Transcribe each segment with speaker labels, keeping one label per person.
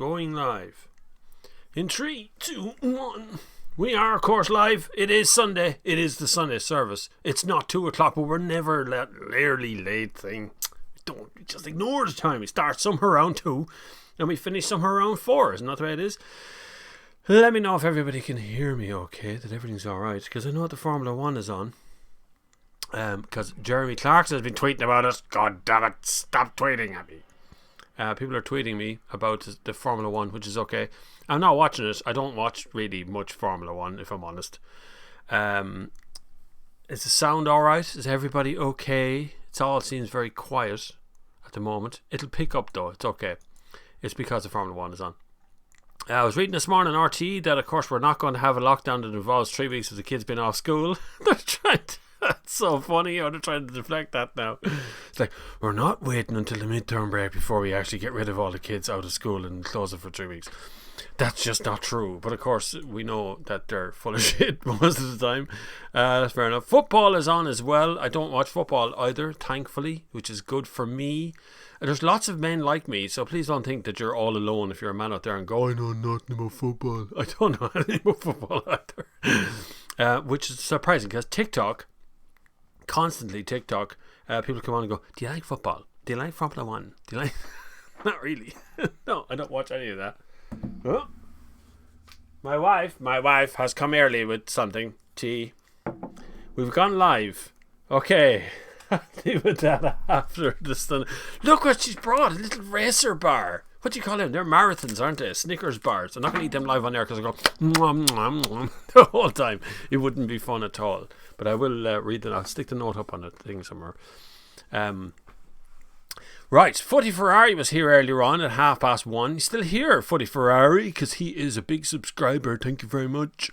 Speaker 1: Going live. In 3, 2, 1. We are, of course, live. It is Sunday. It is the Sunday service. It's not 2 o'clock, but we're never that early late thing. Don't just ignore the time. We start somewhere around 2 and we finish somewhere around 4. Isn't that the way it is? Let me know if everybody can hear me okay, that everything's alright, because I know the Formula 1 is on. Because Jeremy Clarkson has been tweeting about it. God damn it, stop tweeting at me. People are tweeting me about the Formula 1, which is okay. I'm not watching it. I don't watch really much Formula 1, if I'm honest. Is the sound alright? Is everybody okay? It all seems very quiet at the moment. It'll pick up though. It's okay. It's because the Formula 1 is on. I was reading this morning on RT that, of course, we're not going to have a lockdown that involves 3 weeks of the kids being off school. They're trying to... That's so funny how they're trying to deflect that now. It's like, we're not waiting until the midterm break before we actually get rid of all the kids out of school and close it for 3 weeks. That's just not true. But of course, we know that they're full of shit most of the time. That's fair enough. Football is on as well. I don't watch football either, thankfully, which is good for me. There's lots of men like me, so please don't think that you're all alone if you're a man out there and go, I know nothing about football. I don't know anything about football either. Which is surprising because constantly TikTok, people come on and go, do you like football? Do you like Formula 1? Do you like... Not really. No, I don't watch any of that. Oh. My wife has come early with something. Tea. We've gone live. Okay. I'll leave it that after this. Look what she's brought. A little racer bar. What do you call them? They're marathons, aren't they? Snickers bars. I'm not going to eat them live on air because I go mwah, mwah, mwah, the whole time. It wouldn't be fun at all. But I will read them. I'll stick the note up on the thing somewhere. Right. Footy Ferrari was here earlier on at 1:30. He's still here, Footy Ferrari, because he is a big subscriber. Thank you very much.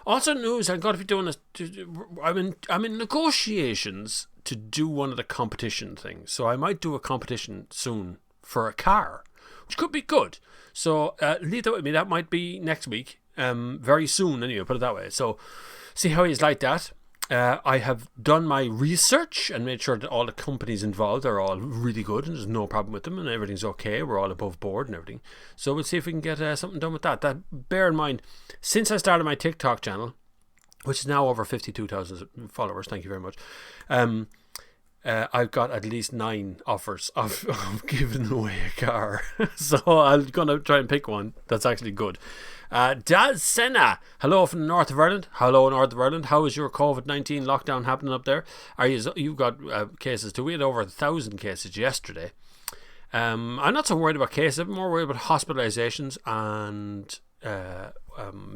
Speaker 1: Also news, I'm going to be doing this. I'm in negotiations to do one of the competition things. So I might do a competition soon for a car, which could be good. So leave that with me. That might be next week. Very soon anyway, put it that way. So see how he's like that. I have done my research and made sure that all the companies involved are all really good and there's no problem with them and everything's okay. We're all above board and everything. So we'll see if we can get something done with that. Bear in mind, since I started my TikTok channel, which is now over 52,000 followers, thank you very much, I've got at least 9 offers of giving away a car. So I'm going to try and pick one that's actually good. Daz Senna, hello from the north of Ireland. Hello, north of Ireland. How is your COVID-19 lockdown happening up there? You've got cases too? We had over 1,000 cases yesterday. I'm not so worried about cases. I'm more worried about hospitalizations and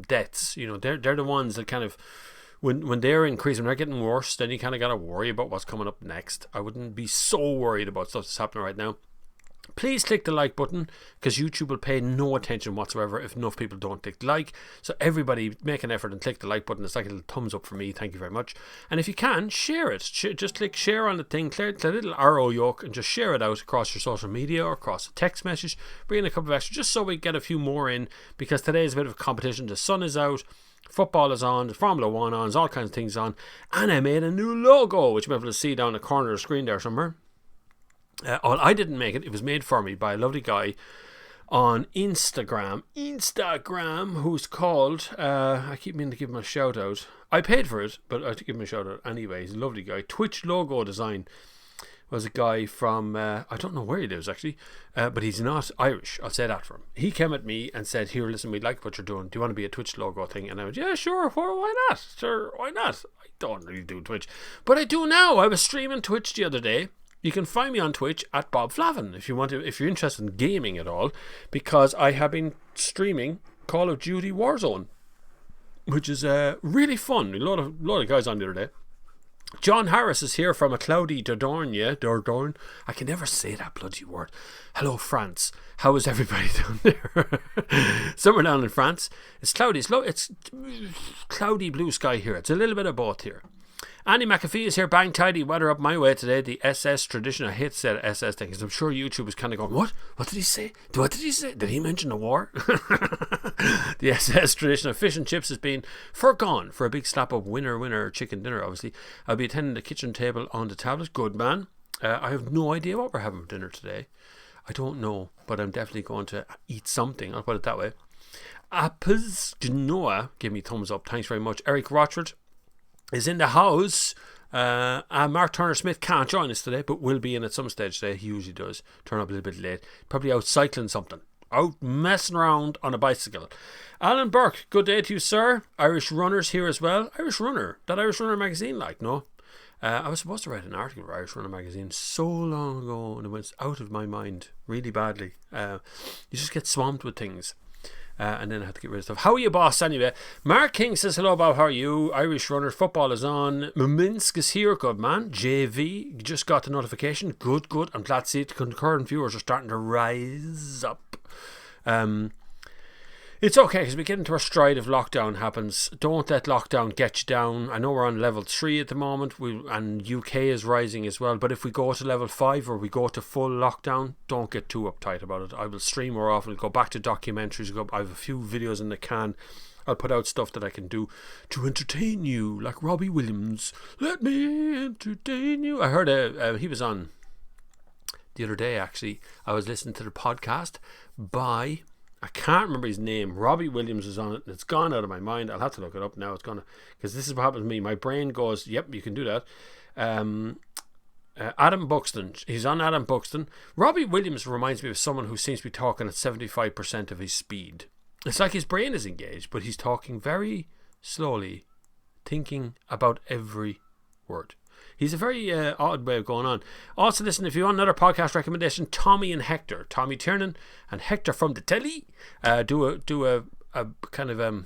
Speaker 1: deaths. You know, they're the ones that kind of, when they're increasing, when they're getting worse, then you kind of got to worry about what's coming up next. I wouldn't be so worried about stuff that's happening right now. Please click the like button, because YouTube will pay no attention whatsoever if enough people don't click like. So everybody make an effort and click the like button. It's like a little thumbs up for me. Thank you very much. And if you can, share it. Just click share on the thing, click the little arrow yoke and just share it out across your social media or across a text message. Bring in a couple of extra just so we get a few more in, because today is a bit of a competition. The sun is out. Football is on, the Formula 1 on, there's all kinds of things on. And I made a new logo, which you'll be able to see down the corner of the screen there somewhere. Well, I didn't make it. It was made for me by a lovely guy on Instagram, who's called, I keep meaning to give him a shout out. I paid for it, but I have to give him a shout out anyway. He's a lovely guy. Twitch Logo Design was a guy from, I don't know where he lives actually, but he's not Irish. I'll say that for him. He came at me and said, here, listen, we like what you're doing. Do you want to be a Twitch logo thing? And I went, yeah, sure. Why not? Sure, why not? I don't really do Twitch, but I do now. I was streaming Twitch the other day. You can find me on Twitch at Bob Flavin if you're interested in gaming at all, because I have been streaming Call of Duty Warzone, which is really fun. A lot of guys on the other day. John Harris is here from a cloudy Dordogne, yeah, Dordogne. I can never say that bloody word. Hello, France. How is everybody down there? Somewhere down in France. It's cloudy. It's cloudy blue sky here. It's a little bit of both here. Andy McAfee is here, bang tidy weather up my way today. The SS tradition, I hate to say the SS thing because I'm sure YouTube is kind of going, what did he say? What did he say? Did he mention a war? The SS tradition of fish and chips has been forgone for a big slap of winner chicken dinner. Obviously I'll be attending the kitchen table on the tablet. Good man. I have no idea what we're having for dinner today. I don't know, but I'm definitely going to eat something. I'll put it that way. Apples Genoa, give me thumbs up. Thanks very much. Eric Rochford is in the house. Mark Turner Smith can't join us today, but will be in at some stage today. He usually does. Turn up a little bit late. Probably out cycling something. Out messing around on a bicycle. Alan Burke, good day to you, sir. Irish Runners here as well. Irish Runner. That Irish Runner magazine, like, no? I was supposed to write an article for Irish Runner magazine so long ago, and it went out of my mind really badly. You just get swamped with things. And then I had to get rid of stuff. How are you, boss, anyway? Mark King says, hello, Bob, how are you? Irish Runners football is on. Minsk is here, good man. JV, just got the notification. Good. I'm glad to see it. Concurrent viewers are starting to rise up. It's okay, because we get into our stride if lockdown happens. Don't let lockdown get you down. I know we're on level 3 at the moment, and UK is rising as well, but if we go to level 5 or we go to full lockdown, don't get too uptight about it. I will stream more often, go back to documentaries. I have a few videos in the can. I'll put out stuff that I can do to entertain you, like Robbie Williams. Let me entertain you. I heard he was on the other day, actually. I was listening to the podcast by... I can't remember his name. Robbie Williams was on it, and it's gone out of my mind. I'll have to look it up now. It's gonna, because this is what happens to me. My brain goes, "Yep, you can do that." Adam Buxton. He's on Adam Buxton. Robbie Williams reminds me of someone who seems to be talking at 75% of his speed. It's like his brain is engaged, but he's talking very slowly, thinking about every word. He's a very odd way of going on. Also, listen, if you want another podcast recommendation, Tommy and Hector, Tommy Tiernan and Hector from the telly, do a kind of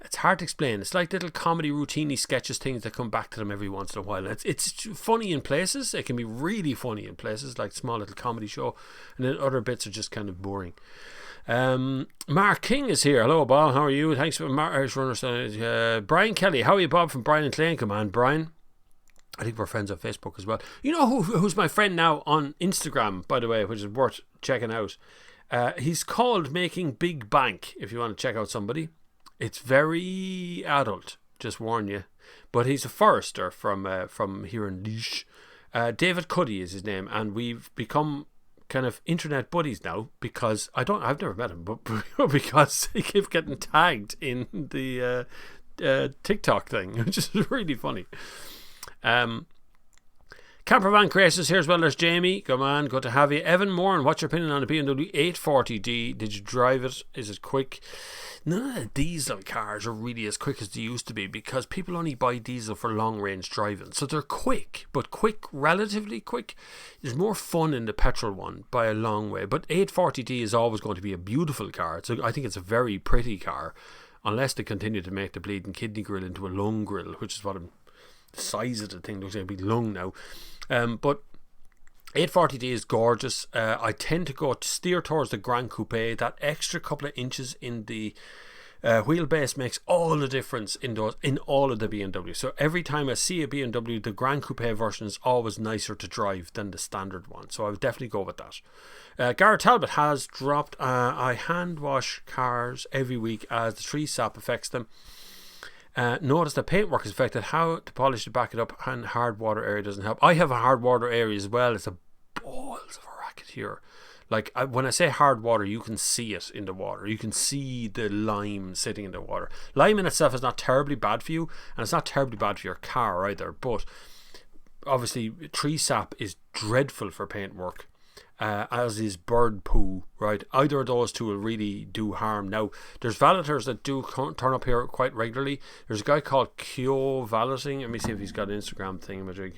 Speaker 1: it's hard to explain. It's like little comedy routine sketches, things that come back to them every once in a while. It's funny in places. It can be really funny in places, like small little comedy show, and then other bits are just kind of boring. Mark King is here. Hello, Bob. How are you? Thanks for Irish Runners. Brian Kelly. How are you, Bob? From Brian and Clay. Come on, Brian. I think we're friends on Facebook as well. You know who's my friend now on Instagram, by the way, which is worth checking out. He's called Making Big Bank, if you want to check out somebody. It's very adult, just warn you. But he's a forester from here in Laois. David Cuddy is his name, and we've become kind of internet buddies now because I've never met him, but because he keeps getting tagged in the TikTok thing, which is really funny. Campervan Creations here as well. There's Jamie. Come on, good to have you. Evan Moore, what's your opinion on the BMW 840D? Did you drive it? Is it quick? None of the diesel cars are really as quick as they used to be because people only buy diesel for long range driving. So they're quick, but relatively quick. There's more fun in the petrol one by a long way. But 840D is always going to be a beautiful car. So I think it's a very pretty car, unless they continue to make the bleeding kidney grill into a lung grill, which is what the size of the thing looks like a big lung now. But 840D is gorgeous. I tend to steer towards the Grand Coupe. That extra couple of inches in the wheelbase makes all the difference in all of the BMW. So every time I see a BMW, the Grand Coupe version is always nicer to drive than the standard one. So I would definitely go with that. Garrett Talbot has dropped. I hand wash cars every week as the tree sap affects them. Notice the paintwork is affected. How to polish to back it up, and hard water area doesn't help. I have a hard water area as well. It's a balls of a racket here. Like when I say hard water, you can see it in the water. You can see the lime sitting in the water. Lime in itself is not terribly bad for you, and it's not terribly bad for your car either. But obviously, tree sap is dreadful for paintwork. As is bird poo, right? Either of those two will really do harm. Now, there's valeters that do turn up here quite regularly. There's a guy called Kyo Valeting. Let me see if he's got an Instagram thingamajig.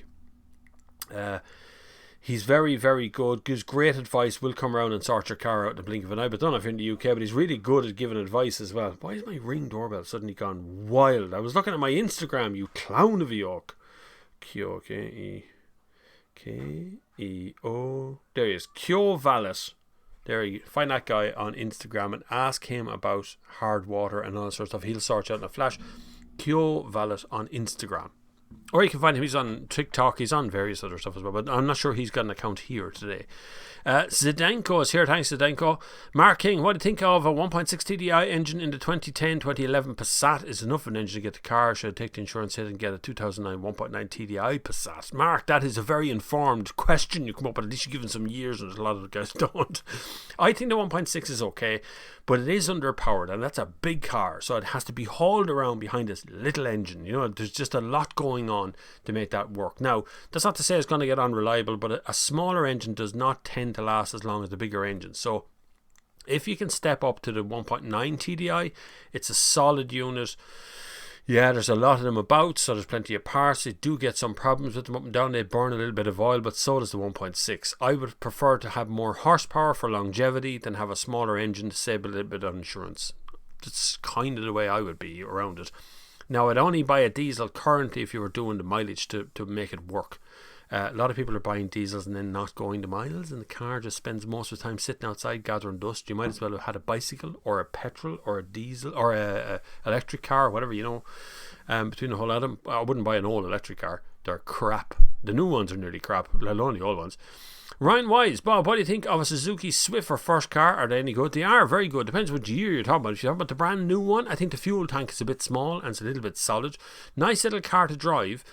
Speaker 1: He's very, very good. Gives great advice. Will come around and sort your car out in the blink of an eye. But I don't know if you're in the UK, but he's really good at giving advice as well. Why is my Ring doorbell suddenly gone wild? I was looking at my Instagram, you clown of a York. Kyo, K-E-O. There he is. Kyo Valet. There you find that guy on Instagram and ask him about hard water and all that sort of stuff. He'll sort you out in a flash. Kyo Valet on Instagram. Or you can find him, he's on TikTok, he's on various other stuff as well, but I'm not sure he's got an account here today. Zdenko is here, thanks Zdenko. Mark King, what do you think of a 1.6 TDI engine in the 2010-2011 Passat? Is enough of an engine to get the car? Should I take the insurance hit and get a 2009 1.9 TDI Passat? Mark, that is a very informed question you come up with. At least you're given some years, and a lot of the guys don't. I think the 1.6 is okay, but it is underpowered, and that's a big car, so it has to be hauled around behind this little engine. You know, there's just a lot going on to make that work. Now, that's not to say it's going to get unreliable, but a smaller engine does not tend to last as long as the bigger engine. So if you can step up to the 1.9 TDI, it's a solid unit. Yeah, there's a lot of them about, so there's plenty of parts. They do get some problems with them up and down. They burn a little bit of oil, but so does the 1.6. I would prefer to have more horsepower for longevity than have a smaller engine to save a little bit on insurance. That's kind of the way I would be around it. Now, I'd only buy a diesel currently if you were doing the mileage to make it work. A lot of people are buying diesels and then not going the miles, and the car just spends most of the time sitting outside gathering dust. You might as well have had a bicycle or a petrol or a diesel or a electric car, whatever, you know. Between the whole lot of them, I wouldn't buy an old electric car. They're crap. The new ones are nearly crap, let alone the old ones. Ryan Wise, Bob, what do you think of a Suzuki Swift for first car? Are they any good? They are very good. Depends what year you're talking about. If you're talking about the brand new one, I think the fuel tank is a bit small and it's a little bit solid. Nice little car to drive.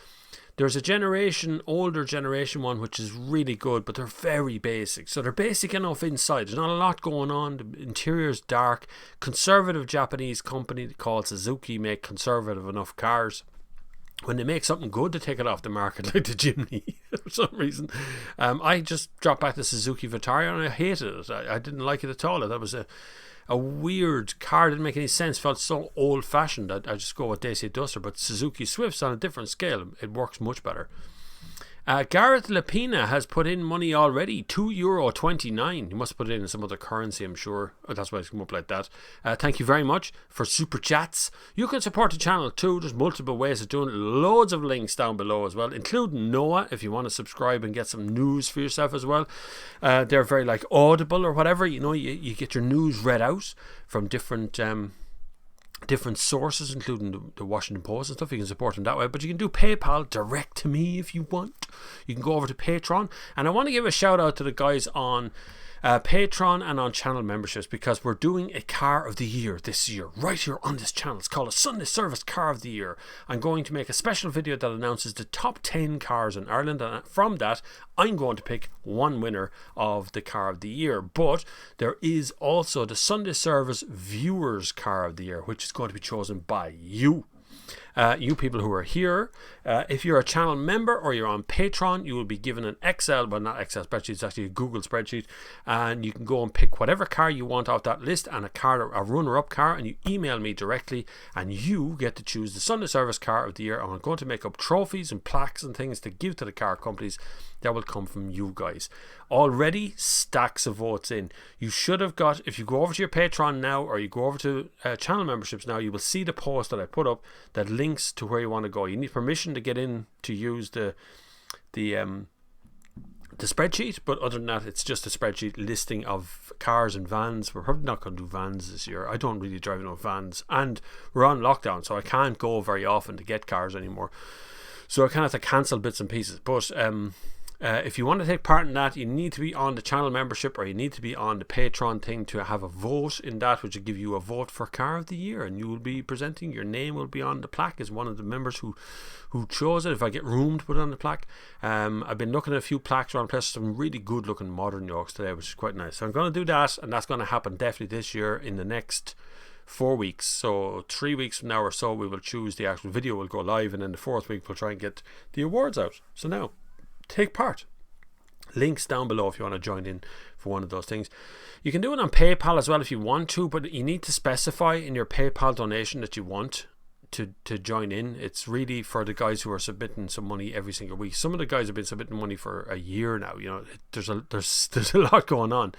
Speaker 1: There's a older generation one which is really good, but they're very basic. So they're basic enough inside. There's not a lot going on. The interior's dark. Conservative Japanese company called Suzuki make conservative enough cars. When they make something good, they take it off the market, like the Jimny, for some reason. I just dropped back the Suzuki Vitara and I hated it. I didn't like it at all. That was a weird car, didn't make any sense, felt so old fashioned. I just go with Dacia Duster, but Suzuki Swift's on a different scale. It works much better. Gareth Lapina has put in money already, €2.29. He must put it in some other currency, I'm sure. That's why it's come up like that. Thank you very much for super chats. You can support the channel too. There's multiple ways of doing it. Loads of links down below as well, including Noah, if you want to subscribe and get some news for yourself as well. They're very like Audible or whatever. You know, you get your news read out from different sources, including the Washington Post and stuff. You can support them that way, but you can do PayPal direct to me if you want. You can go over to Patreon, and I want to give a shout out to the guys on Patreon and on channel memberships, because we're doing a car of the year this year right here on this channel. It's called a Sunday Service Car of the Year. I'm going to make a special video that announces the top 10 cars in Ireland, and from that I'm going to pick one winner of the car of the year. But there is also the Sunday Service Viewers Car of the Year, which is going to be chosen by you. You people who are here, if you're a channel member or you're on Patreon, you will be given an Excel, but not Excel spreadsheet, it's actually a Google spreadsheet, and you can go and pick whatever car you want off that list, and a runner-up car, and you email me directly, and you get to choose the Sunday Service Car of the Year. And I'm going to make up trophies and plaques and things to give to the car companies that will come from you guys. Already stacks of votes in. You should have got, if you go over to your Patreon now, or you go over to channel memberships now, you will see the post that I put up that links to where you want to go. You need permission to get in to use the spreadsheet, but other than that, it's just a spreadsheet listing of cars and vans. We're probably not going to do vans this year. I don't really drive enough vans, and we're on lockdown, so I can't go very often to get cars anymore, so I kind of have to cancel bits and pieces. But if you want to take part in that, you need to be on the channel membership, or you need to be on the Patreon thing to have a vote in that, which will give you a vote for Car of the Year, and you will be presenting, your name will be on the plaque as one of the members who chose it, if I get room to put it on the plaque. I've been looking at a few plaques around places, some really good looking modern yokes today, which is quite nice. So I'm going to do that, and that's going to happen definitely this year in the next 4 weeks. So 3 weeks from now or so, we will choose the actual video, will go live, and then the 4th week we'll try and get the awards out. So now, take part. Links down below if you want to join in for one of those things. You can do it on PayPal as well if you want to, but you need to specify in your PayPal donation that you want to join in. It's really for the guys who are submitting some money every single week. Some of the guys have been submitting money for a year now. You know, there's a lot going on.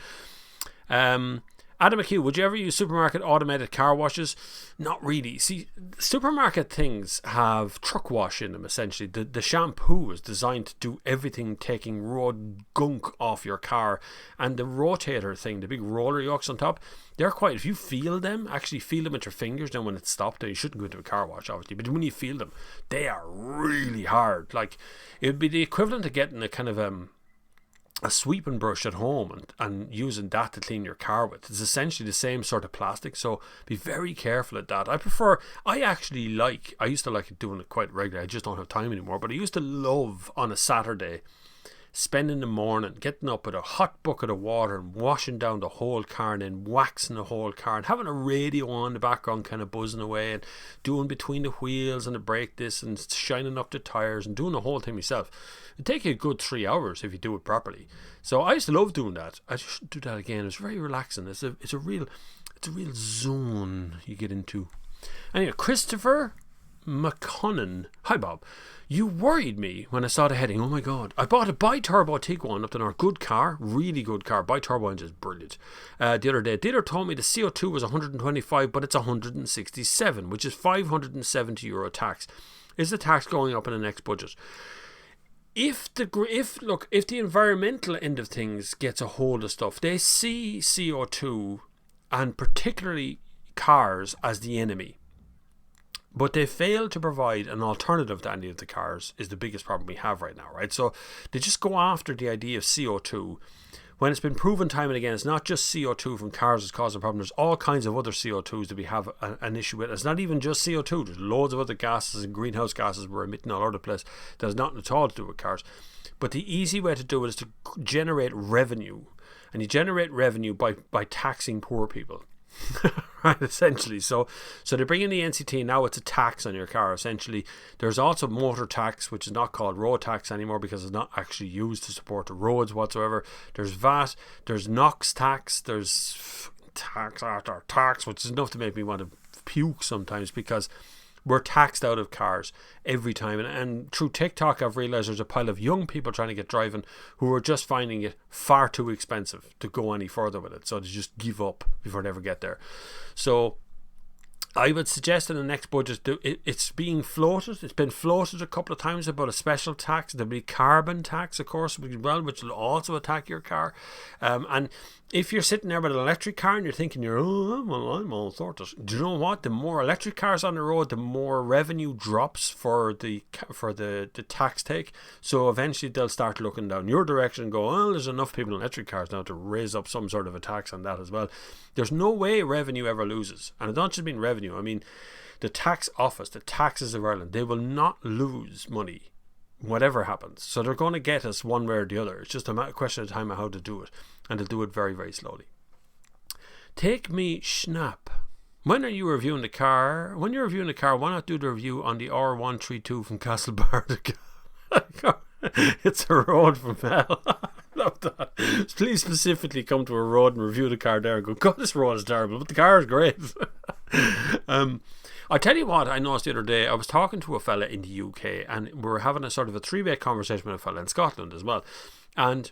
Speaker 1: Adam McHugh, would you ever use supermarket automated car washes? Not really. See, supermarket things have truck wash in them, essentially. The shampoo is designed to do everything, taking raw gunk off your car. And the rotator thing, the big roller yokes on top, they're quite, if you feel them, actually feel them with your fingers, then when it's stopped, you shouldn't go into a car wash, obviously, but when you feel them, they are really hard. Like, it would be the equivalent of getting a kind of a sweeping brush at home and using that to clean your car with. It's essentially the same sort of plastic, so be very careful at that. I used to like doing it quite regularly. I just don't have time anymore, but I used to love on a Saturday spending the morning getting up with a hot bucket of water and washing down the whole car and then waxing the whole car and having a radio on in the background kind of buzzing away and doing between the wheels and the brake discs and shining up the tires and doing the whole thing myself. It'd take you a good 3 hours if you do it properly. So I used to love doing that. I should do that again. It's very relaxing. It's a real zone you get into. Anyway, Christopher McConnon. Hi Bob. You worried me when I saw the heading. Oh my god. I bought a bi-turbo Tiguan up to our good car. Really good car. Bi-turbo engine is brilliant. The other day. Dealer told me the CO2 was 125, but it's 167, which is €570 tax. Is the tax going up in the next budget? If the environmental end of things gets a hold of stuff, they see CO2 and particularly cars as the enemy. But they fail to provide an alternative to any of the cars is the biggest problem we have right now, right? So they just go after the idea of CO2 when it's been proven time and again it's not just CO2 from cars that's causing a problem. There's all kinds of other CO2s that we have an issue with. It's not even just CO2. There's loads of other gases and greenhouse gases we're emitting all over the place. There's nothing at all to do with cars. But the easy way to do it is to generate revenue. And you generate revenue by taxing poor people. Right, essentially. So they bring in the NCT. Now it's a tax on your car, essentially. There's also motor tax, which is not called road tax anymore because it's not actually used to support the roads whatsoever. There's VAT, there's NOx tax, there's tax after tax, which is enough to make me want to puke sometimes because we're taxed out of cars every time. And through TikTok, I've realised there's a pile of young people trying to get driving who are just finding it far too expensive to go any further with it. So they just give up before they ever get there. So I would suggest in the next budget, it's being floated. It's been floated a couple of times about a special tax. There'll be carbon tax, of course, which will also attack your car. And if you're sitting there with an electric car and you're thinking, I'm all sorted. Do you know what? The more electric cars on the road, the more revenue drops for the tax take. So eventually they'll start looking down your direction and go, well, there's enough people in electric cars now to raise up some sort of a tax on that as well. There's no way revenue ever loses. And it not just mean revenue. I mean, the tax office, the taxes of Ireland, they will not lose money whatever happens. So they're going to get us one way or the other. It's just a question of time of how to do it. And they'll do it very, very slowly. Take me Schnapp. When are you reviewing the car? When you're reviewing the car, why not do the review on the R132 from Castlebar? It's a road from hell. Love that. Please specifically come to a road and review the car there and go, God, this road is terrible, but the car is great. I tell you what, I noticed the other day, I was talking to a fella in the UK and we were having a sort of a three-way conversation with a fella in Scotland as well. And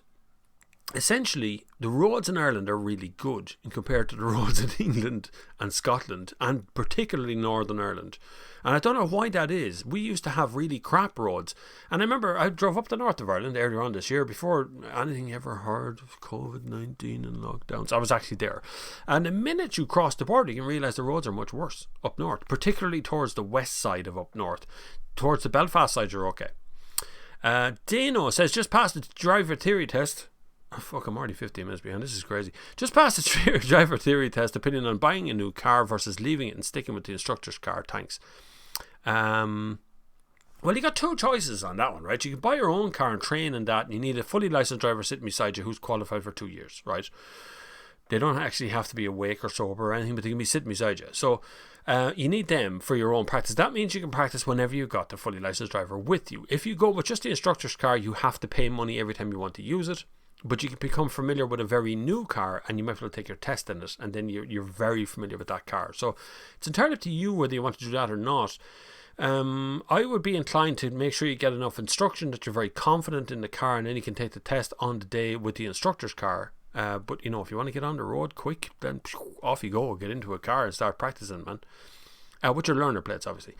Speaker 1: essentially, the roads in Ireland are really good in compared to the roads in England and Scotland, and particularly Northern Ireland. And I don't know why that is. We used to have really crap roads. And I remember I drove up the north of Ireland earlier on this year before anything ever heard of COVID-19 and lockdowns. I was actually there. And the minute you cross the border, you can realise the roads are much worse up north, particularly towards the west side of up north. Towards the Belfast side, you're okay. Dino says, just passed the driver theory test. Oh, fuck, I'm already 15 minutes behind. This is crazy. Just passed the driver theory test, opinion on buying a new car versus leaving it and sticking with the instructor's car. Thanks. Well, you got two choices on that one, right? You can buy your own car and train in that, and you need a fully licensed driver sitting beside you who's qualified for 2 years, right? They don't actually have to be awake or sober or anything, but they can be sitting beside you. So you need them for your own practice. That means you can practice whenever you've got the fully licensed driver with you. If you go with just the instructor's car, you have to pay money every time you want to use it. But you can become familiar with a very new car and you might be able to take your test in it, and then you're very familiar with that car. So it's entirely up to you whether you want to do that or not. I would be inclined to make sure you get enough instruction that you're very confident in the car, and then you can take the test on the day with the instructor's car. But, you know, if you want to get on the road quick, then off you go. Get into a car and start practicing, man. With your learner plates, obviously.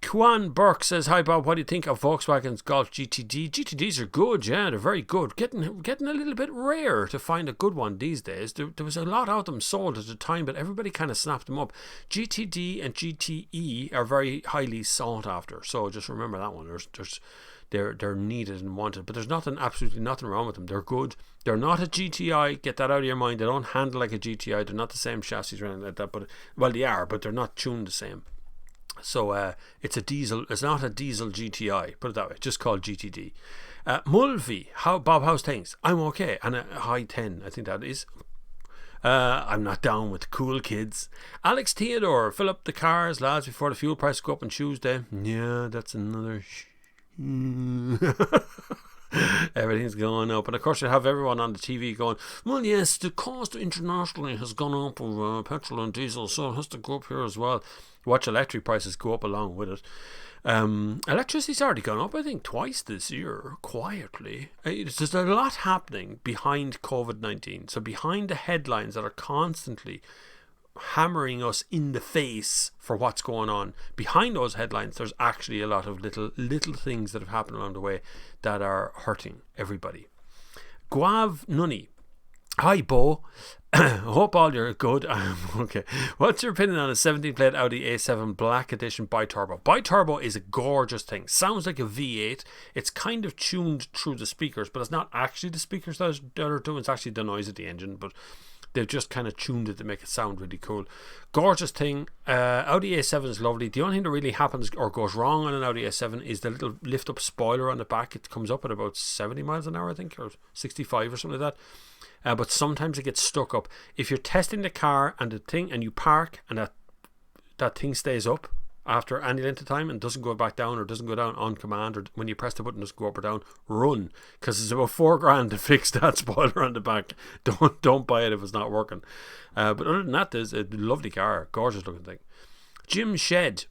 Speaker 1: Kwan Burke says, hi Bob, what do you think of Volkswagen's Golf GTD? GTDs are good, yeah, they're very good. Getting a little bit rare to find a good one these days. There was a lot of them sold at the time, but everybody kind of snapped them up. GTD and GTE are very highly sought after, so just remember that one. They're needed and wanted, but there's absolutely nothing wrong with them. They're good. They're not a GTI. Get that out of your mind. They don't handle like a GTI. They're not the same chassis or anything like that. But well, they are, but they're not tuned the same. So it's a diesel. It's not a diesel GTI. Put it that way. Just called GTD. Mulvey, Bob? How's things? I'm okay. And a high 10, I think that is. I'm not down with the cool kids. Alex Theodore, fill up the cars, lads, before the fuel price go up on Tuesday. Yeah, that's another. Everything's going up, and of course you have everyone on the TV going, well, yes, the cost internationally has gone up of petrol and diesel, so it has to go up here as well. Watch electric prices go up along with it. Electricity's already gone up, I think, twice this year, quietly. There's a lot happening behind COVID-19, so behind the headlines that are constantly hammering us in the face for what's going on, behind those headlines there's actually a lot of little things that have happened along the way that are hurting everybody. Guav Nunny, hi Bo. Hope all you're good. Okay, what's your opinion on a 17 plate Audi A7 black edition bi-turbo? Bi-turbo is a gorgeous thing. Sounds like a V8. It's kind of tuned through the speakers, but it's not actually the speakers that are doing, it's actually the noise of the engine, but they've just kind of tuned it to make it sound really cool. Gorgeous thing. Audi A7 is lovely. The only thing that really happens or goes wrong on an Audi A7 is the little lift up spoiler on the back. It comes up at about 70 miles an hour, I think, or 65 or something like that. But sometimes it gets stuck up. If you're testing the car and you park and that thing stays up after any length of time and doesn't go back down or doesn't go down on command, or when you press the button doesn't go up or down, run, because it's about $4,000 to fix that spoiler on the back. Don't buy it if it's not working. But other than that, there's a lovely car, gorgeous looking thing. Jim Shed,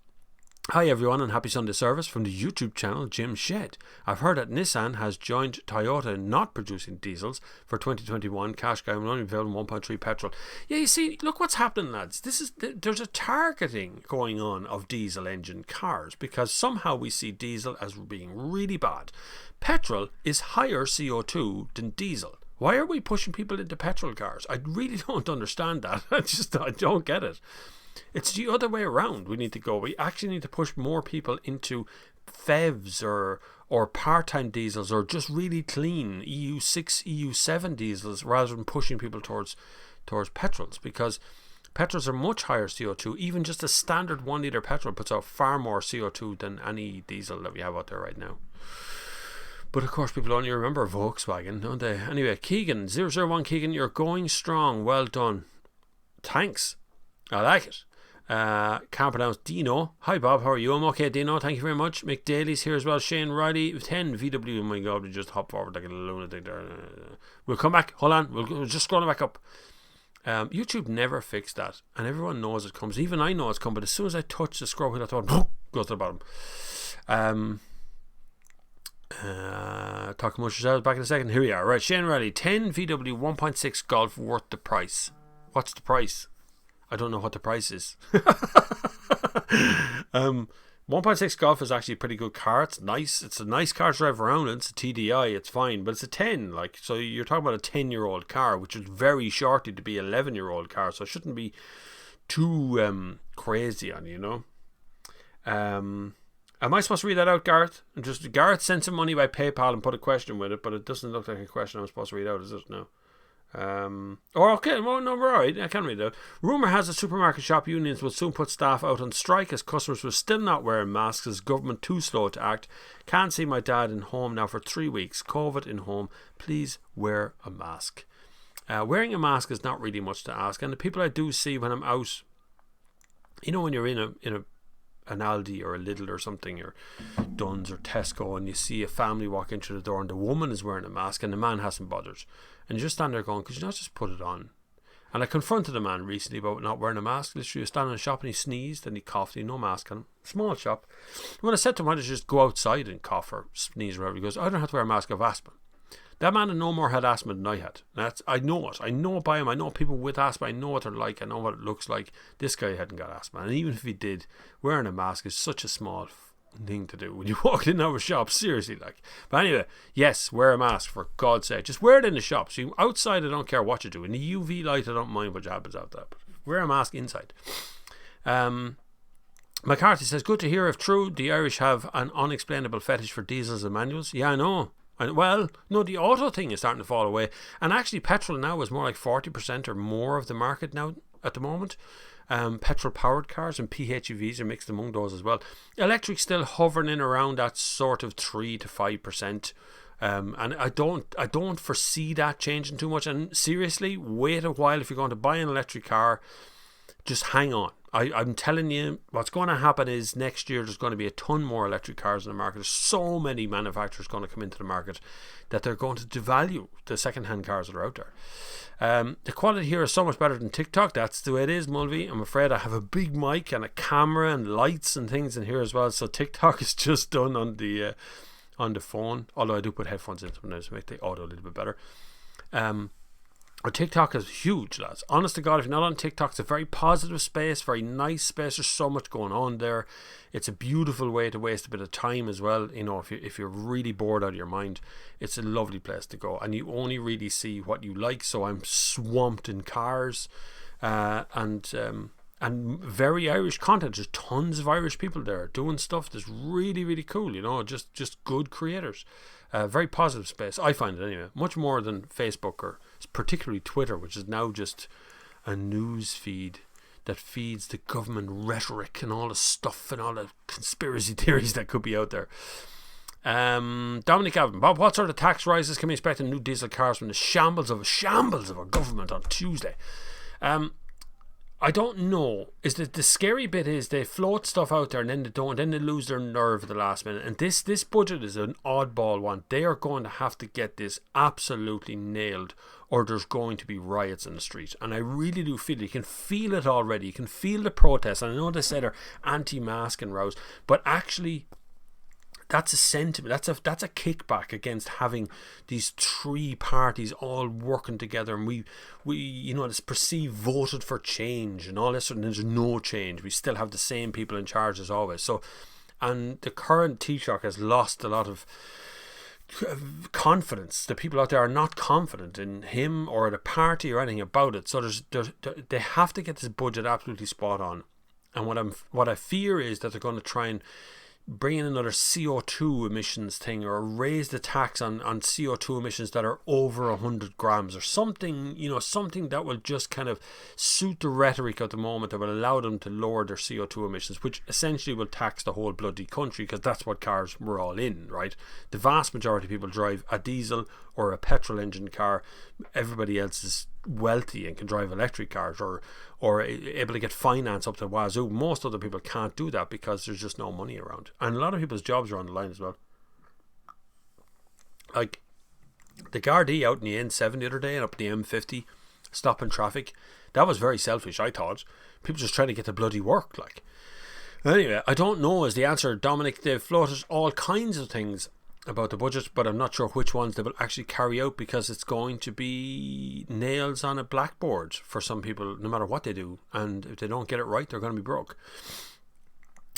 Speaker 1: hi everyone and happy Sunday service from the YouTube channel Jim Shed. I've heard that Nissan has joined Toyota in not producing diesels for 2021. Cash guy will only be available 1.3 petrol. Yeah, you see, look what's happening, lads. There's a targeting going on of diesel engine cars because somehow we see diesel as being really bad. Petrol is higher CO2 than diesel. Why are we pushing people into petrol cars? I really don't understand that. I don't get it. It's the other way around. We need to go. We actually need to push more people into PHEVs or part-time diesels or just really clean EU6, EU7 diesels rather than pushing people towards petrols, because petrols are much higher CO2. Even just a standard 1 litre petrol puts out far more CO2 than any diesel that we have out there right now. But of course people only remember Volkswagen, don't they? Anyway, Keegan, 001 Keegan, you're going strong. Well done. Thanks. I like it. Can't pronounce Dino. Hi Bob, how are you? I'm okay, Dino, thank you very much. Mick Daly's here as well. Shane Riley, 10 VW. Oh my god, we just hop forward like a lunatic there. We'll come back. Hold on, we'll just scroll back up. YouTube never fixed that, and everyone knows it comes. Even I know it's come, but as soon as I touch the scroll wheel, I thought goes to the bottom. Talking much yourselves back in a second. Here we are. Right, Shane Riley, 10 VW 1.6 Golf worth the price. What's the price? I don't know what the price is. 1.6 Golf is actually a pretty good car. It's nice. It's a nice car to drive around. It's a TDI. It's fine, but it's a 10. So you're talking about a 10-year-old car, which is very shortly to be an 11-year-old car. So it shouldn't be too crazy on you, know. Am I supposed to read that out, Gareth? Gareth sent some money by PayPal and put a question with it, but it doesn't look like a question I'm supposed to read out, is it? No. Okay, well, no, we're alright. I can read it out. Rumour has the supermarket shop unions will soon put staff out on strike as customers were still not wearing masks as government too slow to act. Can't see my dad in home now for 3 weeks. COVID in home. Please wear a mask. Wearing a mask is not really much to ask, and the people I do see when I'm out, you know, when you're in an Aldi or a Lidl or something, or Dunn's or Tesco, and you see a family walk into the door and the woman is wearing a mask and the man hasn't bothered, and you just stand there going, could you not just put it on? And I confronted a man recently about not wearing a mask. Literally, he was standing in a shop and he sneezed and he coughed. He had no mask on him. Small shop. When I said to him, why don't you just go outside and cough or sneeze or whatever, he goes, I don't have to wear a mask, I have asthma. That man no more had asthma than I had. I know it. I know it by him. I know people with asthma. I know what they're like. I know what it looks like. This guy hadn't got asthma. And even if he did, wearing a mask is such a small thing to do when you walk in our shop. Seriously, like. But anyway, yes, wear a mask for God's sake. Just wear it in the shop. So outside, I don't care what you do. In the UV light, I don't mind what happens out there. But wear a mask inside. McCarthy says, good to hear if true, the Irish have an unexplainable fetish for diesels and manuals. Yeah, I know. Well, no, the auto thing is starting to fall away. And actually, petrol now is more like 40% or more of the market now at the moment. Petrol-powered cars and PHEVs are mixed among those as well. Electric still hovering in around that sort of 3 to 5%. And I don't foresee that changing too much. And seriously, wait a while. If you're going to buy an electric car, just hang on. I'm telling you, what's going to happen is next year there's going to be a ton more electric cars in the market. There's so many manufacturers going to come into the market that they're going to devalue the second-hand cars that are out there. The quality here is so much better than TikTok. That's the way it is, Mulvey. I'm afraid I have a big mic and a camera and lights and things in here as well. So TikTok is just done on the phone. Although I do put headphones in sometimes to make the audio a little bit better. TikTok is huge, lads. Honest to God, if you're not on TikTok, it's a very positive space, very nice space. There's so much going on there. It's a beautiful way to waste a bit of time as well. You know, if you're really bored out of your mind, it's a lovely place to go. And you only really see what you like. So I'm swamped in cars, and very Irish content. There's tons of Irish people there doing stuff that's really, really cool. You know, just good creators. Very positive space, I find it anyway. Much more than Facebook or particularly Twitter, which is now just a news feed that feeds the government rhetoric and all the stuff and all the conspiracy theories that could be out there. Dominic Alvin, Bob, what sort of tax rises can we expect in new diesel cars from the shambles of a government on Tuesday? I don't know. Is that the scary bit is they float stuff out there and then they don't, then they lose their nerve at the last minute. And this budget is an oddball one. They are going to have to get this absolutely nailed, or there's going to be riots in the street. And I really do feel it. You can feel it already. You can feel the protests. And I know they say they're anti-mask and rows, but actually, that's a sentiment. That's a kickback against having these three parties all working together, and we you know, this perceived voted for change and all this, and there's no change. We still have the same people in charge as always. So, and the current Taoiseach has lost a lot of confidence. The people out there are not confident in him or the party or anything about it. So they have to get this budget absolutely spot on. And what I fear is that they're going to try and bring in another CO2 emissions thing, or raise the tax on CO2 emissions that are over 100 grams or something, you know, something that will just kind of suit the rhetoric at the moment that will allow them to lower their CO2 emissions, which essentially will tax the whole bloody country, because that's what cars we're all in, right? The vast majority of people drive a diesel or a petrol engine car. Everybody else is wealthy and can drive electric cars or able to get finance up to wazoo. Most other people can't do that because there's just no money around, and a lot of people's jobs are on the line as well. Like the Gardaí out in the N7 the other day and up the M50 stopping traffic, that was very selfish, I thought. People just trying to get the bloody work. Like, anyway, I don't know is the answer, Dominic. They've floated all kinds of things about the budget, but I'm not sure which ones they will actually carry out, because it's going to be nails on a blackboard for some people no matter what they do, and if they don't get it right, they're going to be broke.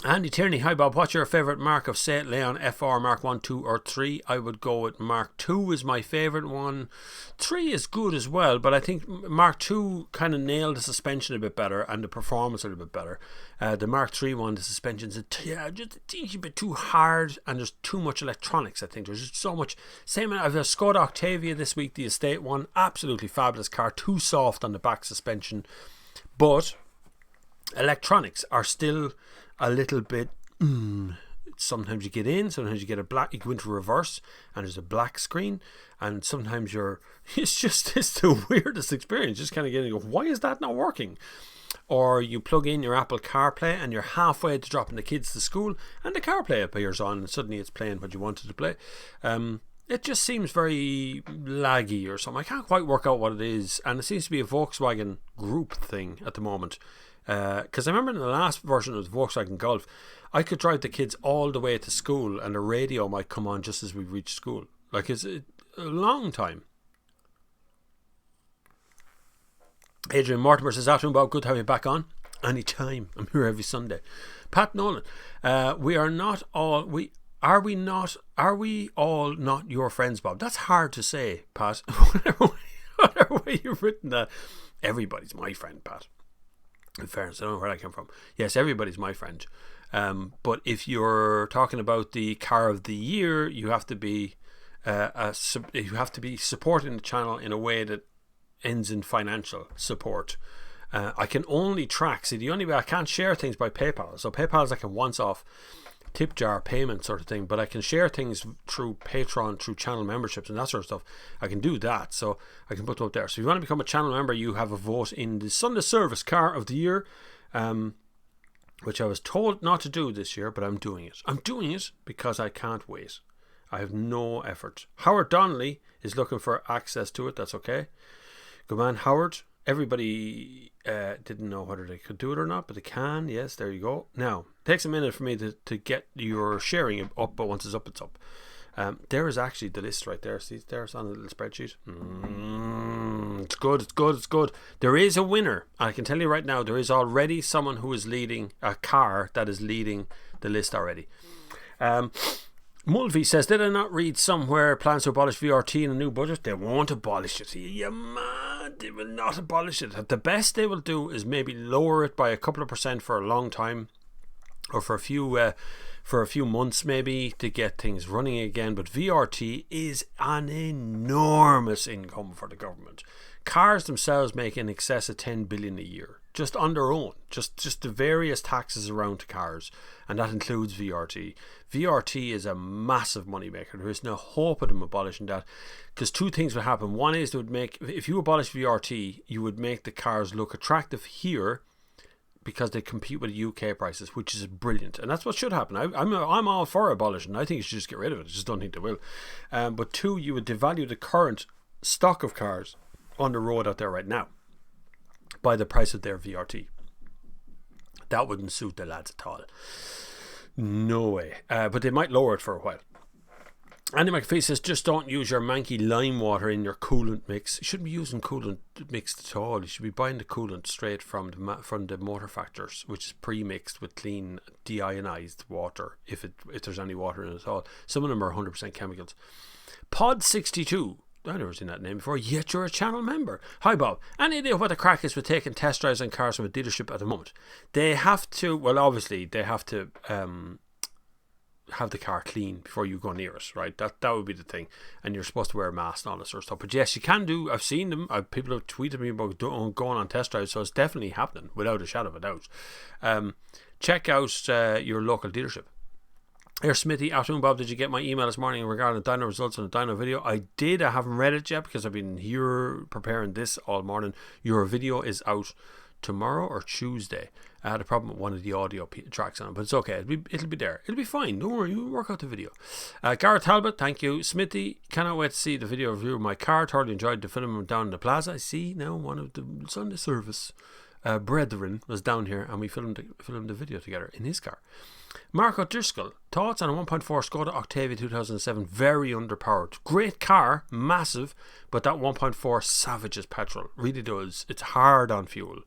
Speaker 1: Andy Tierney, hi Bob, what's your favourite mark of St. Leon? FR, Mark 1, 2 or 3? I would go with Mark 2 is my favourite one. 3 is good as well, but I think Mark 2 kind of nailed the suspension a bit better and the performance a little bit better. The Mark 3 one, the suspension's just a teeny bit too hard, and there's too much electronics. I think there's just so much. Same, I have a Skoda Octavia this week, the estate one, absolutely fabulous car, too soft on the back suspension, but electronics are still a little bit sometimes you get in, sometimes you get a black, you go into reverse and there's a black screen, and sometimes it's the weirdest experience, just kind of getting, why is that not working? Or you plug in your Apple CarPlay and you're halfway to dropping the kids to school and the CarPlay appears on and suddenly it's playing what you wanted to play. It just seems very laggy or something. I can't quite work out what it is, and it seems to be a Volkswagen Group thing at the moment. Because I remember in the last version of the Volkswagen Golf, I could drive the kids all the way to school and the radio might come on just as we reached school. Like, a long time. Adrian Mortimer says, afternoon Bob, good to have you back on. Anytime. I'm here every Sunday. Pat Nolan, we are we all not your friends, Bob? That's hard to say, Pat. Whatever way you've written that. Everybody's my friend, Pat. In fairness, I don't know where that came from. Yes, everybody's my friend. But if you're talking about the car of the year, you have to be supporting the channel in a way that ends in financial support. I can only track. See, the only way I can't share things by PayPal. So PayPal is like a once-off tip jar payment sort of thing, but I can share things through Patreon, through channel memberships and that sort of stuff. I can do that, so I can put them up there. So if you want to become a channel member, you have a vote in the Sunday Service Car of the Year, which I was told not to do this year, but I'm doing it. I'm doing it because I can't wait. I have no effort. Howard Donnelly is looking for access to it. That's okay. Good man, Howard. Everybody didn't know whether they could do it or not, but they can. Yes, there you go. Now, it takes a minute for me to get your sharing up, but once it's up, it's up. There is actually the list right there. See, there's on a little spreadsheet. It's good, it's good, it's good. There is a winner. I can tell you right now, there is already someone who is leading a car that is leading the list already. Mulvey says, did I not read somewhere plans to abolish VRT in a new budget? They won't abolish it. Yeah, man, they will not abolish it. At the best they will do is maybe lower it by a couple of % for a long time, or for a few months maybe, to get things running again. But VRT is an enormous income for the government. Cars themselves make in excess of 10 billion a year, just on their own, just the various taxes around to cars, and that includes VRT. VRT is a massive money maker. There is no hope of them abolishing that, because two things would happen. One is, if you abolish VRT, you would make the cars look attractive here, because they compete with UK prices, which is brilliant, and that's what should happen. I'm all for abolishing. I think you should just get rid of it. I just don't think they will. But two, you would devalue the current stock of cars on the road out there right now by the price of their VRT. That wouldn't suit the lads at all. No way. But they might lower it for a while. Andy McAfee says, just don't use your manky lime water in your coolant mix. You shouldn't be using coolant mixed at all. You should be buying the coolant straight from the motor factors, which is pre-mixed with clean deionized water, if there's any water in it at all. Some of them are 100% chemicals. Pod62, I've never seen that name before, yet you're a channel member. Hi Bob, any idea what the crack is with taking test drives on cars from a dealership at the moment? They have to, well obviously they have to have the car clean before you go near it, right? That would be the thing, and you're supposed to wear a mask and all this sort of stuff. But yes, you can do. I've seen them. People have tweeted me about going on test drives, so it's definitely happening without a shadow of a doubt. Check out your local dealership. Air Smithy, afternoon Bob, did you get my email this morning regarding the dyno results on the dyno video? I did. I haven't read it yet because I've been here preparing this all morning. Your video is out tomorrow or Tuesday. I had a problem with one of the audio tracks on it, but it's okay. It'll be there. It'll be fine. Don't worry. You work out the video. Gareth Talbot, thank you. Smithy, cannot wait to see the video review of my car. Totally enjoyed the film down in the plaza. I see now one of the Sunday service brethren was down here, and we filmed the video together in his car. Marco Driscoll, thoughts on a 1.4 Skoda Octavia 2007? Very underpowered. Great car, massive, but that 1.4 savages petrol. Really does. It's hard on fuel.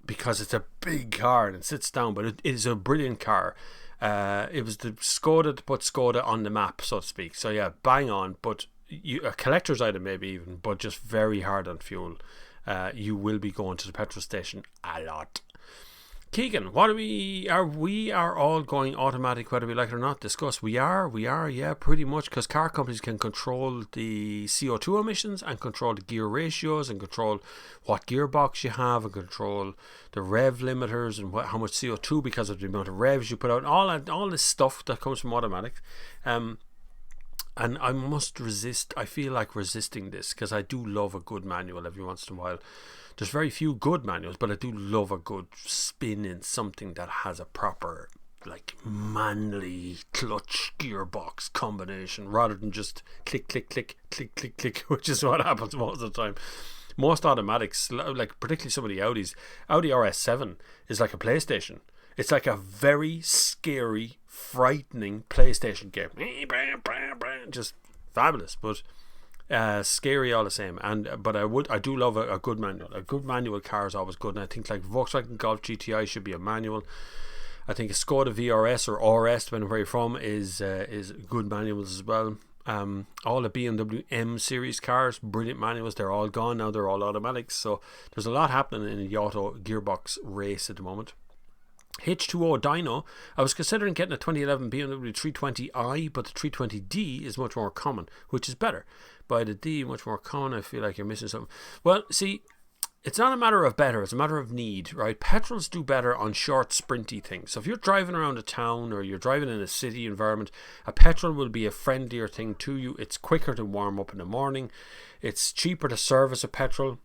Speaker 1: Because it's a big car and it sits down, but it is a brilliant car. It was the Skoda to put Skoda on the map, so to speak. So yeah, bang on, but a collector's item maybe even, but just very hard on fuel. You will be going to the petrol station a lot. Keegan, we are all going automatic whether we like it or not. Discuss. We are, yeah, pretty much, because car companies can control the CO2 emissions and control the gear ratios and control what gearbox you have and control the rev limiters and how much CO2 because of the amount of revs you put out, and all this stuff that comes from automatic. And I must resist. I feel like resisting this because I do love a good manual every once in a while. There's very few good manuals, but I do love a good spin in something that has a proper, like, manly clutch gearbox combination rather than just click, click, click, click, click, click, which is what happens most of the time. Most automatics, like particularly some of the Audis, Audi S7 is like a PlayStation. It's like a very scary, frightening PlayStation game. Just fabulous, but scary all the same. But I do love a good manual. A good manual car is always good, and I think like Volkswagen Golf GTI should be a manual. I think a Skoda VRS or RS, depending where you're from, is good manuals as well. All the BMW M series cars, brilliant manuals. They're all gone now. They're all automatics. So there's a lot happening in the auto gearbox race at the moment. H2O Dyno, I was considering getting a 2011 BMW 320i, but the 320d is much more common, which is better. By the D, much more common, I feel like you're missing something. Well, see, it's not a matter of better, it's a matter of need, right? Petrols do better on short, sprinty things. So if you're driving around a town or you're driving in a city environment, a petrol will be a friendlier thing to you. It's quicker to warm up in the morning. It's cheaper to service a petrol.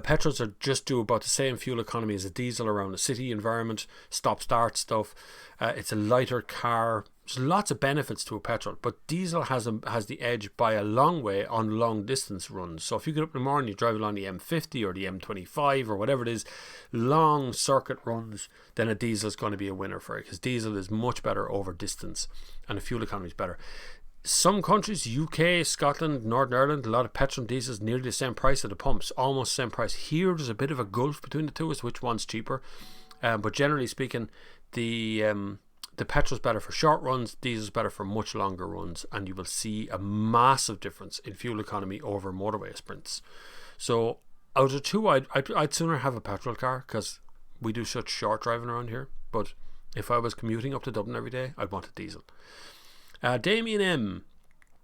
Speaker 1: Petrols are just do about the same fuel economy as a diesel around a city environment, stop-start stuff. It's a lighter car. There's lots of benefits to a petrol, but diesel has the edge by a long way on long distance runs. So if you get up in the morning, you drive along the M50 or the M25 or whatever it is, long circuit runs, then a diesel is going to be a winner for it, because diesel is much better over distance and the fuel economy is better. Some countries, UK, Scotland, Northern Ireland, a lot of petrol and diesel is nearly the same price at the pumps, almost the same price. Here there's a bit of a gulf between the two as which one's cheaper, but generally speaking, the petrol's better for short runs, diesel's better for much longer runs, and you will see a massive difference in fuel economy over motorway sprints. So out of two, I'd sooner have a petrol car, because we do such short driving around here, but if I was commuting up to Dublin every day, I'd want a diesel. Damien M,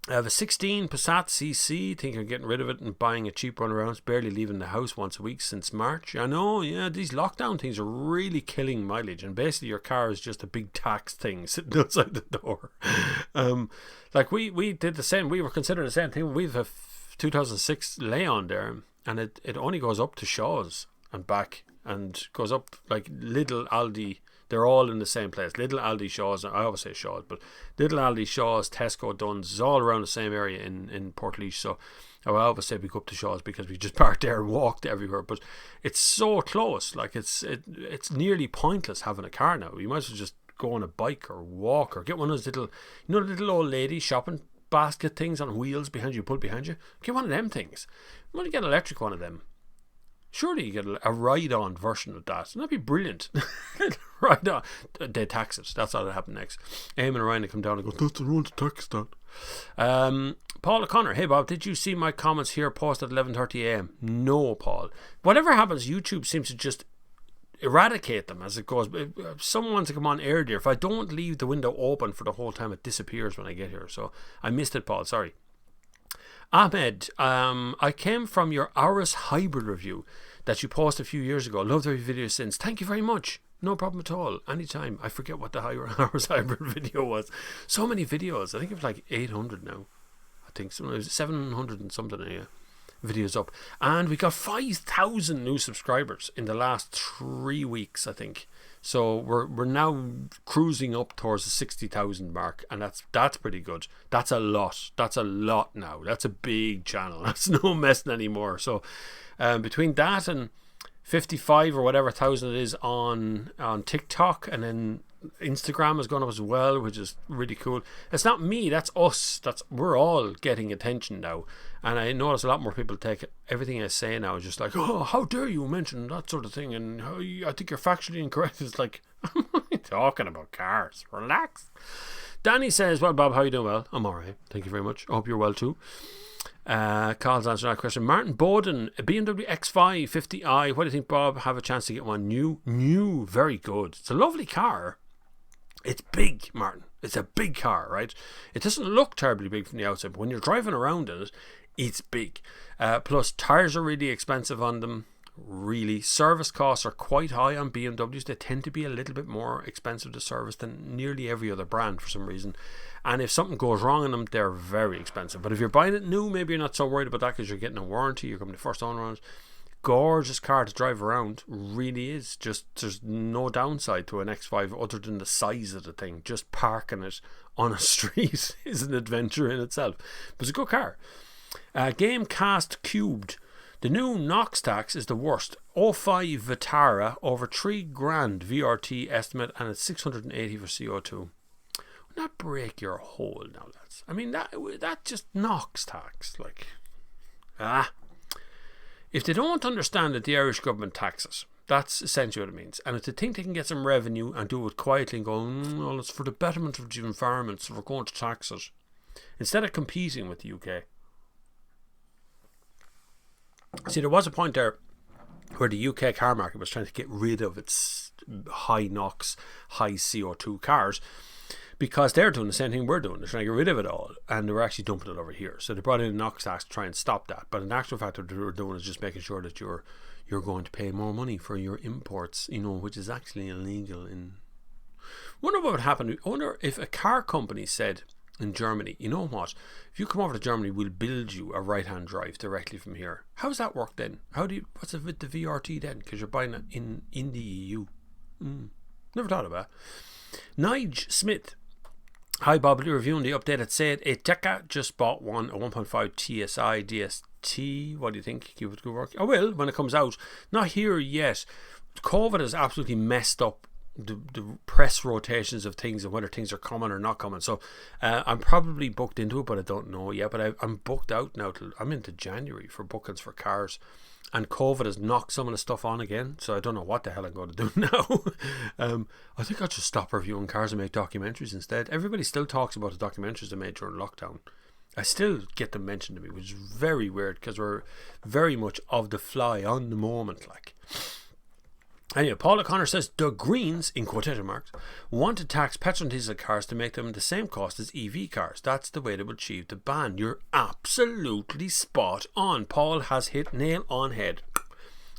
Speaker 1: I have a 16 Passat CC, think of getting rid of it and buying a cheap one around. It's barely leaving the house once a week since March. I know, yeah, these lockdown things are really killing mileage, and basically your car is just a big tax thing sitting outside the door. Like we did the same, we were considering the same thing. We have a 2006 Leon there, and it only goes up to Shaw's and back, and goes up like Lidl, Aldi. They're all in the same place. Little Aldi, Shaw's, I always say Shaw's, but Little Aldi, Shaw's, Tesco, Dunn's is all around the same area in Portlaoise. So I always say we go up to Shaw's because we just parked there and walked everywhere. But it's so close. Like it's nearly pointless having a car now. You might as well just go on a bike or walk or get one of those little, you know, the little old lady shopping basket things on wheels behind you, pull behind you. Get one of them things. You want to get an electric one of them. Surely you get a ride-on version of that. That'd be brilliant. Ride-on. They tax it. That's how that happened next. Eamon and Ryan come down and go, that's the rule to tax that. Paul O'Connor, hey Bob, did you see my comments here posted at 11:30 a.m? No, Paul. Whatever happens, YouTube seems to just eradicate them as it goes. Someone wants to come on earlier. If I don't leave the window open for the whole time, it disappears when I get here. So I missed it, Paul. Sorry. Ahmed, I came from your Auris Hybrid review that you posted a few years ago. Loved every video since. Thank you very much. No problem at all. Anytime. I forget what the Auris Hybrid video was. So many videos. I think it was like 800 now. I think it was 700 and something videos up. And we got 5,000 new subscribers in the last 3 weeks, I think. So we're now cruising up towards the 60,000 mark, and that's pretty good. That's a lot. That's a lot now. That's a big channel. That's no messing anymore. So between that and 55 or whatever thousand it is on TikTok, and then Instagram has gone up as well, which is really cool. It's not me, that's us. We're all getting attention now, and I notice a lot more people take everything I say now is just like, oh, how dare you mention that sort of thing, and I think you're factually incorrect. It's like, I'm only talking about cars. Relax. Danny says, well, Bob, how you doing? Well, I'm alright, thank you very much. I hope you're well too. Carl's answering that question. Martin Bowden, a BMW X5 50i. What do you think, Bob? Have a chance to get one new, very good. It's a lovely car. It's big, Martin. It's a big car, right? It doesn't look terribly big from the outside, but when you're driving around in it, it's big. Plus, tires are really expensive on them. Really, service costs are quite high on BMWs. They tend to be a little bit more expensive to service than nearly every other brand for some reason. And if something goes wrong in them, they're very expensive. But if you're buying it new, maybe you're not so worried about that because you're getting a warranty. You're coming to first owner on it. Gorgeous car to drive around, really is. Just there's no downside to an X5 other than the size of the thing. Just parking it on a street is an adventure in itself, but it's a good car. Gamecast Cubed, the new NOx tax is the worst. 05 Vitara over $3,000 VRT estimate, and it's 680 for CO2. not break your whole now, lads. I mean, that just knocks tax. Like, if they don't understand that the Irish government taxes, that's essentially what it means. And if they think they can get some revenue and do it quietly and go, well, it's for the betterment of the environment, so we're going to tax it, instead of competing with the UK. See, there was a point there where the UK car market was trying to get rid of its high NOx, high CO2 cars, because they're doing the same thing we're doing. They're trying to get rid of it all, and they were actually dumping it over here. So they brought in a NOx tax to try and stop that. But in actual fact, what they were doing is just making sure that you're going to pay more money for your imports, which is actually illegal. Wonder what would happen. I wonder if a car company said in Germany, you know what, if you come over to Germany, we'll build you a right-hand drive directly from here. How does that work then? What's it with the VRT then? Because you're buying it in the EU. Never thought about it. Nige Smith. Hi Bob, you're reviewing the updated Seat Ateca. Just bought one, a 1.5 TSI DST. What do you think? Give it good work? I will when it comes out. Not here yet. COVID has absolutely messed up the press rotations of things and whether things are coming or not coming. So I'm probably booked into it, but I don't know yet. But I'm booked out now till I'm into January for bookings for cars. And COVID has knocked some of the stuff on again, so I don't know what the hell I'm going to do now. I think I'll just stop reviewing cars and make documentaries instead. Everybody still talks about the documentaries they made during lockdown. I still get them mentioned to me, which is very weird because we're very much of the fly on the moment. Like, anyway, Paul O'Connor says the Greens, in quotation marks, want to tax petrol and diesel cars to make them the same cost as EV cars. That's the way they would achieve the ban. You're absolutely spot on. Paul has hit nail on head.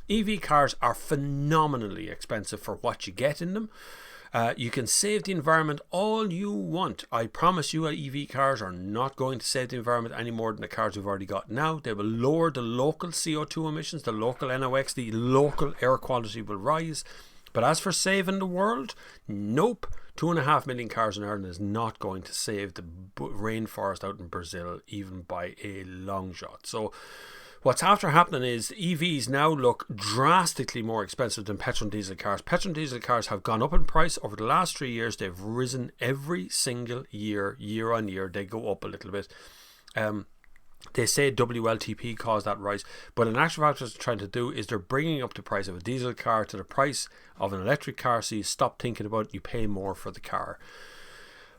Speaker 1: EV cars are phenomenally expensive for what you get in them. You can save the environment all you want. I promise you, EV cars are not going to save the environment any more than the cars we've already got now. They will lower the local CO2 emissions, the local NOx, the local air quality will rise. But as for saving the world, nope. 2.5 million cars in Ireland is not going to save the rainforest out in Brazil, even by a long shot. So what's after happening is EVs now look drastically more expensive than petrol and diesel cars. Petrol and diesel cars have gone up in price over the last 3 years. They've risen every single year, year on year. They go up a little bit. They say WLTP caused that rise, but in actual fact what they're trying to do is they're bringing up the price of a diesel car to the price of an electric car, so you stop thinking about it, you pay more for the car.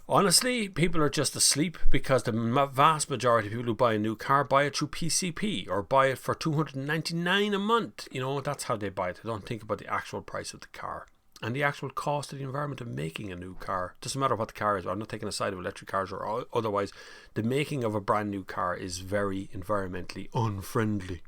Speaker 1: Honestly, people are just asleep because the vast majority of people who buy a new car buy it through PCP or buy it for $299 a month. That's how they buy it. They don't think about the actual price of the car and the actual cost of the environment of making a new car. Doesn't matter what the car is. I'm not taking a side of electric cars or otherwise. The making of a brand new car is very environmentally unfriendly.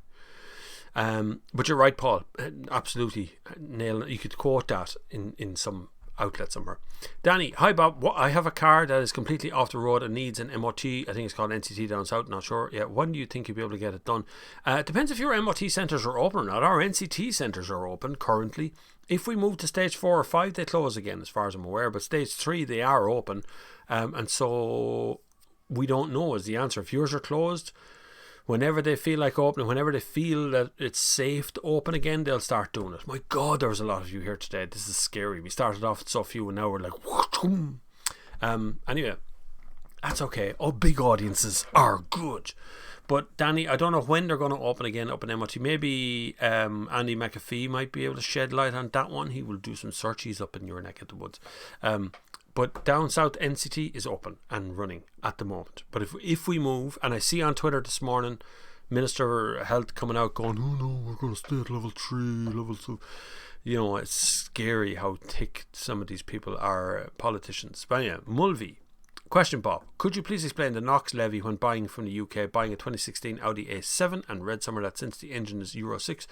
Speaker 1: But you're right, Paul. Absolutely. Nail. You could quote that in some outlet somewhere. Danny, hi Bob. I have a car that is completely off the road and needs an MOT. I think it's called NCT down south, not sure. Yeah, when do you think you'll be able to get it done? It depends if your MOT centres are open or not. Our NCT centres are open currently. If we move to stage 4 or 5, they close again as far as I'm aware, but stage 3 they are open, and so we don't know is the answer. If yours are closed, whenever they feel like opening, whenever they feel that it's safe to open again, they'll start doing it. My God, there was a lot of you here today. This is scary. We started off with so few and now we're like anyway, that's okay. Oh, big audiences are good. But Danny, I don't know when they're going to open again up in MOT. Maybe Andy McAfee might be able to shed light on that one. He will do some searches up in your neck of the woods. But down south, NCT is open and running at the moment. But if we move, and I see on Twitter this morning, Minister of Health coming out going, oh no, we're going to stay at level 3, level 2. It's scary how thick some of these people are, politicians. But yeah, Mulvey. Question, Bob. Could you please explain the NOx levy when buying from the UK, buying a 2016 Audi A7, and read somewhere that since the engine is Euro 6,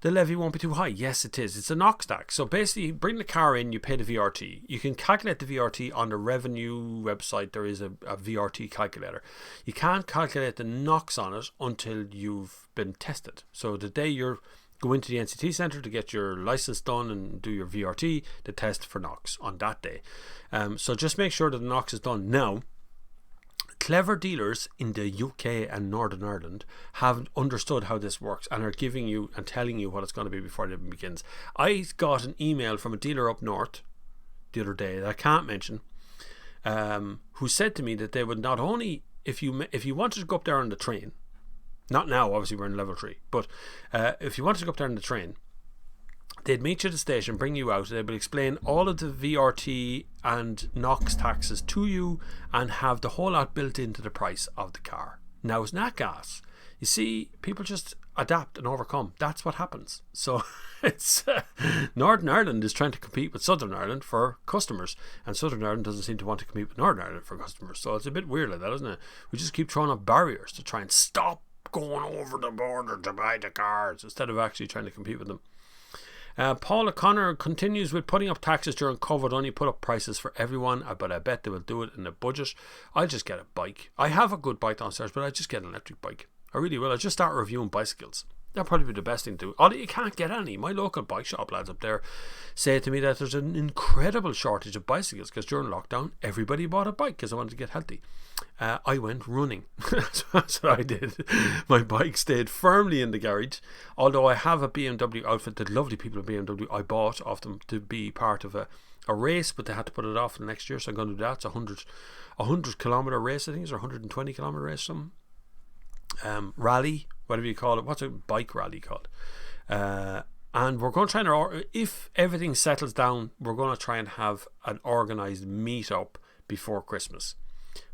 Speaker 1: the levy won't be too high? Yes, it is. It's a NOx tax. So basically, you bring the car in, you pay the VRT. You can calculate the VRT on the revenue website. There is a VRT calculator. You can't calculate the NOx on it until you've been tested. So the day you're go into the NCT centre to get your licence done and do your VRT, the test for NOx on that day. So just make sure that the NOx is done. Now, clever dealers in the UK and Northern Ireland have understood how this works and are giving you and telling you what it's going to be before it even begins. I got an email from a dealer up north the other day that I can't mention, who said to me that they would not only, if you wanted to go up there on the train, not now, obviously we're in level 3, but if you wanted to go up there on the train, they'd meet you at the station, bring you out, they would explain all of the VRT and NOx taxes to you and have the whole lot built into the price of the car. Now, it's not gas. You see, people just adapt and overcome. That's what happens. So it's Northern Ireland is trying to compete with Southern Ireland for customers, and Southern Ireland doesn't seem to want to compete with Northern Ireland for customers. So it's a bit weird like that, isn't it? We just keep throwing up barriers to try and stop going over the border to buy the cars instead of actually trying to compete with them. Paul O'Connor continues with putting up taxes during COVID. Only put up prices for everyone, but I bet they will do it in a budget. I'll just get a bike. I have a good bike downstairs, but I just get an electric bike. I really will. I'll just start reviewing bicycles. That'll probably be the best thing to do. Although you can't get any. My local bike shop lads up there say to me that there's an incredible shortage of bicycles because during lockdown everybody bought a bike because they wanted to get healthy. I went running. That's what I did. My bike stayed firmly in the garage. Although I have a BMW outfit that lovely people at BMW I bought off them to be part of a race, but they had to put it off for next year, so I'm going to do that. It's a 100 kilometre race, I think, or 120 kilometre race, something. Rally, whatever you call it. What's a bike rally called? And we're going to try and, if everything settles down, we're going to try and have an organised meet-up before Christmas.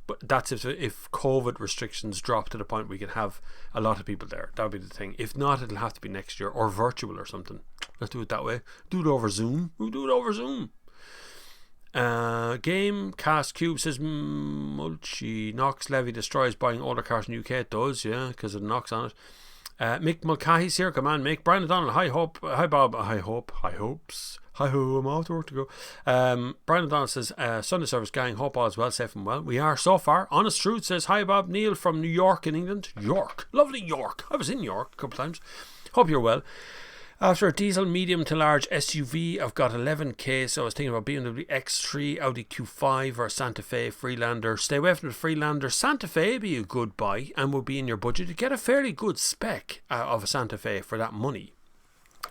Speaker 1: But that's if COVID restrictions drop to the point we can have a lot of people there. That'll be the thing. If not, it'll have to be next year or virtual or something. Let's do it that way. Do it over Zoom. We'll do it over Zoom. Game Cast Cube says Mulchi NOx levy destroys buying older cars in the UK. It does, yeah, because of the NOx on it. Mick Mulcahy's here. Come on, Mick. Brian O'Donnell. Hi Bob. High hopes. Hi ho, I'm off to work to go. Brian O'Donnell says Sunday service gang, hope all is well, safe and well. We are so far. Honest Truth says hi Bob. Neil from New York in England. York, lovely York. I was in York a couple times. Hope you're well. After a diesel medium to large SUV, I've got 11k, so I was thinking about BMW X3, Audi Q5 or Santa Fe Freelander. Stay away from the Freelander. Santa Fe be a good buy and will be in your budget. You get a fairly good spec of a Santa Fe for that money.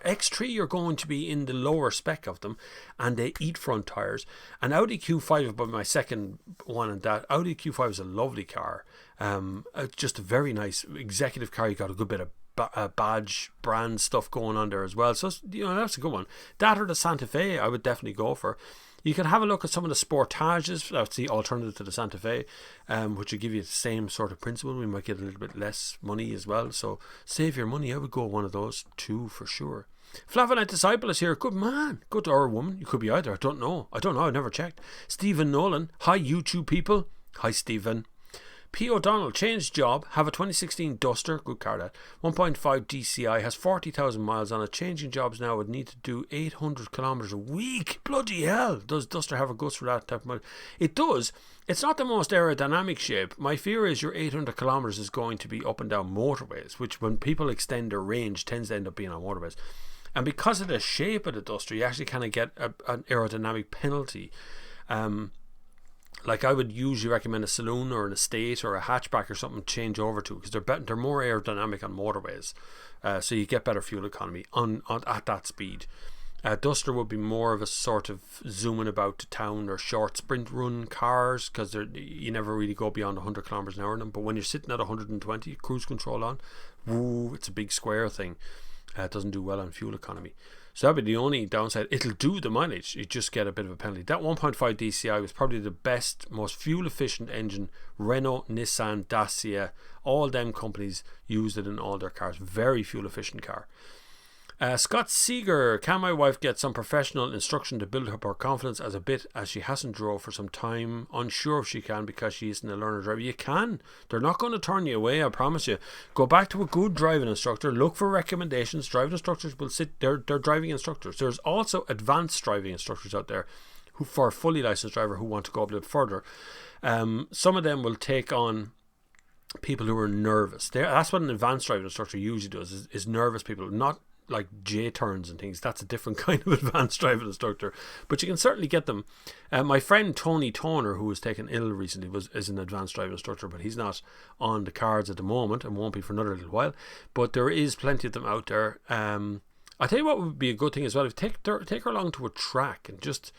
Speaker 1: X3, you're going to be in the lower spec of them, and they eat front tyres. And Audi Q5 is my second one, and that Audi Q5 is a lovely car. Just a very nice executive car. You got a good bit of badge brand stuff going on there as well, so that's a good one. That or the Santa Fe I would definitely go for. You can have a look at some of the Sportages. That's the alternative to the Santa Fe, which will give you the same sort of principle. We might get a little bit less money as well, so save your money. I would go one of those two for sure. Flavinite Disciple is here. Good man, good, or woman, you could be either. I don't know, I've never checked. Stephen Nolan, hi YouTube people. Hi Stephen. P. O'Donnell, changed job, have a 2016 Duster, good car that, 1.5 DCI, has 40,000 miles on it, changing jobs now would need to do 800 kilometres a week. Bloody hell, does Duster have a guts for that type of money? It does. It's not the most aerodynamic shape. My fear is your 800 kilometres is going to be up and down motorways, which when people extend their range tends to end up being on motorways. And because of the shape of the Duster, you actually kind of get an aerodynamic penalty. Like I would usually recommend a saloon or an estate or a hatchback or something to change over to, because they're more aerodynamic on motorways, so you get better fuel economy on at that speed. Duster would be more of a sort of zooming about to town or short sprint run cars, because you never really go beyond 100 kilometers an hour in them. But when you're sitting at 120, cruise control on, woo, it's a big square thing. It doesn't do well on fuel economy. So that'd be the only downside. It'll do the mileage, you just get a bit of a penalty. That 1.5 DCI was probably the best, most fuel efficient engine. Renault, Nissan, Dacia, all them companies used it in all their cars. Very fuel efficient car. Scott Seeger, can my wife get some professional instruction to build up her confidence as she hasn't drove for some time? Unsure if she can because she isn't a learner driver. You can. They're not going to turn you away, I promise you. Go back to a good driving instructor. Look for recommendations. Driving instructors will they're driving instructors. There's also advanced driving instructors out there who, for a fully licensed driver who want to go a bit further. Some of them will take on people who are nervous. That's what an advanced driving instructor usually does, is nervous people, not like J-turns and things. That's a different kind of advanced driving instructor, but you can certainly get them. My friend Tony Toner, who was taken ill recently, is an advanced driving instructor, but he's not on the cards at the moment and won't be for another little while, but there is plenty of them out there. I'll tell you what would be a good thing as well, if take her along to a track and just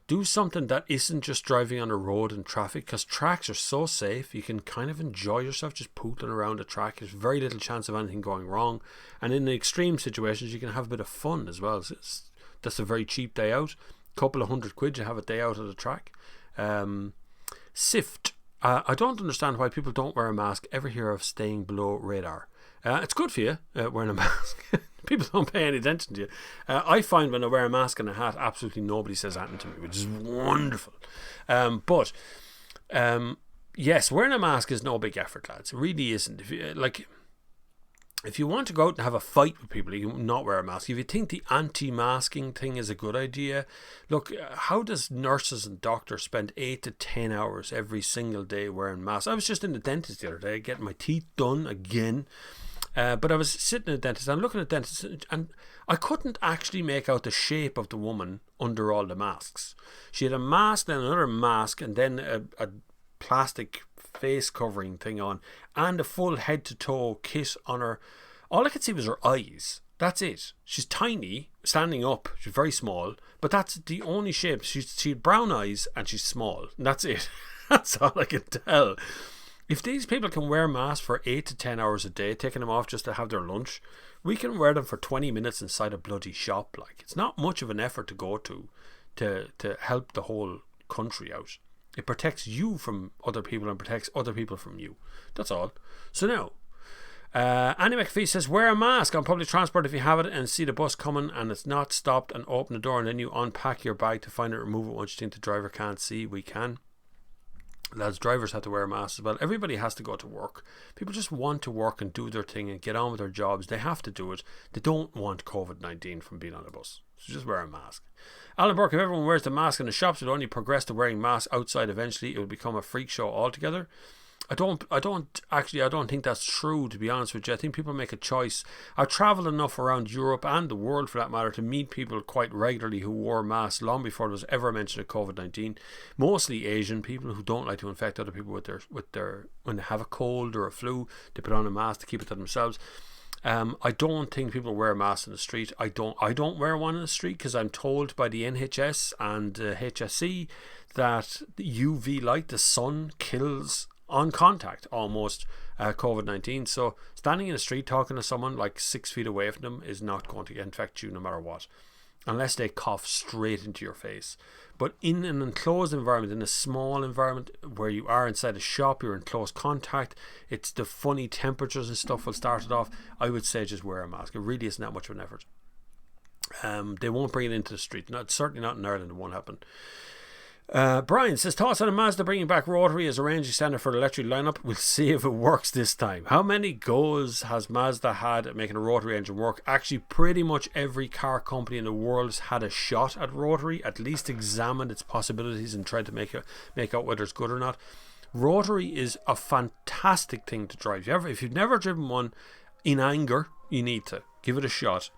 Speaker 1: Do something that isn't just driving on a road and traffic, because tracks are so safe. You can kind of enjoy yourself just pootling around a track. There's very little chance of anything going wrong. And in the extreme situations, you can have a bit of fun as well. So that's a very cheap day out. Couple of £100 to have a day out at a track. Sift. I don't understand why people don't wear a mask. Ever hear of staying below radar? It's good for you, wearing a mask. People don't pay any attention to you. I find when I wear a mask and a hat, absolutely nobody says anything to me, which is wonderful. But yes, wearing a mask is no big effort, lads. It really isn't. If you want to go out and have a fight with people, you can not wear a mask. If you think the anti-masking thing is a good idea, look, how does nurses and doctors spend 8 to 10 hours every single day wearing masks? I was just in the dentist the other day getting my teeth done again. But I was sitting at the dentist and looking at the dentist, and I couldn't actually make out the shape of the woman under all the masks. She had a mask, then another mask, and then a plastic face covering thing on, and a full head to toe kit on her. All I could see was her eyes. That's it. She's tiny, standing up. She's very small, but that's the only shape. She had brown eyes and she's small. And that's it. That's all I can tell. If these people can wear masks for 8 to 10 hours a day, taking them off just to have their lunch, we can wear them for 20 minutes inside a bloody shop. Like, it's not much of an effort to go to help the whole country out. It protects you from other people and protects other people from you. That's all. So now, Annie McPhee says, wear a mask on public transport if you have it and see the bus coming and it's not stopped, and open the door and then you unpack your bag to find it, remove it once you think the driver can't see. We can. Lads, drivers have to wear masks as well. Everybody has to go to work. People just want to work and do their thing and get on with their jobs. They have to do it. They don't want COVID-19 from being on a bus. So just wear a mask. Alan Burke, if everyone wears the mask in the shops, it would only progress to wearing masks outside. Eventually it will become a freak show altogether. I don't think that's true, to be honest with you. I think people make a choice. I've travelled enough around Europe and the world for that matter to meet people quite regularly who wore masks long before there was ever mention of COVID-19. Mostly Asian people who don't like to infect other people with their when they have a cold or a flu, they put on a mask to keep it to themselves. I don't think people wear masks in the street. I don't wear one in the street because I'm told by the NHS and HSE that the UV light, the sun, kills on contact almost COVID-19. So standing in the street talking to someone like 6 feet away from them is not going to infect you no matter what, unless they cough straight into your face. But in an enclosed environment, in a small environment where you are inside a shop, you're in close contact, it's the funny temperatures and stuff will start it off. I would say just wear a mask. It really isn't that much of an effort. They won't bring it into the street. Certainly not in Ireland. It won't happen. Brian says, thoughts on a Mazda bringing back rotary as a ranging standard for the electric lineup? We'll see if it works this time. How many goes has Mazda had at making a rotary engine work? Actually, pretty much every car company in the world has had a shot at rotary, at least examined its possibilities and tried to make out whether it's good or not. Rotary is a fantastic thing to drive. If you've never driven one in anger, you need to give it a shot.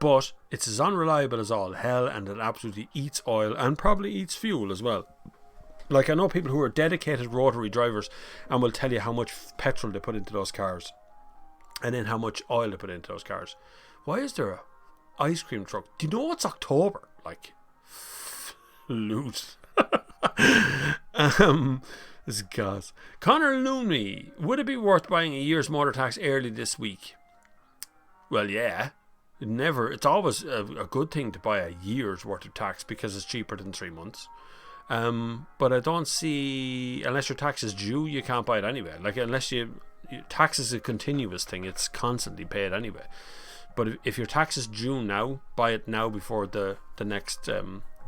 Speaker 1: But it's as unreliable as all hell, and it absolutely eats oil and probably eats fuel as well. Like, I know people who are dedicated rotary drivers and will tell you how much petrol they put into those cars and then how much oil they put into those cars. Why is there a ice cream truck? Do you know it's October? Like, loot. This is gas. Connor Looney, would it be worth buying a year's motor tax early this week? Well, yeah. It's always a good thing to buy a year's worth of tax because it's cheaper than 3 months. But I don't see, unless your tax is due, you can't buy it anyway. Like, unless tax is a continuous thing, it's constantly paid anyway. But if your tax is due now, buy it now before the next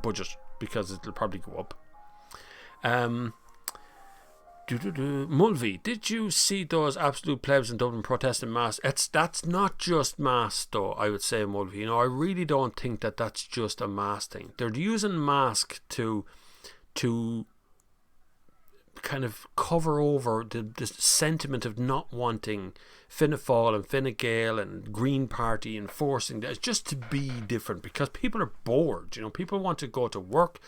Speaker 1: budget, because it'll probably go up. Mulvey, did you see those absolute plebs in Dublin protesting mass? That's not just mass though, I would say, Mulvey. You know, I really don't think that's just a mass thing. They're using mask to kind of cover over the sentiment of not wanting Fianna Fáil and Fine Gael and Green Party enforcing that. It's just to be different because people are bored. You know, people want to go to work.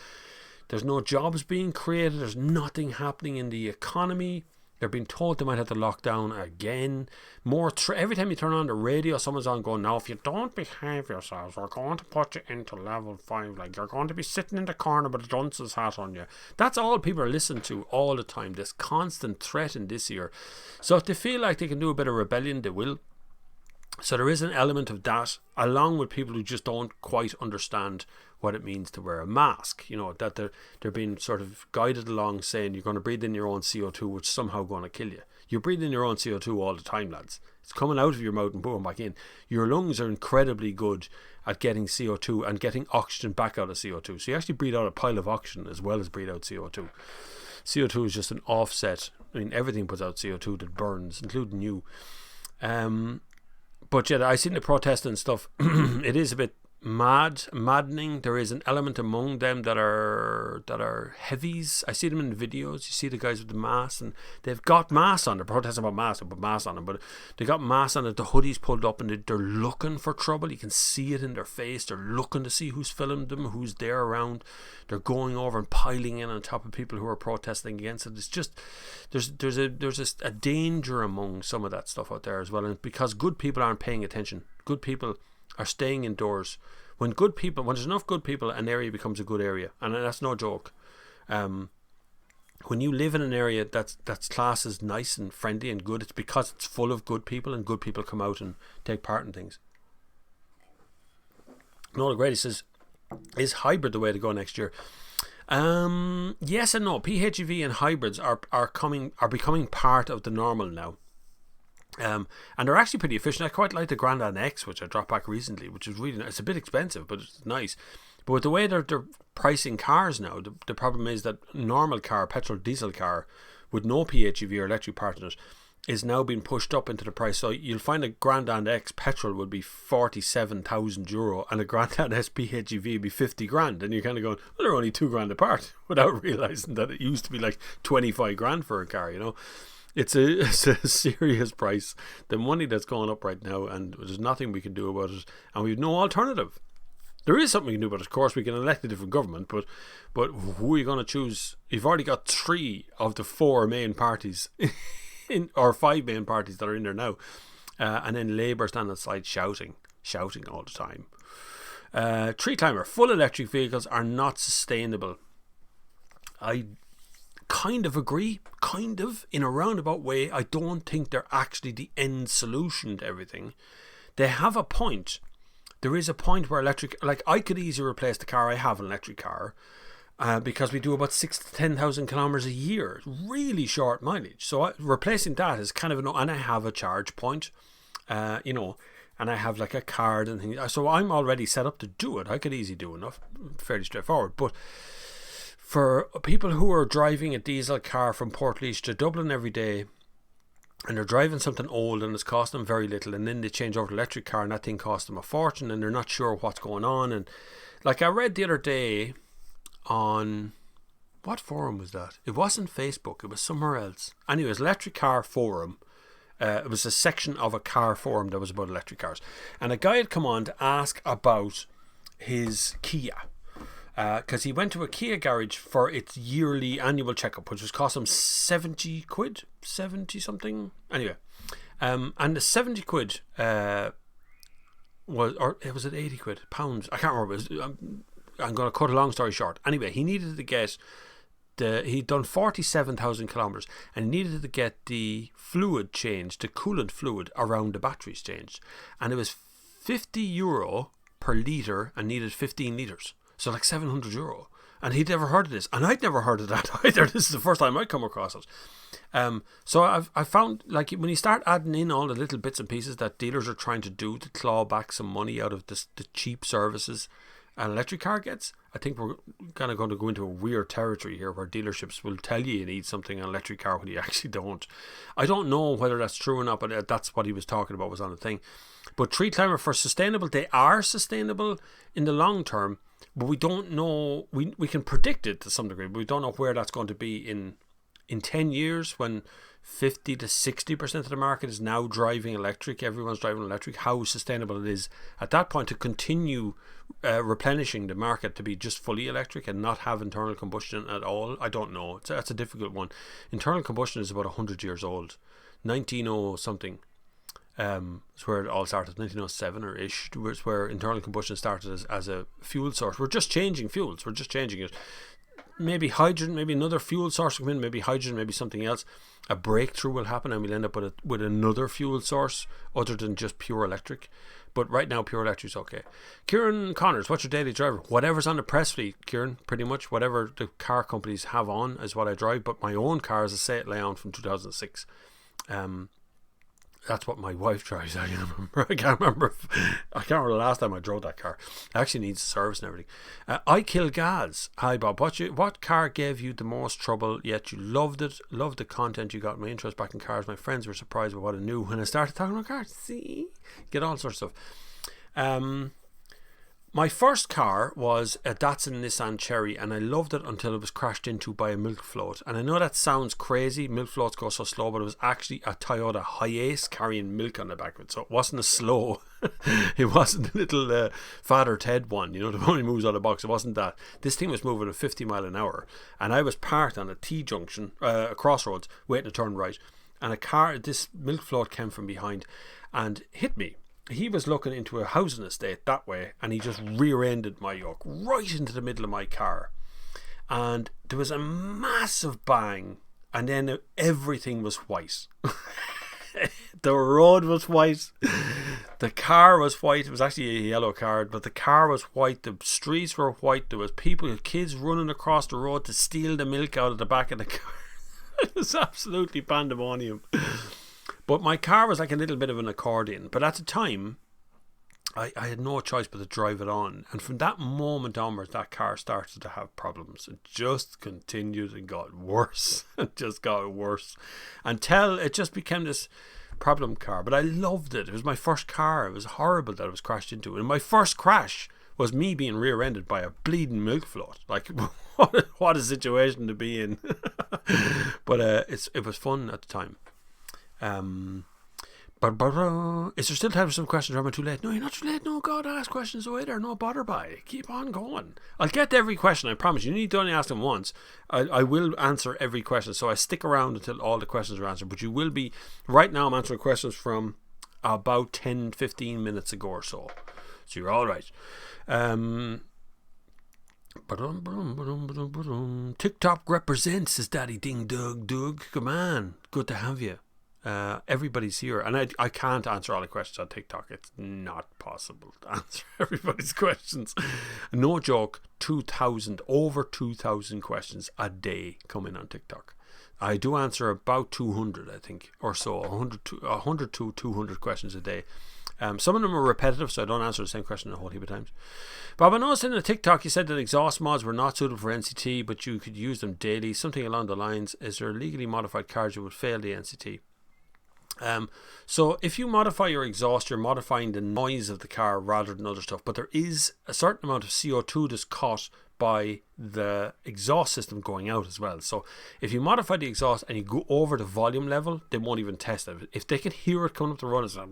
Speaker 1: There's no jobs being created. There's nothing happening in the economy. They're being told they might have to lock down again. Every time you turn on the radio, someone's on going, now if you don't behave yourselves, we're going to put you into level 5. Like, you're going to be sitting in the corner with a dunce's hat on you. That's all people are listening to all the time. This constant threat in this year. So if they feel like they can do a bit of rebellion, they will. So there is an element of that, along with people who just don't quite understand what it means to wear a mask. You know, that they're being sort of guided along saying you're going to breathe in your own CO2, which is somehow going to kill you. You breathe in your own CO2 all the time, lads. It's coming out of your mouth and going back in. Your lungs are incredibly good at getting CO2 and getting oxygen back out of CO2. So you actually breathe out a pile of oxygen as well as breathe out CO2. CO2 is just an offset. I mean, everything puts out CO2 that burns, including you. But yeah, I seen the protest and stuff. It is a bit maddening. There is an element among them that are heavies. I see them in the videos. You see the guys with the masks, and they've got masks on. They're protesting about masks, they put masks on them, but they got masks on it. The hoodies pulled up, and they're looking for trouble. You can see it in their face. They're looking to see who's filmed them, who's there around. They're going over and piling in on top of people who are protesting against it. It's just there's a danger among some of that stuff out there as well, and because good people aren't paying attention. Good people are staying indoors. When there's enough good people, an area becomes a good area, and that's no joke. When you live in an area that's classed as nice and friendly and good, it's because it's full of good people, and good people come out and take part in things. Nola Grady says, is hybrid the way to go next year? Yes and no. PHEV and hybrids are becoming part of the normal now. And they're actually pretty efficient. I quite like the Grandad X, which I dropped back recently, which is really nice. It's a bit expensive, but it's nice. But with the way they're pricing cars now, the problem is that normal car, petrol diesel car with no PHEV or electric part in it is now being pushed up into the price. So you'll find a Grandad X petrol would be €47,000 and a Grandad S PHEV would be 50 grand, and you're kind of going, well, they're only £2,000 apart, without realising that it used to be like 25 grand for a car, you know. It's a serious price. The money that's going up right now, and there's nothing we can do about it, and we have no alternative. There is something we can do about it. Of course, we can elect a different government, but who are you going to choose? You've already got 3 of the 4 main parties, or 5 main parties that are in there now, and then Labour stand on the side shouting all the time. Tree Climber, full electric vehicles are not sustainable. I kind of agree, in a roundabout way. I don't think they're actually the end solution to everything. They have a point. There is a point where electric, like I could easily replace the car I have, an electric car, because we do about 6,000 to 10,000 kilometers a year, really short mileage. So replacing that is kind of and I have a charge point, you know, and I have like a card and things. So I'm already set up to do it. I could easily do enough, fairly straightforward. But for people who are driving a diesel car from Portlaoise to Dublin every day, and they're driving something old and it's costing them very little, and then they change over to electric car and that thing costs them a fortune, and they're not sure what's going on. And like I read the other day on, what forum was that? It wasn't Facebook, it was somewhere else. Anyways, electric car forum. It was a section of a car forum that was about electric cars, and a guy had come on to ask about his Kia. Because he went to a Kia garage for its yearly annual checkup, which was cost him 70 quid, 70 something. Anyway, and the 70 quid was it 80 quid, pounds? I can't remember. I'm going to cut a long story short. Anyway, he needed to get he'd done 47,000 kilometers, and he needed to get the fluid changed, the coolant fluid around the batteries changed, and it was €50 per litre and needed 15 litres. So like €700, and he'd never heard of this, and I'd never heard of that either. This is the first time I'd come across it. So I've found, like, when you start adding in all the little bits and pieces that dealers are trying to do to claw back some money out of the cheap services an electric car gets, I think we're kind of going to go into a weird territory here where dealerships will tell you need something on an electric car when you actually don't. I don't know whether that's true or not, but that's what he was talking about, was on the thing. But Tree Climber, for sustainable, they are sustainable in the long term, but we don't know. We can predict it to some degree, but we don't know where that's going to be in in 10 years, when 50 to 60% of the market is now driving electric, everyone's driving electric, how sustainable it is at that point to continue replenishing the market to be just fully electric and not have internal combustion at all. I don't know. That's a difficult one. Internal combustion is about 100 years old. 1900 something is where it all started. 1907 or ish was where internal combustion started as a fuel source. We're just changing fuels. We're just changing it. Maybe hydrogen, maybe another fuel source will come in, maybe hydrogen, maybe something else. A breakthrough will happen and we'll end up with another fuel source other than just pure electric. But right now, pure electric is okay. Kieran Connors, what's your daily driver? Whatever's on the press fleet, Kieran, pretty much. Whatever the car companies have on is what I drive. But my own car is a Seat Leon from 2006. That's what my wife drives. I can't remember the last time I drove that car. It actually needs a service and everything. I Kill Gaz. Hi Bob. What car gave you the most trouble yet you loved it? Loved the content you got. My interest back in cars. My friends were surprised by what I knew when I started talking about cars. See? Get all sorts of stuff. My first car was a Datsun Nissan Cherry, and I loved it until it was crashed into by a milk float. And I know that sounds crazy, milk floats go so slow, but it was actually a Toyota Hiace carrying milk on the back of it, so it wasn't a slow. It wasn't a little Father Ted one, you know, the one he moves out of the box. It wasn't that. This thing was moving at 50 mile an hour, and I was parked on a T-junction, a crossroads, waiting to turn right, and this milk float came from behind and hit me. He was looking into a housing estate that way, and he just rear-ended my yoke right into the middle of my car, and there was a massive bang, and then everything was white. The road was white, the car was white. It was actually a yellow car, but the car was white, the streets were white, there was people, kids running across the road to steal the milk out of the back of the car. It was absolutely pandemonium. But my car was like a little bit of an accordion. But at the time, I had no choice but to drive it on. And from that moment onwards, that car started to have problems. It just continued and got worse. It just got worse. Until it just became this problem car. But I loved it. It was my first car. It was horrible that it was crashed into. And my first crash was me being rear-ended by a bleeding milk float. Like, what a situation to be in. But it was fun at the time. Is there still time for some questions, or am I too late? No, you're not too late. No, God, ask questions away there. No bother by. Keep on going. I'll get to every question, I promise. You need to only ask them once. I will answer every question, so I stick around until all the questions are answered. But you will be, right now I'm answering questions from about 10-15 minutes ago or so. So you're all right. TikTok represents, says Daddy Ding Doug. Come on. Good to have you. Everybody's here, and I can't answer all the questions on TikTok. It's not possible to answer everybody's questions. No joke, over 2,000 questions a day coming on TikTok. I do answer about 200, I think, or so, 100 to 200 questions a day. Some of them are repetitive, so I don't answer the same question a whole heap of times. Bob, I noticed in the TikTok you said that exhaust mods were not suitable for NCT, but you could use them daily, something along the lines, is there legally modified cars that would fail the NCT? So if you modify your exhaust, you're modifying the noise of the car rather than other stuff, but there is a certain amount of CO2 that's caught by the exhaust system going out as well. So if you modify the exhaust and you go over the volume level, they won't even test it. If they can hear it coming up the road, it's like,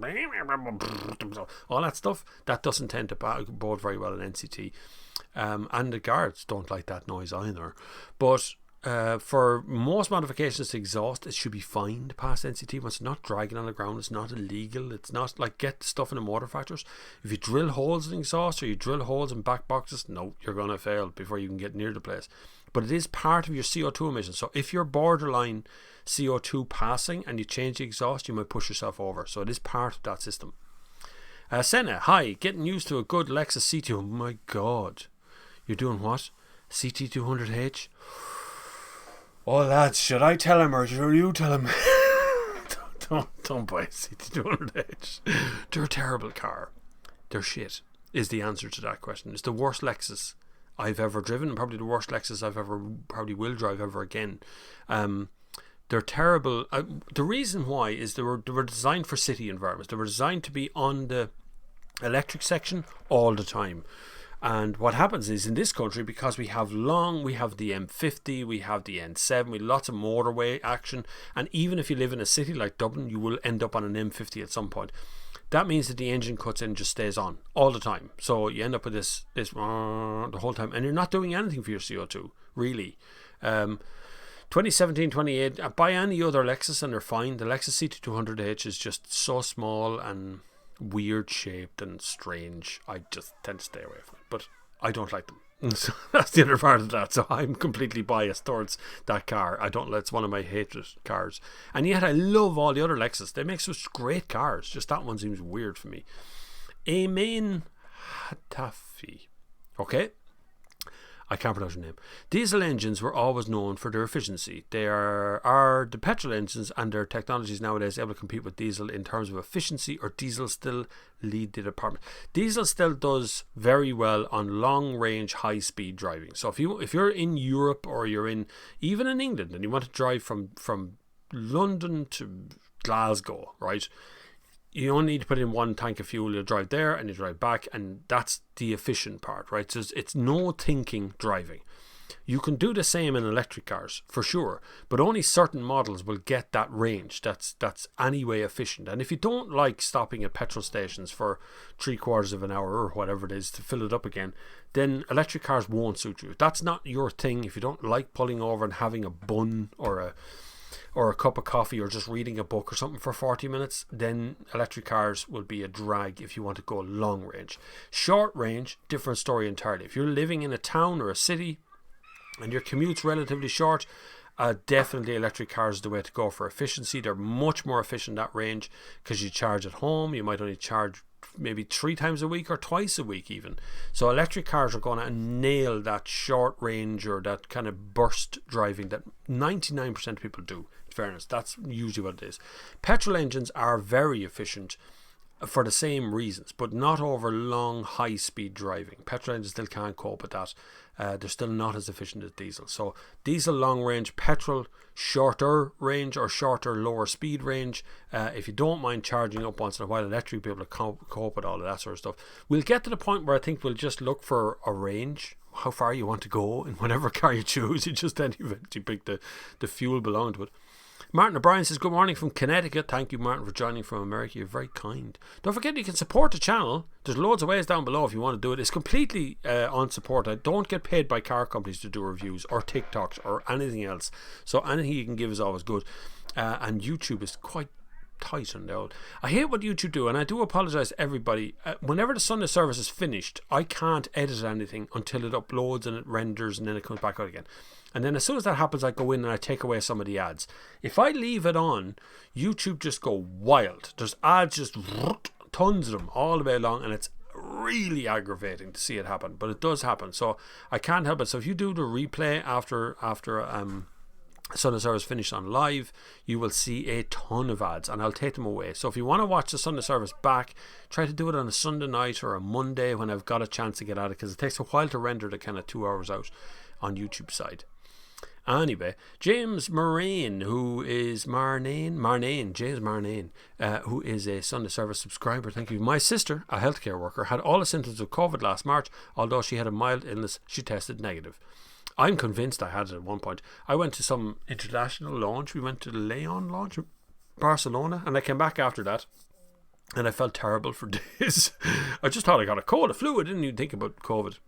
Speaker 1: all that stuff, that doesn't tend to bode very well in NCT. And the guards don't like that noise either. But for most modifications to exhaust, it should be fine to pass NCT. When it's not dragging on the ground, it's not illegal. It's not like get stuff in the motor factors. If you drill holes in exhaust or you drill holes in back boxes, no, you're going to fail before you can get near the place. But it is part of your CO2 emissions. So if you're borderline CO2 passing and you change the exhaust, you might push yourself over. So it is part of that system. Senna, hi, getting used to a good Lexus CT. Oh my God, you're doing what? CT200H? Oh lads, should I tell him or should you tell him? don't buy a CT200H. They're a terrible car. They're shit, is the answer to that question. It's the worst Lexus I've ever driven, probably the worst Lexus I've ever, probably will drive ever again. They're terrible. The reason why is they were designed for city environments. They were designed to be on the electric section all the time. And what happens is in this country, because we have the M50, we have the N7, we have lots of motorway action, and even if you live in a city like Dublin, you will end up on an M50 at some point. That means that the engine cuts in, just stays on all the time. So you end up with this the whole time, and you're not doing anything for your CO2, really. 2017, 28, buy any other Lexus and they're fine. The Lexus CT200H is just so small and weird shaped and strange. I just tend to stay away from it, but I don't like them. So that's the other part of that. So I'm completely biased towards that car. It's one of my hated cars. And yet I love all the other Lexus. They make such great cars. Just that one seems weird for me. Amen Hatafi. Okay. I can't pronounce your name. Diesel engines were always known for their efficiency. They are the petrol engines, and their technologies nowadays able to compete with diesel in terms of efficiency, or diesel still lead the department? Diesel still does very well on long range, high speed driving. So if you're in Europe, or you're even in England, and you want to drive from London to Glasgow, right? You only need to put in one tank of fuel, you'll drive there and you drive back, and that's the efficient part, right? So it's no thinking driving. You can do the same in electric cars, for sure, but only certain models will get that range that's anyway efficient. And if you don't like stopping at petrol stations for 3/4 of an hour or whatever it is to fill it up again, then electric cars won't suit you. If that's not your thing, if you don't like pulling over and having a bun or a cup of coffee or just reading a book or something for 40 minutes, then electric cars will be a drag if you want to go long range. Short range, different story entirely. If you're living in a town or a city and your commute's relatively short, definitely electric cars are the way to go for efficiency. They're much more efficient at range because you charge at home. You might only charge maybe 3 times a week or twice a week even. So electric cars are going to nail that short range or that kind of burst driving that 99% of people do. In fairness, that's usually what it is. Petrol engines are very efficient for the same reasons, but not over long high speed driving. Petrol engines still can't cope with that. They're still not as efficient as diesel. So diesel long range, petrol shorter range or shorter lower speed range. If you don't mind charging up once in a while, electric will be able to cope with all of that sort of stuff. We'll get to the point where I think we'll just look for a range, how far you want to go in whatever car you choose. You just then eventually pick the fuel belonging to it. Martin O'Brien says, good morning from Connecticut. Thank you, Martin, for joining from America. You're very kind. Don't forget you can support the channel. There's loads of ways down below if you want to do it. It's completely unsupported. I don't get paid by car companies to do reviews or TikToks or anything else. So anything you can give is always good. And YouTube is quite tight on the old. I hate what YouTube do, and I do apologise to everybody. Whenever the Sunday service is finished, I can't edit anything until it uploads and it renders and then it comes back out again. And then as soon as that happens, I go in and I take away some of the ads. If I leave it on, YouTube just go wild. There's ads, just tons of them all the way along, and it's really aggravating to see it happen. But it does happen, so I can't help it. So if you do the replay after Sunday service finished on live, you will see a ton of ads, and I'll take them away. So if you want to watch the Sunday service back, try to do it on a Sunday night or a Monday when I've got a chance to get at it, because it takes a while to render the kind of 2 hours out on YouTube side. Anyway, James Marnain, who is James Marnain, who is a Sunday service subscriber. Thank you. My sister, a healthcare worker, had all the symptoms of COVID last March. Although she had a mild illness, she tested negative. I'm convinced I had it at one point. I went to some international launch. We went to the Leon launch in Barcelona, and I came back after that, and I felt terrible for days. I just thought I got a cold, a flu. I didn't even think about COVID,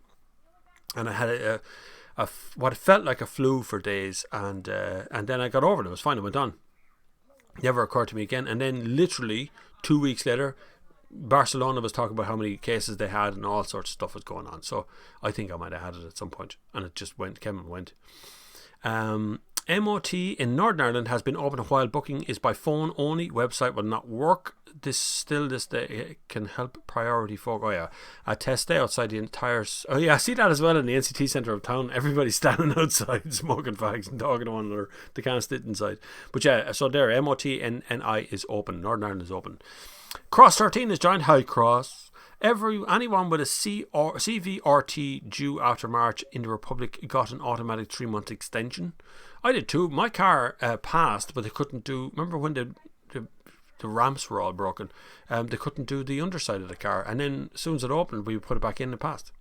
Speaker 1: and I had what felt like a flu for days, and then I got over it. It was fine. I went on. Never occurred to me again. And then literally 2 weeks later, Barcelona was talking about how many cases they had and all sorts of stuff was going on. So I think I might have had it at some point, and it just came and went. MOT in Northern Ireland has been open a while. Booking is by phone only. Website will not work. This day can help priority folk. Oh yeah, a test day outside the entire. Oh yeah, I see that as well in the NCT centre of town. Everybody's standing outside smoking fags and talking to one another. They can't sit inside. But yeah, so there, MOT and NI is open. Northern Ireland is open. Cross 13 is joined. Hi Cross. Anyone with a CVRT due after March in the Republic got an automatic 3-month extension. I did too. My car passed, but they couldn't do. Remember when the ramps were all broken? They couldn't do the underside of the car, and then as soon as it opened, we put it back in and passed.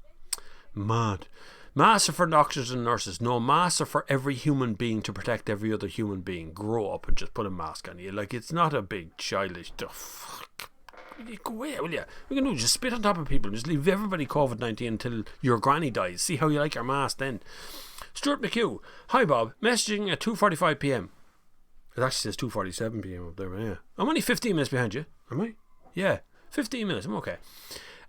Speaker 1: Mad. Masks are for doctors and nurses. No, masks are for every human being to protect every other human being. Grow up and just put a mask on you. Like, it's not a big childish stuff. Go away, will you? We can do just spit on top of people. Just leave everybody COVID-19 until your granny dies. See how you like your mask then. Stuart McHugh. Hi, Bob. Messaging at 2:45 p.m. It actually says 2:47 p.m. up there, but yeah. I'm only 15 minutes behind you. Am I? Yeah. 15 minutes. I'm okay.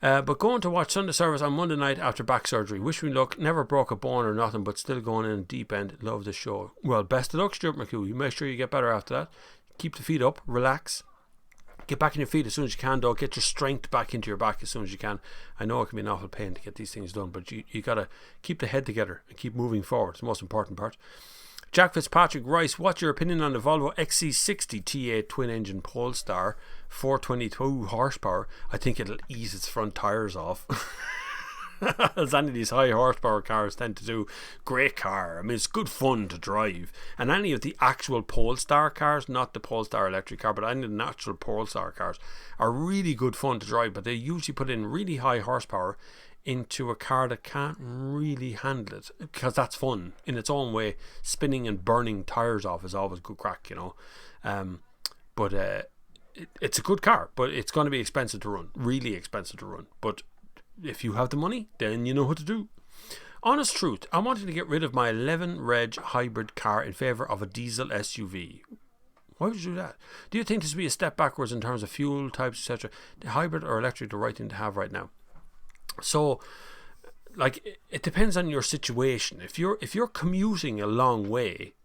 Speaker 1: But going to watch Sunday service on Monday night after back surgery. Wish me luck. Never broke a bone or nothing, but still going in deep end. Love the show. Well, best of luck, Stuart McHugh. You make sure you get better after that. Keep the feet up. Relax. Get back on your feet as soon as you can, though. Get your strength back into your back as soon as you can. I know it can be an awful pain to get these things done, but you got to keep the head together and keep moving forward. It's the most important part. Jack Fitzpatrick Rice, what's your opinion on the Volvo XC60 T8 twin-engine Polestar, 422 horsepower? I think it'll ease its front tyres off. As any of these high horsepower cars tend to do. Great car. I mean, it's good fun to drive. And any of the actual Polestar cars, not the Polestar electric car, but any of the natural Polestar cars are really good fun to drive. But they usually put in really high horsepower into a car that can't really handle it, because that's fun in its own way. Spinning and burning tires off is always good crack, you know. But it's a good car, but it's going to be expensive to run, really expensive to run. But if you have the money, then you know what to do. Honest truth, I'm wanting to get rid of my 11 reg hybrid car in favour of a diesel SUV. Why would you do that? Do you think this would be a step backwards in terms of fuel types, etc.? The hybrid or electric the right thing to have right now? So, like, it depends on your situation. If you're commuting a long way,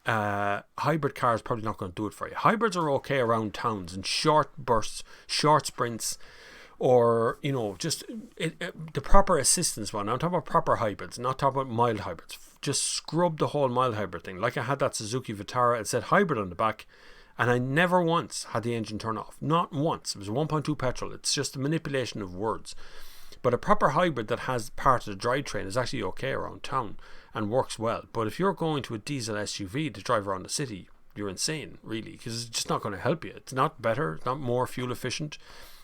Speaker 1: hybrid car is probably not going to do it for you. Hybrids are okay around towns in short bursts, short sprints, or, you know, just the proper assistance one. I'm talking about proper hybrids, not talking about mild hybrids. Just scrub the whole mild hybrid thing. Like I had that Suzuki Vitara, it said hybrid on the back, and I never once had the engine turn off. Not once. It was a 1.2 petrol. It's just a manipulation of words. But a proper hybrid that has part of the drivetrain is actually okay around town and works well. But if you're going to a diesel SUV to drive around the city, you're insane, really, because it's just not going to help you. It's not better. It's not more fuel efficient.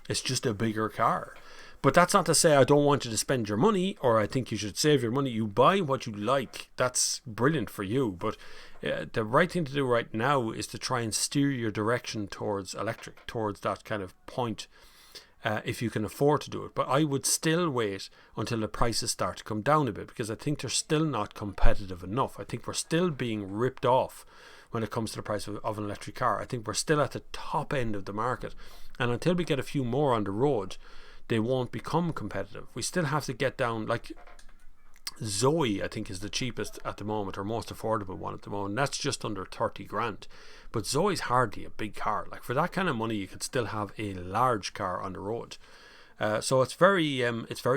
Speaker 1: It's just a bigger car. But that's not to say I don't want you to spend your money, or I think you should save your money. You buy what you like. That's brilliant for you. But the right thing to do right now is to try and steer your direction towards electric, towards that kind of point, if you can afford to do it. But I would still wait until the prices start to come down a bit, because I think they're still not competitive enough. I think we're still being ripped off when it comes to the price of an electric car. I think we're still at the top end of the market, and until we get a few more on the road, they won't become competitive. We still have to get down, like Zoe I think is the cheapest at the moment, or most affordable one at the moment. That's just under 30 grand. But Zoe's hardly a big car. Like, for that kind of money you could still have a large car on the road. So it's very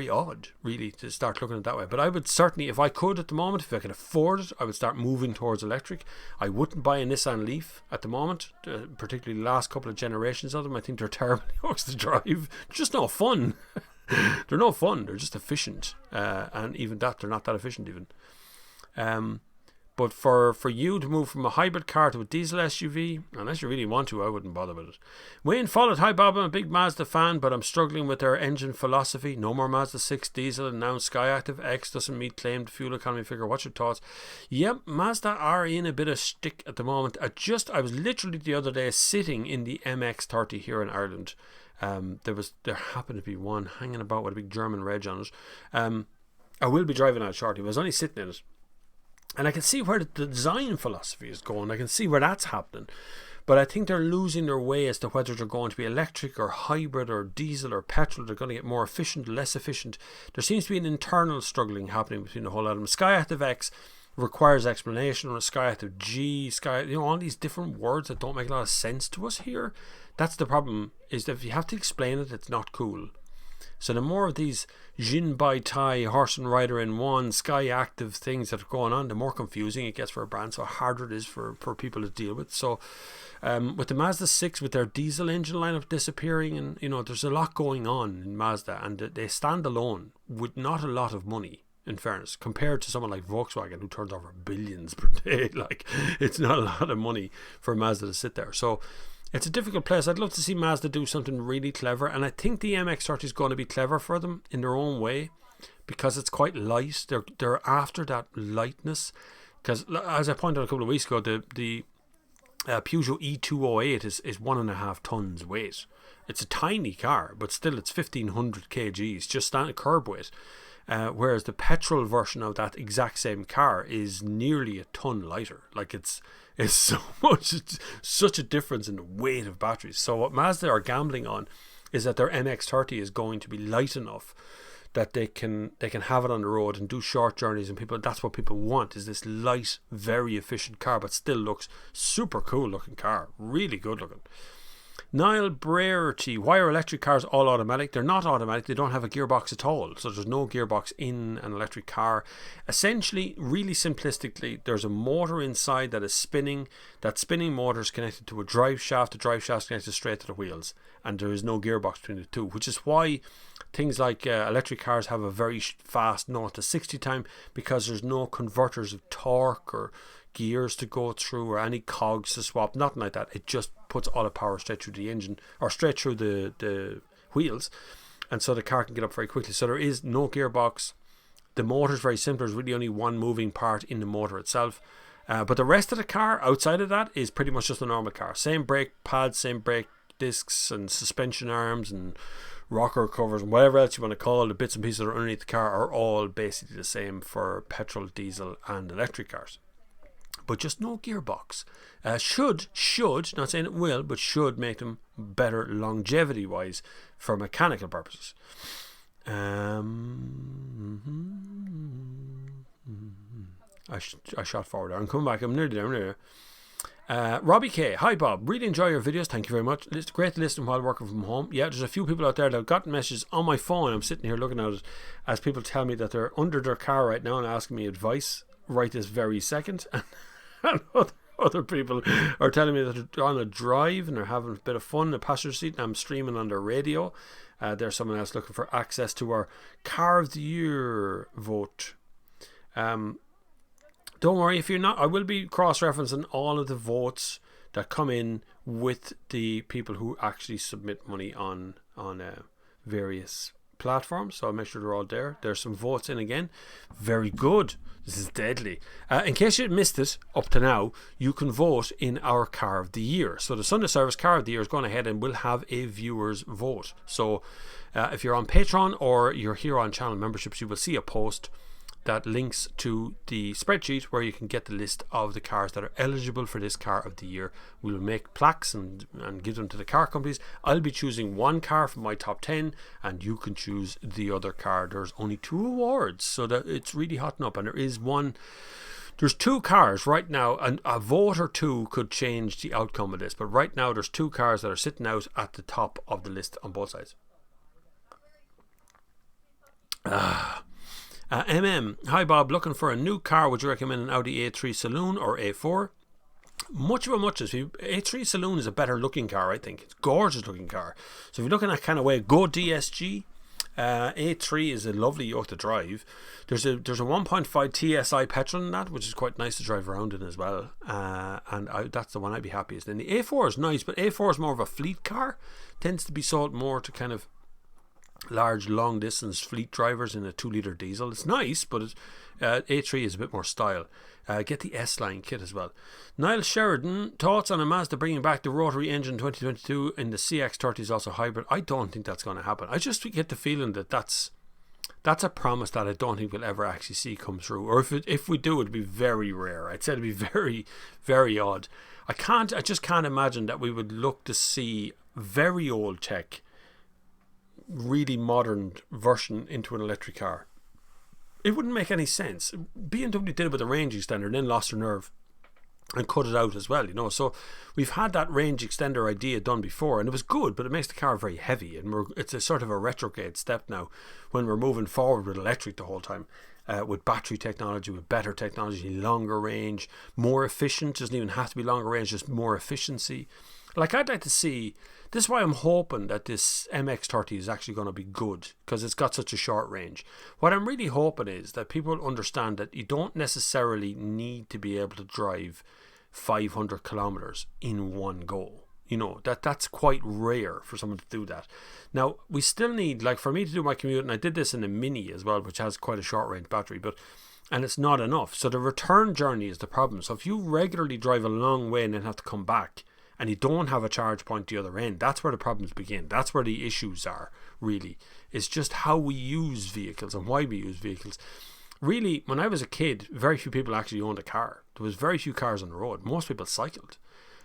Speaker 1: odd, really, to start looking at it that way. But I would certainly, if I could at the moment, if I could afford it, I would start moving towards electric. I wouldn't buy a Nissan Leaf at the moment, particularly the last couple of generations of them. I think they're terribly hard to drive. They're just no fun. They're no fun. They're just efficient, and even that, they're not that efficient even. But for you to move from a hybrid car to a diesel SUV, unless you really want to, I wouldn't bother with it. Wayne followed. Hi Bob, I'm a big Mazda fan, but I'm struggling with their engine philosophy. No more Mazda 6 diesel, and now Skyactiv X doesn't meet claimed fuel economy figure. What's your thoughts? Yep, Mazda are in a bit of shtick at the moment. I was literally the other day sitting in the MX-30 here in Ireland. There happened to be one hanging about with a big German reg on it. I will be driving out shortly. I was only sitting in it, and I can see where the design philosophy is going. I can see where that's happening. But I think they're losing their way as to whether they're going to be electric or hybrid or diesel or petrol. They're going to get more efficient, less efficient. There seems to be an internal struggling happening between the whole lot of them. Skyactiv X requires explanation, or Skyactiv G, all these different words that don't make a lot of sense to us here. That's the problem, is that if you have to explain it, it's not cool. So the more of these Jin Bai Tai, horse and rider in one, Skyactiv things that are going on, the more confusing it gets for a brand, so harder it is for people to deal with. So with the Mazda 6, with their diesel engine lineup disappearing, and there's a lot going on in Mazda, and they stand alone with not a lot of money, in fairness, compared to someone like Volkswagen, who turns over billions per day. Like, it's not a lot of money for Mazda to sit there. So it's a difficult place. I'd love to see Mazda do something really clever, and I think the MX-30 is going to be clever for them in their own way. because it's quite light. They're after that lightness, because as I pointed out a couple of weeks ago, the Peugeot E208 is 1.5 tons weight. It's a tiny car, but still it's 1,500 kgs, just standard curb weight. Whereas the petrol version of that exact same car is nearly a ton lighter. Like it's so much, it's such a difference in the weight of batteries. So what Mazda are gambling on is that their MX-30 is going to be light enough that they can have it on the road and do short journeys, and that's what people want, is this light, very efficient car, but still looks super cool looking car, really good looking. Niall Brearty, why are electric cars all automatic? They're not automatic, they don't have a gearbox at all, so there's no gearbox in an electric car. Essentially, really simplistically, there's a motor inside that is spinning. That spinning motor is connected to a drive shaft. The drive shaft is connected straight to the wheels, and there is no gearbox between the two, which is why things like electric cars have a very fast 0 to 60 time, because there's no converters of torque or gears to go through or any cogs to swap, nothing like that. It just puts all the power straight through the engine or straight through the wheels, and so the car can get up very quickly. So there is no gearbox. The motor is very simple. There's really only one moving part in the motor itself, but the rest of the car outside of that is pretty much just a normal car. Same brake pads, same brake discs and suspension arms and rocker covers and whatever else you want to call the bits and pieces that are underneath the car are all basically the same for petrol, diesel and electric cars. But just no gearbox. Should, not saying it will, but should make them better longevity wise for mechanical purposes. I shot forward there. I'm coming back. I'm nearly there. Robbie K, hi Bob, really enjoy your videos, thank you very much. It's great to listen while working from home. Yeah, there's a few people out there that have gotten messages on my phone. I'm sitting here looking at it as people tell me that they're under their car right now and asking me advice right this very second. And other people are telling me that they're on a drive and they're having a bit of fun in the passenger seat, and I'm streaming on their radio. There's someone else looking for access to our Car of the Year vote. Don't worry if you're not. I will be cross-referencing all of the votes that come in with the people who actually submit money on various platforms, so I'll make sure they're all there. There's some votes in again. Very good. This is deadly. In case you missed it up to now, you can vote in our Car of the Year. So the Sunday Service Car of the Year is going ahead and will have a viewer's vote. So if you're on Patreon or you're here on channel memberships, you will see a post that links to the spreadsheet where you can get the list of the cars that are eligible for this Car of the Year. We'll make plaques and give them to the car companies. I'll be choosing one car from my top 10 and you can choose the other car. There's only 2 awards, so that it's really hotting up, and there's 2 cars right now, and a vote or 2 could change the outcome of this, but right now there's 2 cars that are sitting out at the top of the list on both sides. Hi Bob, looking for a new car. Would you recommend an Audi A3 Saloon or A4? Much of a muchness. A3 Saloon is a better looking car, I think. It's a gorgeous looking car. So if you're looking at kind of way, go DSG. A3 is a lovely yoke to drive. There's a 1.5 TSI petrol in that, which is quite nice to drive around in as well. That's the one I'd be happiest in. The A4 is nice, but A4 is more of a fleet car. Tends to be sold more to kind of large long distance fleet drivers in a 2-litre diesel. It's nice, but A3 is a bit more style. Get the S-Line kit as well. Niall Sheridan, thoughts on a Mazda bringing back the rotary engine 2022 in the CX-30 is also hybrid? I don't think that's going to happen. I just get the feeling that that's a promise that I don't think we'll ever actually see come through, or if we do, it'd be very rare. I'd say it'd be very, very odd. I just can't imagine that we would look to see very old tech, really modern version into an electric car. It wouldn't make any sense. BMW did it with a range extender and then lost their nerve and cut it out as well, so we've had that range extender idea done before and it was good, but it makes the car very heavy, and it's a sort of a retrograde step now when we're moving forward with electric the whole time, with battery technology, with better technology, longer range, more efficient. Doesn't even have to be longer range, just more efficiency. Like, I'd like to see, this is why I'm hoping that this MX-30 is actually going to be good, because it's got such a short range. What I'm really hoping is that people understand that you don't necessarily need to be able to drive 500 kilometers in one go. You know, that's quite rare for someone to do that. Now, we still need, like for me to do my commute, and I did this in a Mini as well, which has quite a short range battery, and it's not enough. So the return journey is the problem. So if you regularly drive a long way and then have to come back, and you don't have a charge point at the other end, that's where the problems begin. That's where the issues are, really. It's just how we use vehicles and why we use vehicles. Really, when I was a kid, very few people actually owned a car. There was very few cars on the road. Most people cycled.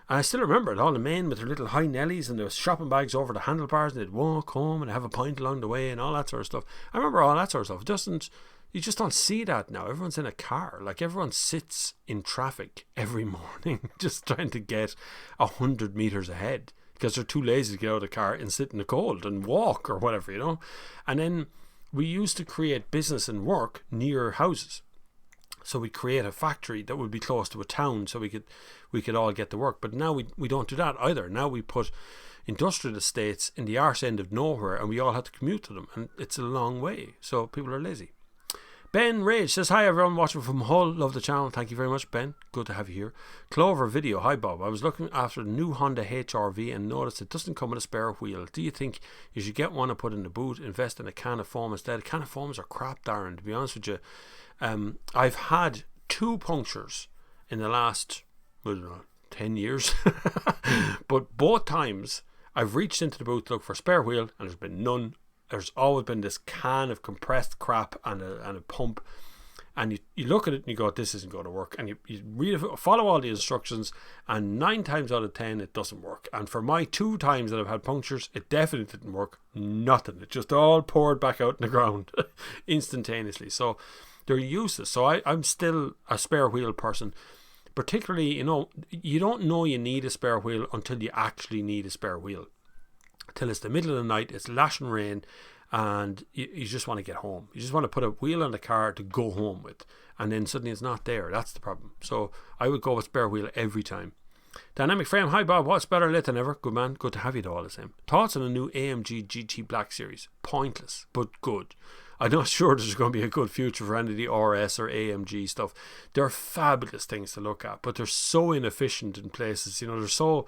Speaker 1: And I still remember it, all the men with their little high nellies and their shopping bags over the handlebars, and they'd walk home and have a pint along the way and all that sort of stuff. I remember all that sort of stuff. You just don't see that now. Everyone's in a car. Like, everyone sits in traffic every morning just trying to get 100 meters ahead because they're too lazy to get out of the car and sit in the cold and walk or whatever, you know. And then we used to create business and work near houses. So we'd create a factory that would be close to a town so we could all get to work. But now we don't do that either. Now we put industrial estates in the arse end of nowhere, and we all have to commute to them, and it's a long way. So people are lazy. Ben Rage says, hi everyone watching from Hull, love the channel, thank you very much Ben, good to have you here. Clover Video, hi Bob, I was looking after the new Honda HR-V and noticed it doesn't come with a spare wheel. Do you think you should get one and put in the boot, invest in a can of foam instead? Can of foams are crap, Darren, to be honest with you. I've had 2 punctures in the last, I don't know, 10 years, but both times I've reached into the boot to look for a spare wheel and there's been none. There's always been this can of compressed crap and a pump, and you look at it and you go, this isn't going to work, and you follow all the instructions, and 9 times out of 10 it doesn't work. And for my 2 times that I've had punctures, it definitely didn't work. Nothing. It just all poured back out in the ground instantaneously. So they're useless. So I'm still a spare wheel person. Particularly, you know, you don't know you need a spare wheel until you actually need a spare wheel. Till it's the middle of the night, it's lashing rain, and you just want to get home. You just want to put a wheel on the car to go home with, and then suddenly it's not there. That's the problem. So I would go with spare wheel every time. Dynamic Frame, hi Bob, what's better late than ever? Good man, good to have you all the same. Thoughts on the new AMG GT Black Series? Pointless, but good. I'm not sure there's going to be a good future for any of the RS or AMG stuff. They're fabulous things to look at, but they're so inefficient in places. You know, they're so...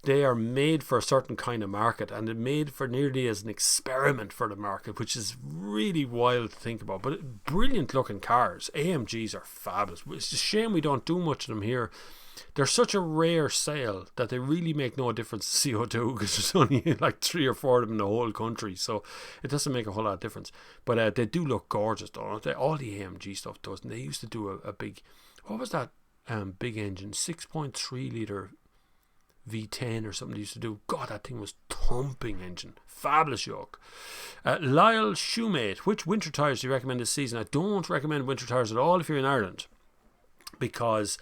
Speaker 1: they are made for a certain kind of market, and they're made for nearly as an experiment for the market, which is really wild to think about. But brilliant looking cars. AMGs are fabulous. It's a shame we don't do much of them here. They're such a rare sale that they really make no difference to CO2, because there's only like 3 or 4 of them in the whole country, so it doesn't make a whole lot of difference. But they do look gorgeous, don't they? All the AMG stuff does. And they used to do a big, what was that big engine, 6.3 litre V10 or something they used to do. God, that thing was thumping engine. Fabulous yoke. Lyle Shoemate, which winter tyres do you recommend this season? I don't recommend winter tyres at all if you're in Ireland, because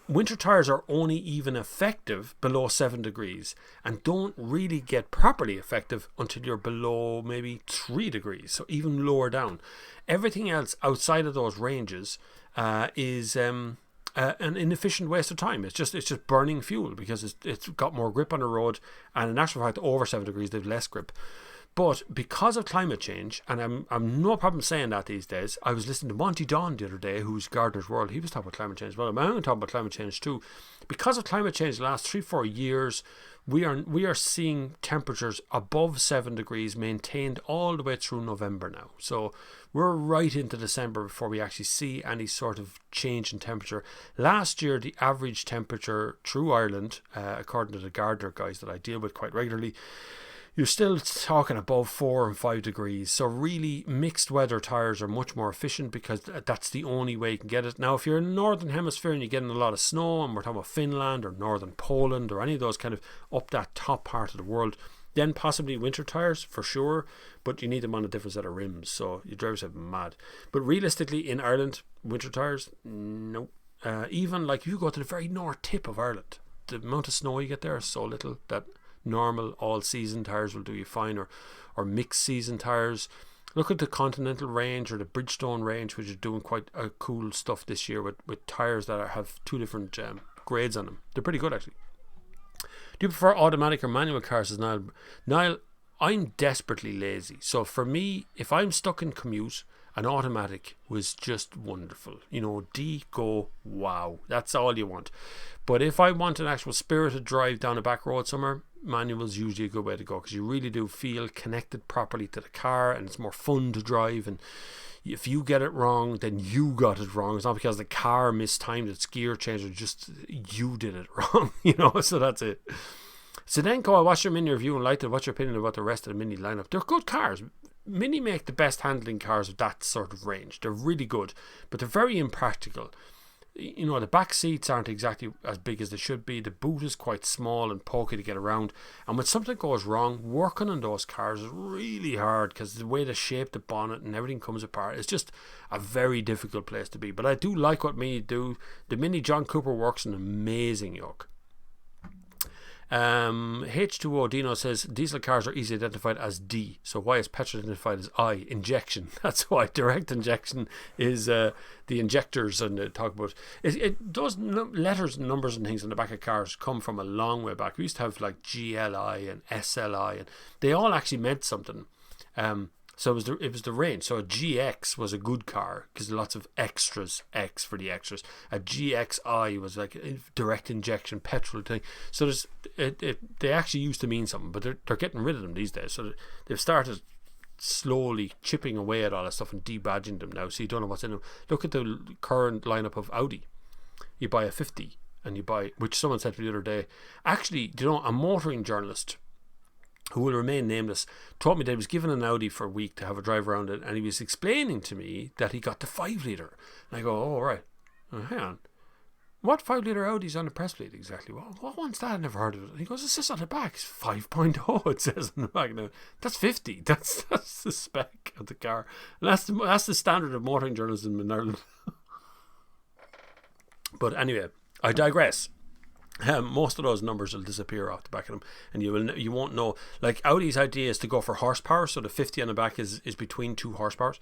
Speaker 1: winter tyres are only even effective below 7 degrees and don't really get properly effective until you're below maybe 3 degrees, so even lower down. Everything else outside of those ranges is an inefficient waste of time. It's just burning fuel, because it's got more grip on the road, and in actual fact over 7 degrees they've less grip. But because of climate change, and I'm no problem saying that these days, I was listening to Monty Don the other day, who's Gardener's World. He was talking about climate change. Well, I'm going to talk about climate change too. Because of climate change, the last 3-4 years, we are seeing temperatures above 7 degrees maintained all the way through November now. So we're right into December before we actually see any sort of change in temperature. Last year, the average temperature through Ireland, according to the Gardener guys that I deal with quite regularly, you're still talking above 4 and 5 degrees. So really, mixed weather tyres are much more efficient, because that's the only way you can get it. Now, if you're in the northern hemisphere and you're getting a lot of snow, and we're talking about Finland or northern Poland or any of those kind of up that top part of the world, then possibly winter tyres for sure, but you need them on a different set of rims, so your drivers have been mad. But realistically, in Ireland, winter tyres, no. Even like if you go to the very north tip of Ireland, the amount of snow you get there is so little that normal all-season tyres will do you fine, or mixed season tyres. Look at the Continental range or the Bridgestone range, which is doing quite cool stuff this year with tyres that have 2 different grades on them. They're pretty good, actually. Do you prefer automatic or manual cars? Says Niall. Niall, I'm desperately lazy. So for me, if I'm stuck in commute an automatic was just wonderful. You know, D, go, wow. That's all you want. But if I want an actual spirited drive down a back road somewhere, manual's usually a good way to go, because you really do feel connected properly to the car, and it's more fun to drive. And if you get it wrong, then you got it wrong. It's not because the car mistimed its gear change, or just you did it wrong, you know. So that's it. So then go, I watched your Mini review and liked it. What's your opinion about the rest of the Mini lineup? They're good cars. Mini make the best handling cars of that sort of range. They're really good, but they're very impractical. You know, the back seats aren't exactly as big as they should be. The boot is quite small and pokey to get around. And when something goes wrong, working on those cars is really hard, because the way they shape the bonnet and everything comes apart, it's just a very difficult place to be. But I do like what Mini do. The Mini John Cooper works an amazing yoke. H2O Dino says diesel cars are easily identified as D, so why is petrol identified as I? Injection. That's why. Direct injection is the injectors, and talk about it. Those letters and numbers and things on the back of cars come from a long way back. We used to have like GLI and SLI, and they all actually meant something. So it was the range. So a GX was a good car because lots of extras, X for the extras. A GXI was like a direct injection petrol thing. So they actually used to mean something, but they're getting rid of them these days. So they've started slowly chipping away at all that stuff and debadging them now, so you don't know what's in them. Look at the current lineup of Audi. You buy a 50, and you buy, which someone said to me the other day. Actually, you know, a motoring journalist who will remain nameless told me that he was given an Audi for a week to have a drive around it, and he was explaining to me that he got the 5 litre. And I go, oh right, hang on, what 5 litre Audi's on the press plate exactly? What one's that? I never heard of it. And he goes, it's just on the back. It's 5.0. It says on the back. Now that's 50. That's the spec of the car, and that's the standard of motoring journalism in Ireland. But anyway, I digress. Most of those numbers will disappear off the back of them, and you won't know. Like Audi's idea is to go for horsepower, so the 50 on the back is between 2 horsepowers,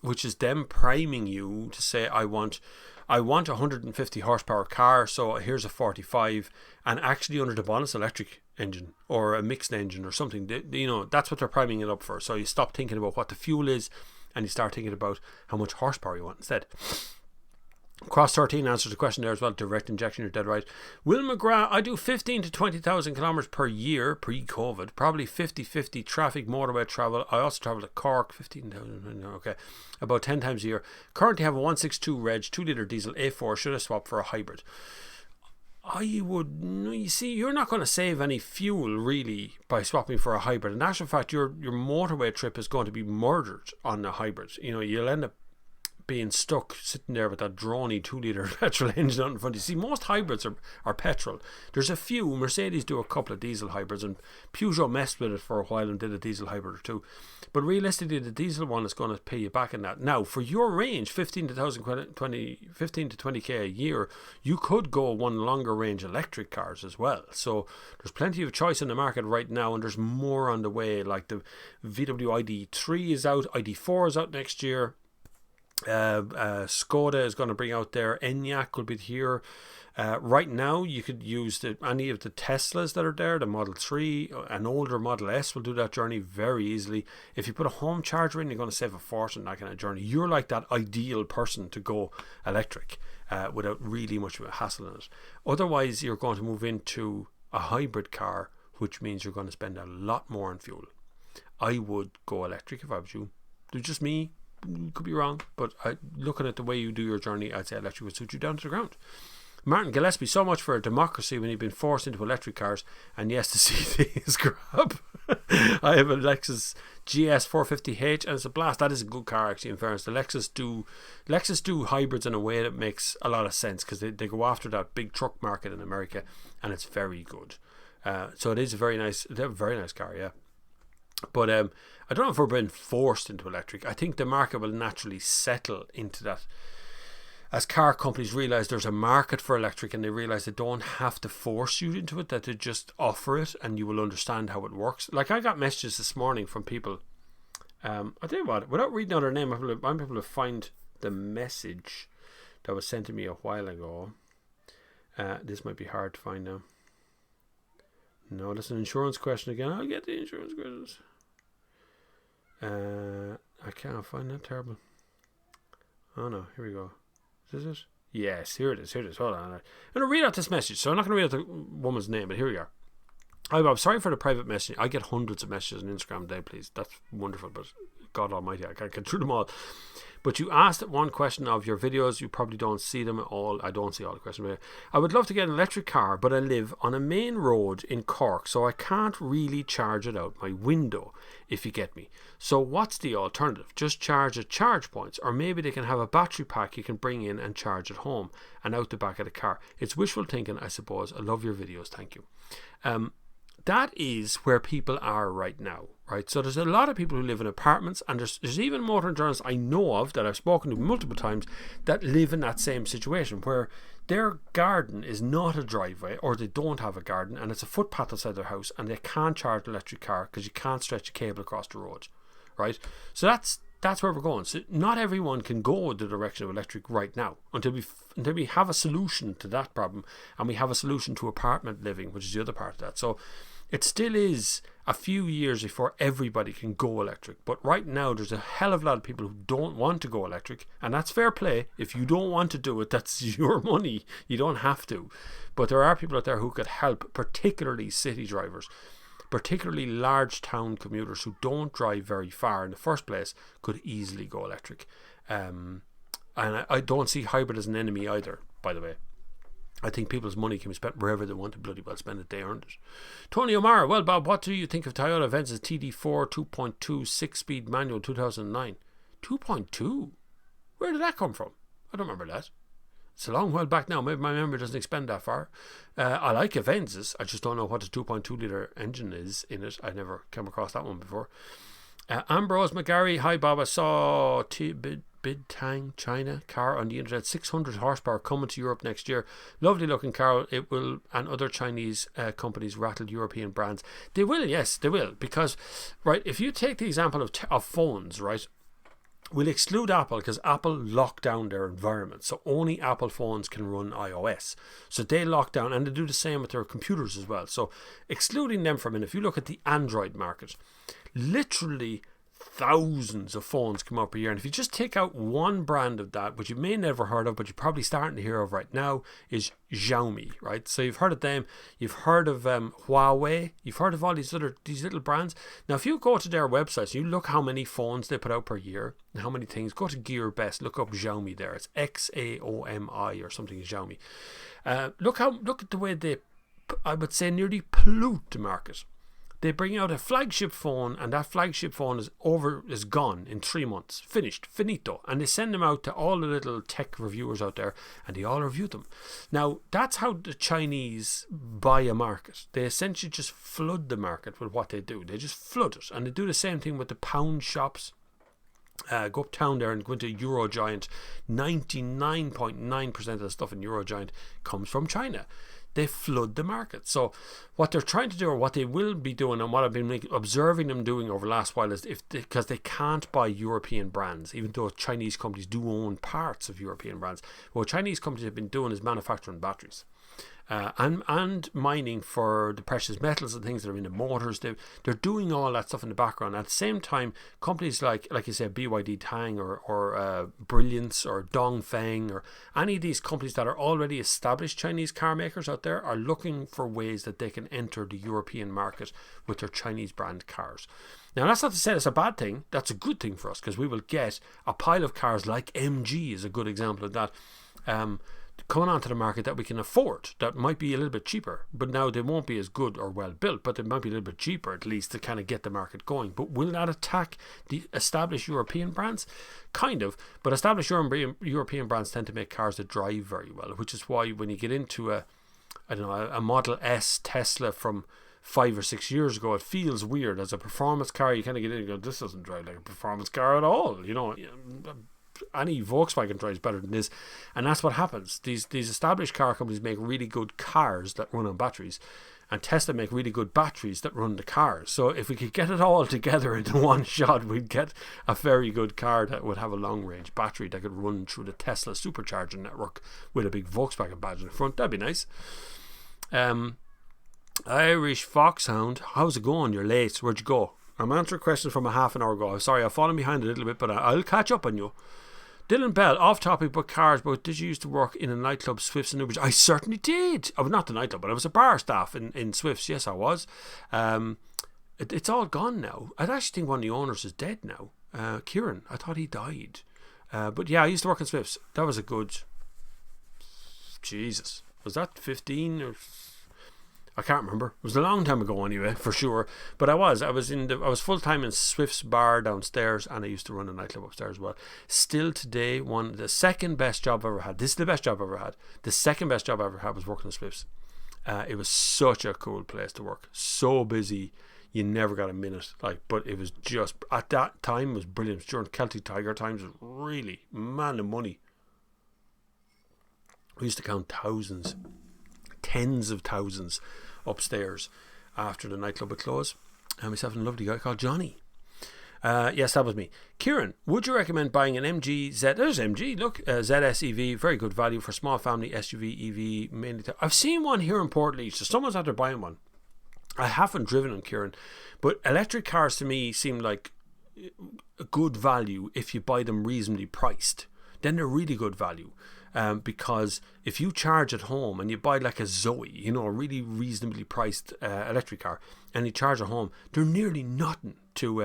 Speaker 1: which is them priming you to say, I want a 150 horsepower car, so here's a 45, and actually under the bonnet electric engine or a mixed engine or something. You know, that's what they're priming it up for. So you stop thinking about what the fuel is, and you start thinking about how much horsepower you want instead. Cross 13 answers the question there as well. Direct injection, you're dead right. Will McGrath, I do 15 to 20,000 kilometres per year pre-COVID, probably 50-50 traffic motorway travel. I also travel to Cork, 15,000, okay, about 10 times a year. Currently have a 162 reg 2 litre diesel A4. Should I swap for a hybrid? I would. You see, you're not going to save any fuel really by swapping for a hybrid. In actual fact, your motorway trip is going to be murdered on a hybrid. You know, you'll end up being stuck sitting there with that droney 2 litre petrol engine out in front. You see, most hybrids are petrol. There's a few. Mercedes do a couple of diesel hybrids, and Peugeot messed with it for a while and did a diesel hybrid or two. But realistically, the diesel one is going to pay you back in that. Now, for your range, 15 to 20k a year, you could go one longer range electric cars as well. So there's plenty of choice in the market right now, and there's more on the way. Like the VW ID3 is out, ID4 is out next year. Skoda is going to bring out their Enyaq, will be here. Right now you could use any of the Teslas that are there, the Model 3, an older Model S will do that journey very easily. If you put a home charger in, you're going to save a fortune, that kind of journey. You're like that ideal person to go electric without really much of a hassle in it. Otherwise you're going to move into a hybrid car, which means you're going to spend a lot more on fuel. I would go electric if I was you. It's just me. Could be wrong, but looking at the way you do your journey, I'd say electric would suit you down to the ground. Martin Gillespie, so much for democracy when you've been forced into electric cars, and yes, the CT is crap. I have a Lexus GS 450H, and it's a blast. That is a good car, actually, in fairness. The Lexus do hybrids in a way that makes a lot of sense, because they go after that big truck market in America, and it's very good. So it is a very nice car, yeah. But I don't know if we're being forced into electric. I think the market will naturally settle into that as car companies realise there's a market for electric, and they realise they don't have to force you into it, that they just offer it and you will understand how it works. Like, I got messages this morning from people. I'll tell you what, without reading out their name, I'm able to find the message that was sent to me a while ago. This might be hard to find now. No, that's an insurance question again. I'll get the insurance questions. I can't find that. Terrible. Oh no, here we go. Is this it? Yes, here it is. Hold on. I'm going to read out this message. So I'm not going to read out the woman's name, but here we are. Hi Bob, sorry for the private message. I get hundreds of messages on Instagram a day, please. That's wonderful, but God almighty, I can't get through them all. But you asked one question of your videos. You probably don't see them all. I don't see all the questions. I would love to get an electric car, but I live on a main road in Cork, so I can't really charge it out my window, if you get me. So what's the alternative? Just charge at charge points, or maybe they can have a battery pack you can bring in and charge at home and out the back of the car. It's wishful thinking, I suppose. I love your videos. Thank you. That is where people are right now, right? So there's a lot of people who live in apartments, and there's even motor journalists I know of that I've spoken to multiple times that live in that same situation where their garden is not a driveway, or they don't have a garden and it's a footpath outside their house, and they can't charge an electric car because you can't stretch a cable across the road, right? So that's where we're going. So not everyone can go the direction of electric right now until we have a solution to that problem, and we have a solution to apartment living, which is the other part of that. So it still is a few years before everybody can go electric. But right now, there's a hell of a lot of people who don't want to go electric. And that's fair play. If you don't want to do it, that's your money. You don't have to. But there are people out there who could help, particularly city drivers, particularly large town commuters who don't drive very far in the first place, could easily go electric. And I don't see hybrid as an enemy either, by the way. I think people's money can be spent wherever they want to bloody well spend it. They earned it. Tony O'Mara, well Bob, what do you think of Toyota Venza's TD4 2.2 6-speed manual 2009? 2.2? Where did that come from? I don't remember that. It's a long while back now. Maybe my memory doesn't expand that far. I like Avenzas. I just don't know what the 2.2 litre engine is in it. I never came across that one before. Ambrose McGarry, hi Bob, I saw Bidtang China car on the internet, 600 horsepower, coming to Europe next year. Lovely looking car. It will, and other Chinese companies rattle European brands. They will, yes, they will, because right, if you take the example of phones, right, we'll exclude Apple because Apple locked down their environment, so only Apple phones can run iOS. So they lock down, and they do the same with their computers as well. So excluding them for a minute, if you look at the Android market, literally thousands of phones come out per year, and if you just take out one brand of that, which you may never heard of but you're probably starting to hear of right now, is Xiaomi, right? So you've heard of them, you've heard of Huawei, you've heard of all these little brands. Now if you go to their websites, you look how many phones they put out per year and how many things, go to Gear Best, look up Xiaomi there, it's Xaomi or something, Xiaomi. Look at the way they, I would say, nearly pollute the market. They bring out a flagship phone, and that flagship phone is gone in 3 months. Finished. Finito. And they send them out to all the little tech reviewers out there, and they all review them. Now, that's how the Chinese buy a market. They essentially just flood the market with what they do. They just flood it. And they do the same thing with the pound shops. Go uptown there and go into Eurogiant. 99.9% of the stuff in Eurogiant comes from China. They flood the market. So what they're trying to do, or what they will be doing, and what I've been observing them doing over the last while, is because they can't buy European brands, even though Chinese companies do own parts of European brands. What Chinese companies have been doing is manufacturing batteries. And mining for the precious metals and things that are in the motors. They're doing all that stuff in the background. At the same time, companies like you said, BYD Tang or Brilliance or Dongfeng or any of these companies that are already established Chinese car makers out there are looking for ways that they can enter the European market with their Chinese brand cars. Now, that's not to say it's a bad thing. That's a good thing for us, because we will get a pile of cars like MG is a good example of that. Coming onto the market that we can afford, that might be a little bit cheaper, but now they won't be as good or well built, but they might be a little bit cheaper at least to kind of get the market going. But will that attack the established European brands? Kind of, but established European brands tend to make cars that drive very well, which is why when you get into a Model S Tesla from 5 or 6 years ago, it feels weird. As a performance car, you kind of get in and go, this doesn't drive like a performance car at all, any Volkswagen drives better than this, and that's what happens. These established car companies make really good cars that run on batteries, and Tesla make really good batteries that run the cars. So if we could get it all together in one shot, we'd get a very good car that would have a long range battery that could run through the Tesla supercharging network with a big Volkswagen badge in the front. That'd be nice. Irish Foxhound, how's it going? You're late. Where'd you go? I'm answering questions from a half an hour ago. I'm sorry, I've fallen behind a little bit, but I'll catch up on you. Dylan Bell, off topic but cars, but did you used to work in a nightclub, Swifts and Ubers? I certainly did. I was not the nightclub, but I was a bar staff in Swifts. Yes, I was. It's all gone now. I actually think one of the owners is dead now. Kieran, I thought he died. But yeah, I used to work in Swifts. That was a good... Jesus. Was that 15 or... I can't remember. It was a long time ago anyway, for sure. But I was full time in Swift's bar downstairs, and I used to run a nightclub upstairs as well. Still today, the second best job I've ever had. This is the best job I've ever had. The second best job I ever had was working in Swift's. It was such a cool place to work. So busy, you never got a minute. But it was just at that time it was brilliant. During Celtic Tiger times, it was really man of money. We used to count thousands, tens of thousands upstairs after the nightclub would close, and myself and a lovely guy called Johnny. Yes, that was me. Kieran, would you recommend buying an MG Z? There's MG. Look, ZS EV, very good value for small family SUV EV. Mainly, I've seen one here in Port so someone's out there buying one. I haven't driven them, Kieran, but electric cars to me seem like a good value if you buy them reasonably priced. Then they're really good value. Because if you charge at home and you buy like a Zoe, a really reasonably priced electric car, and you charge at home, they're nearly nothing to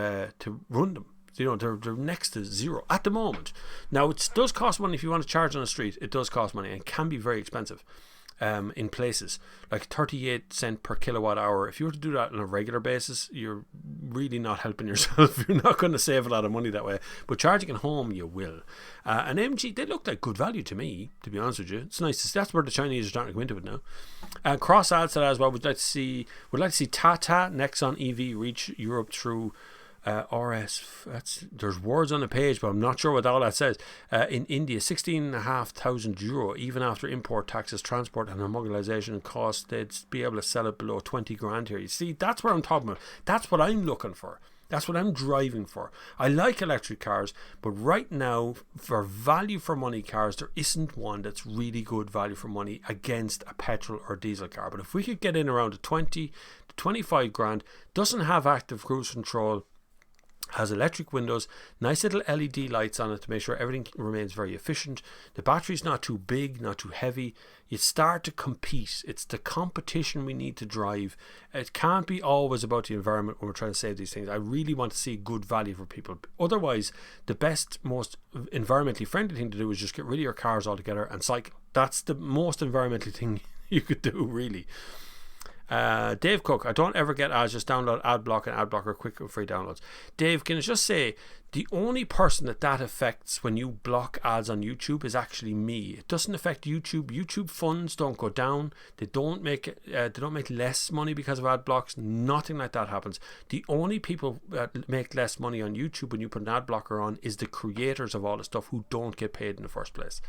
Speaker 1: run them. They're next to zero at the moment. Now, it does cost money if you want to charge on the street. It does cost money and can be very expensive in places like 38 cents per kilowatt hour. If you were to do that on a regular basis, you're really not helping yourself. You're not going to save a lot of money that way, but charging at home you will. An MG, they look like good value to me, to be honest with you. It's nice to see. That's where the Chinese are starting to go into it now. Cross adds to that as well. Would like to see Tata Nexon EV reach Europe through RS. There's words on the page, but I'm not sure what all that says. In India, €16,500 even after import taxes, transport and immobilization costs. They'd be able to sell it below 20 grand here. You see, that's what I'm talking about. That's what I'm looking for. That's what I'm driving for. I like electric cars, but right now, for value for money cars, there isn't one that's really good value for money against a petrol or diesel car. But if we could get in around the 20 to 25 grand, doesn't have active cruise control, has electric windows, nice little LED lights on it to make sure everything remains very efficient. The battery's not too big, not too heavy. You start to compete. It's the competition we need to drive. It can't be always about the environment when we're trying to save these things. I really want to see good value for people. Otherwise, the best, most environmentally friendly thing to do is just get rid of your cars altogether and cycle. That's the most environmentally thing you could do, really. Dave Cook, I don't ever get ads, just download AdBlock and AdBlocker quick and free downloads. Dave, can I just say, the only person that affects when you block ads on YouTube is actually me. It doesn't affect YouTube. YouTube funds don't go down. They don't make less money because of ad blocks. Nothing like that happens. The only people that make less money on YouTube when you put an ad blocker on is the creators of all the stuff who don't get paid in the first place.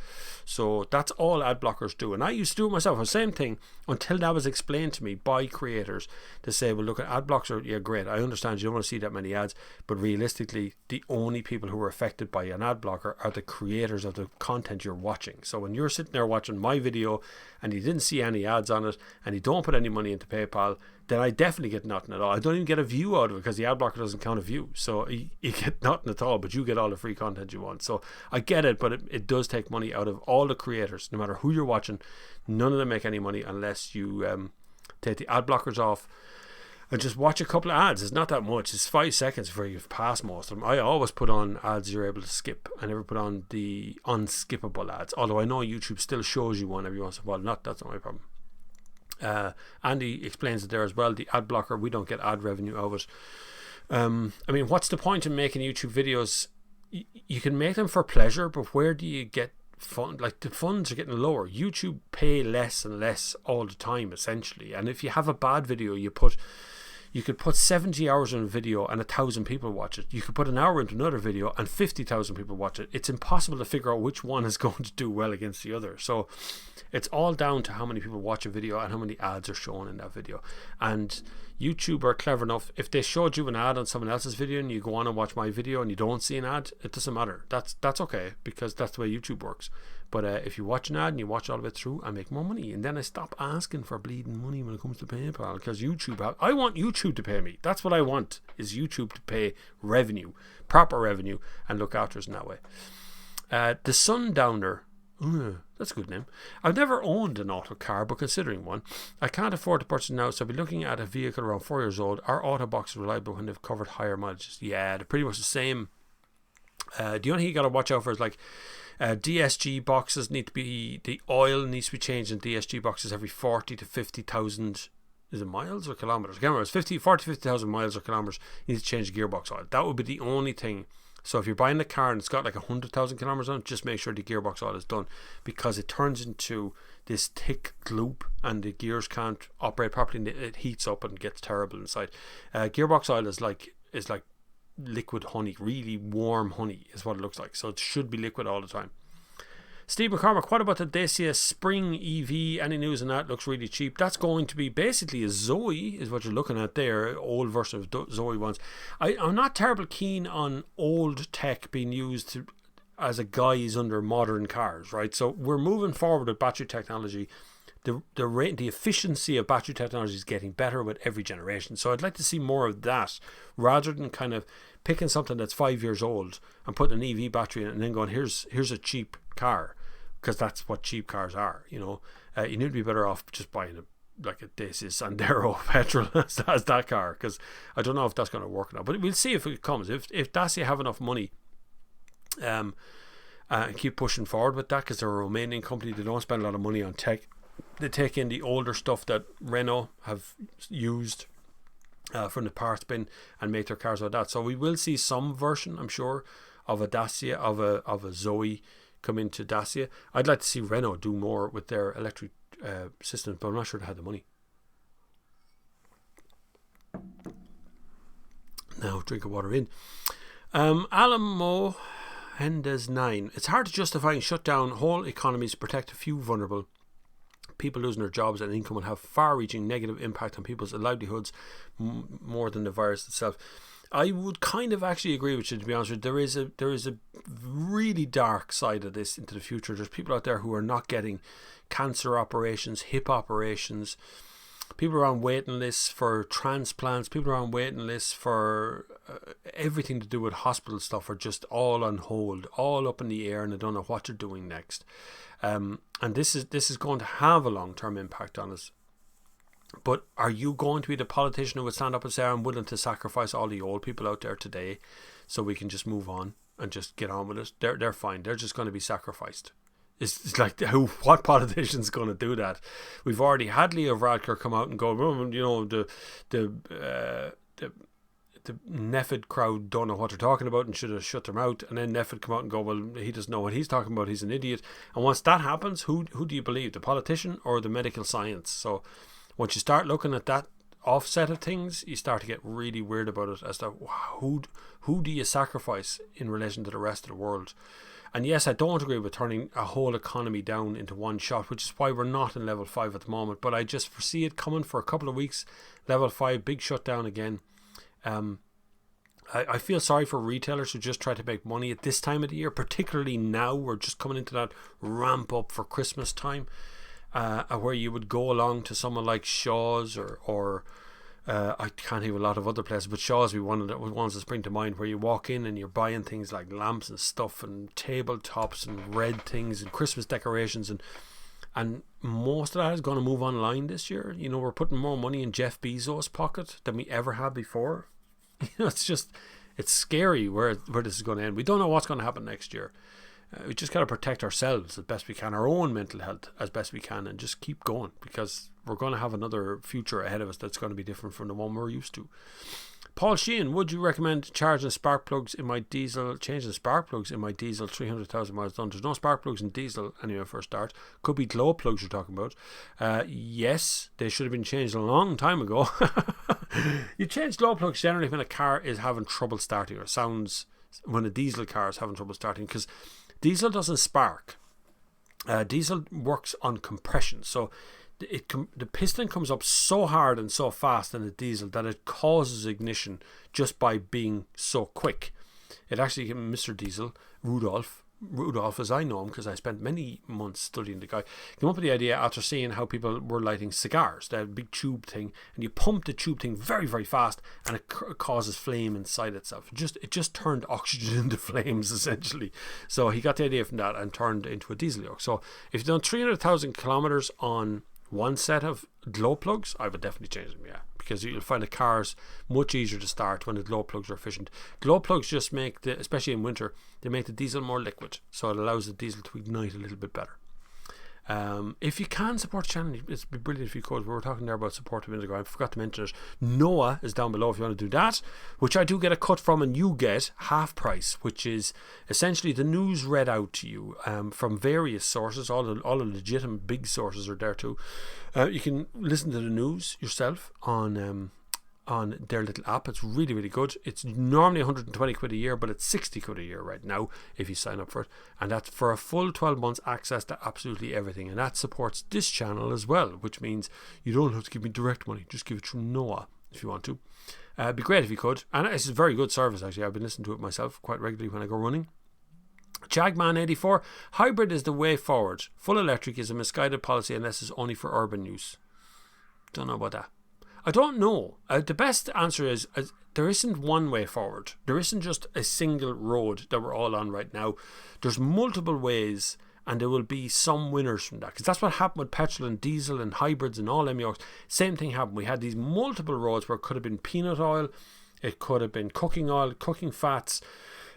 Speaker 1: So that's all ad blockers do. And I used to do it myself. The same thing until that was explained to me by creators to say, well, look, ad blocks are, yeah, great. I understand you don't want to see that many ads, but realistically, the only people who are affected by an ad blocker are the creators of the content you're watching. So when you're sitting there watching my video and you didn't see any ads on it and you don't put any money into PayPal, then I definitely get nothing at all. I don't even get a view out of it because the ad blocker doesn't count a view. So you get nothing at all, but you get all the free content you want. So I get it, but it does take money out of all the creators. No matter who you're watching, none of them make any money unless you take the ad blockers off and just watch a couple of ads. It's not that much. It's 5 seconds before you've passed most of them. I always put on ads you're able to skip. I never put on the unskippable ads, although I know YouTube still shows you one every once in a while. That's not my problem. Andy explains it there as well. The ad blocker, we don't get ad revenue out of it. I mean, what's the point in making YouTube videos? You can make them for pleasure, but where do you get fund? Like, the funds are getting lower. YouTube pay less and less all the time, essentially. And if you have a bad video, you could put 70 hours in a video and 1,000 people watch it. You could put an hour into another video and 50,000 people watch it. It's impossible to figure out which one is going to do well against the other. So it's all down to how many people watch a video and how many ads are shown in that video. And YouTube are clever enough. If they showed you an ad on someone else's video and you go on and watch my video and you don't see an ad, it doesn't matter. That's okay, because that's the way YouTube works. But if you watch an ad and you watch all of it through, I make more money. And then I stop asking for bleeding money when it comes to PayPal, because I want YouTube to pay me. That's what I want, is YouTube to pay revenue, proper revenue, and look after us in that way. The Sundowner. That's a good name. I've never owned an auto car, but considering one, I can't afford to purchase now, so I'll be looking at a vehicle around 4 years old. Are auto boxes reliable when they've covered higher mileages? Yeah, they're pretty much the same. The only thing you got to watch out for is like DSG boxes need to be, the oil needs to be changed in DSG boxes every 40 to 50,000. Is it miles or kilometers? I can't remember. It's 40 to 50,000 miles or kilometers. You need to change the gearbox oil. That would be the only thing. So if you're buying a car and it's got like 100,000 kilometers on it, just make sure the gearbox oil is done, because it turns into this thick gloop and the gears can't operate properly and it heats up and gets terrible inside. Gearbox oil is like liquid honey, really warm honey is what it looks like. So it should be liquid all the time. Steve McCormick, what about the Dacia Spring EV? Any news on that? Looks really cheap. That's going to be basically a Zoe, is what you're looking at there, old version of Zoe ones. I'm not terribly keen on old tech being used as a guise under modern cars, right? So we're moving forward with battery technology. The efficiency of battery technology is getting better with every generation. So I'd like to see more of that, rather than kind of picking something that's 5 years old and putting an EV battery in it and then going, here's a cheap car, because that's what cheap cars are. You need to be better off just buying a Dacia Sandero petrol as that car, because I don't know if that's going to work now, but we'll see if it comes. If Dacia have enough money and keep pushing forward with that, because they're a Romanian company, they don't spend a lot of money on tech. They take in the older stuff that Renault have used from the parts bin and make their cars like that. So we will see some version, I'm sure, of a Dacia, of a Zoe come into Dacia. I'd like to see Renault do more with their electric systems, but I'm not sure they have the money. Now, drink of water in. Alamo Hendes 9. It's hard to justify and shut down whole economies to protect a few vulnerable. People losing their jobs and income will have far-reaching negative impact on people's livelihoods more than the virus itself. I would kind of actually agree with you, to be honest with you. There is a really dark side of this into the future. There's people out there who are not getting cancer operations, hip operations, people are on waiting lists for transplants, people are on waiting lists for everything to do with hospital stuff are just all on hold, all up in the air, and I don't know what they're doing next. And this is going to have a long-term impact on us. But are you going to be the politician who would stand up and say, I'm willing to sacrifice all the old people out there today so we can just move on and just get on with it? They're fine. They're just going to be sacrificed. It's like, what politician's going to do that? We've already had Leo Varadkar come out and go, the NEFID crowd don't know what they're talking about and should have shut their mouth. And then NEFID come out and go, well, he doesn't know what he's talking about. He's an idiot. And once that happens, who do you believe, the politician or the medical science? So once you start looking at that offset of things, you start to get really weird about it as to who do you sacrifice in relation to the rest of the world. And yes, I don't agree with turning a whole economy down into one shot, which is why we're not in level 5 at the moment. But I just foresee it coming for a couple of weeks. Level 5, big shutdown again. I feel sorry for retailers who just try to make money at this time of the year, particularly now. We're just coming into that ramp up for Christmas time, where you would go along to someone like Shaw's or I can't think of a lot of other places, but Shaw's would be one of the ones that spring to mind, where you walk in and you're buying things like lamps and stuff and tabletops and red things and Christmas decorations, and most of that is going to move online this year. We're putting more money in Jeff Bezos' pocket than we ever had before. It's scary where this is going to end. We don't know what's going to happen next year. We just got to protect ourselves as best we can, our own mental health as best we can, and just keep going, because we're going to have another future ahead of us that's going to be different from the one we're used to. Paul Sheehan, would you recommend changing spark plugs in my diesel 300,000 miles done? There's no spark plugs in diesel anyway for a start. Could be glow plugs you're talking about. Yes, they should have been changed a long time ago. You change glow plugs generally when a car is having trouble starting, or sounds when a diesel car is having trouble starting, because diesel doesn't spark. Diesel works on compression, so the piston comes up so hard and so fast in a diesel that it causes ignition just by being so quick. It actually, Mr. Diesel, Rudolph, Rudolph, as I know him, because I spent many months studying the guy, came up with the idea after seeing how people were lighting cigars, that big tube thing, and you pump the tube thing very, very fast, and it causes flame inside itself. It just turned oxygen into flames, essentially. So he got the idea from that and turned it into a diesel yoke. So if you've done 300,000 kilometers on one set of glow plugs, I would definitely change them, yeah, because you'll find the cars much easier to start when the glow plugs are efficient. Glow plugs just make especially in winter, they make the diesel more liquid, so it allows the diesel to ignite a little bit better. If you can support the channel, it'd be brilliant if you could. We were talking there about support of Indigo. I forgot to mention it. Noah is down below if you want to do that, which I do get a cut from, and you get half price, which is essentially the news read out to you from various sources. All the legitimate big sources are there too. You can listen to the news yourself on their little app. It's really, really good. It's normally 120 quid a year, but it's 60 quid a year right now if you sign up for it, and that's for a full 12 months access to absolutely everything, and that supports this channel as well, which means you don't have to give me direct money, just give it through Noah if you want to. It'd be great if you could, and it's a very good service actually. I've been listening to it myself quite regularly when I go running. Jagman84, hybrid is the way forward. Full electric is a misguided policy unless it's only for urban use. Don't know about that. I don't know. The best answer is there isn't one way forward. There isn't just a single road that we're all on right now. There's multiple ways, and there will be some winners from that, because that's what happened with petrol and diesel and hybrids and all them yokes. Same thing happened. We had these multiple roads where it could have been peanut oil, it could have been cooking oil, cooking fats,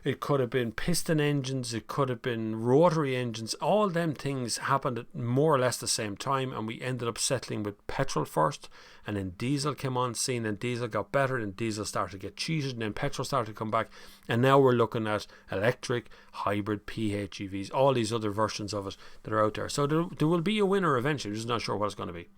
Speaker 1: it could have been piston engines, it could have been rotary engines. All them things happened at more or less the same time, and we ended up settling with petrol first, and then diesel came on scene, and diesel got better, and diesel started to get cheated, and then petrol started to come back, and now we're looking at electric, hybrid, PHEVs, all these other versions of it that are out there. So there will be a winner eventually. I'm just not sure what it's going to be.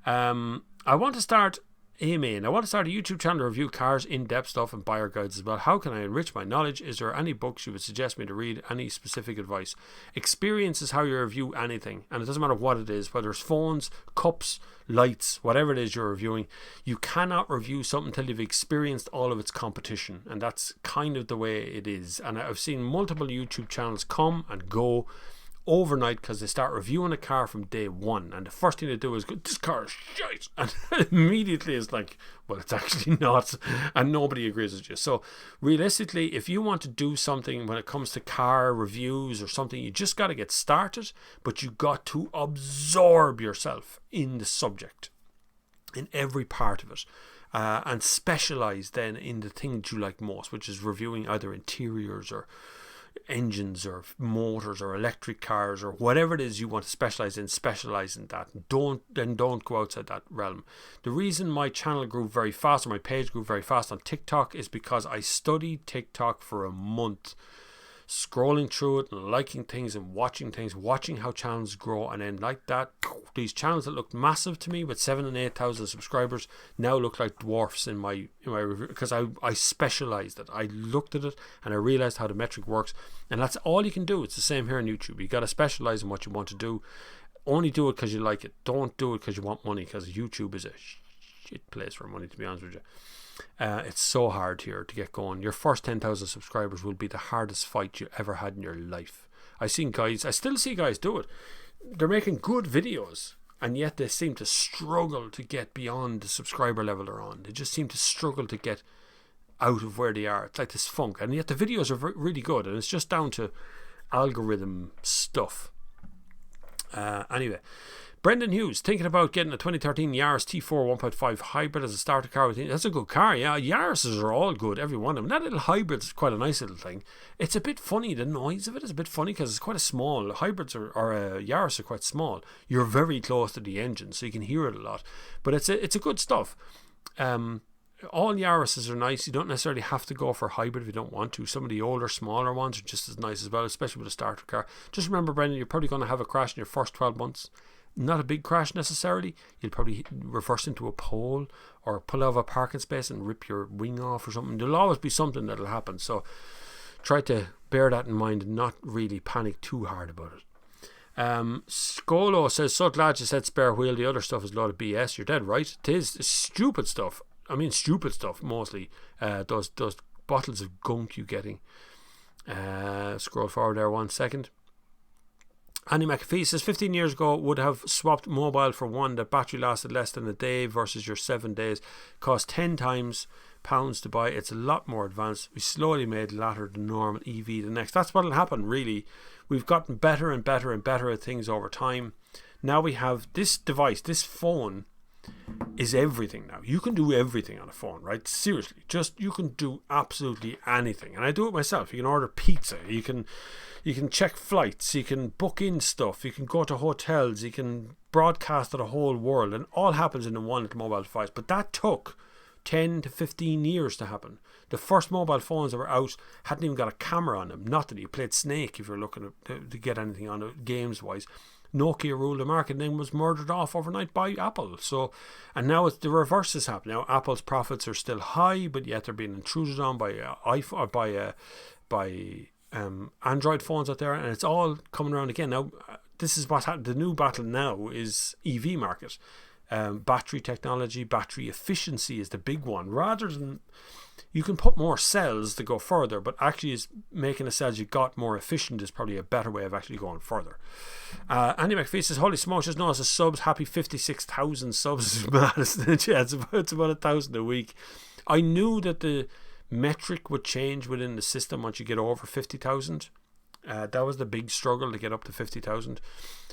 Speaker 1: I want to start a YouTube channel to review cars, in-depth stuff, and buyer guides as well. How can I enrich my knowledge? Is there any books you would suggest me to read? Any specific advice? Experience is how you review anything, and it doesn't matter what it is, whether it's phones, cups, lights, whatever it is you're reviewing. You cannot review something until you've experienced all of its competition, and that's kind of the way it is. And I've seen multiple YouTube channels come and go overnight because they start reviewing a car from day one, and the first thing they do is go, this car is shite, and immediately it's like, well, it's actually not, and nobody agrees with you. So realistically, if you want to do something when it comes to car reviews or something, you just got to get started, but you got to absorb yourself in the subject, in every part of it, and specialize then in the thing that you like most, which is reviewing either interiors or engines or motors or electric cars or whatever it is you want to specialize in that. Don't go outside that realm. The reason my channel grew very fast, or my page grew very fast on TikTok, is because I studied TikTok for a month, scrolling through it and liking things and watching how channels grow, and then like that, these channels that looked massive to me with 7,000 and 8,000 subscribers now look like dwarfs in my review, because I specialized it. I looked at it and I realized how the metric works, and that's all you can do. It's the same here on YouTube. You got to specialize in what you want to do. Only do it because you like it. Don't do it because you want money, because YouTube is a shit place for money, to be honest with you. It's so hard here to get going. Your first 10,000 subscribers will be the hardest fight you ever had in your life. I still see guys do it. They're making good videos, and yet they seem to struggle to get beyond the subscriber level they're on. They just seem to struggle to get out of where they are. It's like this funk, and yet the videos are really good, and it's just down to algorithm stuff. Anyway, Brendan Hughes, thinking about getting a 2013 Yaris T4 1.5 hybrid as a starter car. That's a good car, yeah. Yarises are all good, every one of them. That little hybrid is quite a nice little thing. It's a bit funny, the noise of it is a bit funny because it's quite a small. Hybrids or Yaris are quite small. You're very close to the engine, so you can hear it a lot. But it's a good stuff. All Yarises are nice. You don't necessarily have to go for hybrid if you don't want to. Some of the older, smaller ones are just as nice as well, especially with a starter car. Just remember, Brendan, you're probably going to have a crash in your first 12 months. Not a big crash necessarily. You'll probably reverse into a pole or pull out of a parking space and rip your wing off or something. There'll always be something that'll happen. So try to bear that in mind and not really panic too hard about it. Scolo says, so glad you said spare wheel. The other stuff is a lot of BS. You're dead right. It is. It's stupid stuff. I mean, stupid stuff mostly. Those bottles of gunk you're getting. Scroll forward there 1 second. Andy McAfee says 15 years ago would have swapped mobile for one that battery lasted less than a day versus your 7 days. Cost 10 times pounds to buy. It's a lot more advanced. We slowly made the latter the normal, EV the next. That's what'll happen really. We've gotten better and better and better at things over time. Now we have this device, this phone is everything now. You can do everything on a phone, right? Seriously, just you can do absolutely anything. And I do it myself. You can order pizza, you can check flights, you can book in stuff, you can go to hotels, you can broadcast to the whole world, and all happens in the one little mobile device. But that took 10 to 15 years to happen. The first mobile phones that were out hadn't even got a camera on them. Not that you played Snake if you're looking to get anything on it games wise. Nokia ruled the market and then was murdered off overnight by Apple. So, and now it's the reverse is happening. Now Apple's profits are still high, but yet they're being intruded on by iPhone, by Android phones out there, and it's all coming around again. Now, this is what happened. The new battle now is EV market. Battery technology, battery efficiency is the big one. Rather than you can put more cells to go further, but actually is making the cells you got more efficient is probably a better way of actually going further. Andy McPhee says, holy smokes, just noticed the subs, happy 56,000 subs is mad, isn't it? Yeah, it's about 1,000 a week. I knew that the metric would change within the system once you get over 50,000. That was the big struggle to get up to 50,000.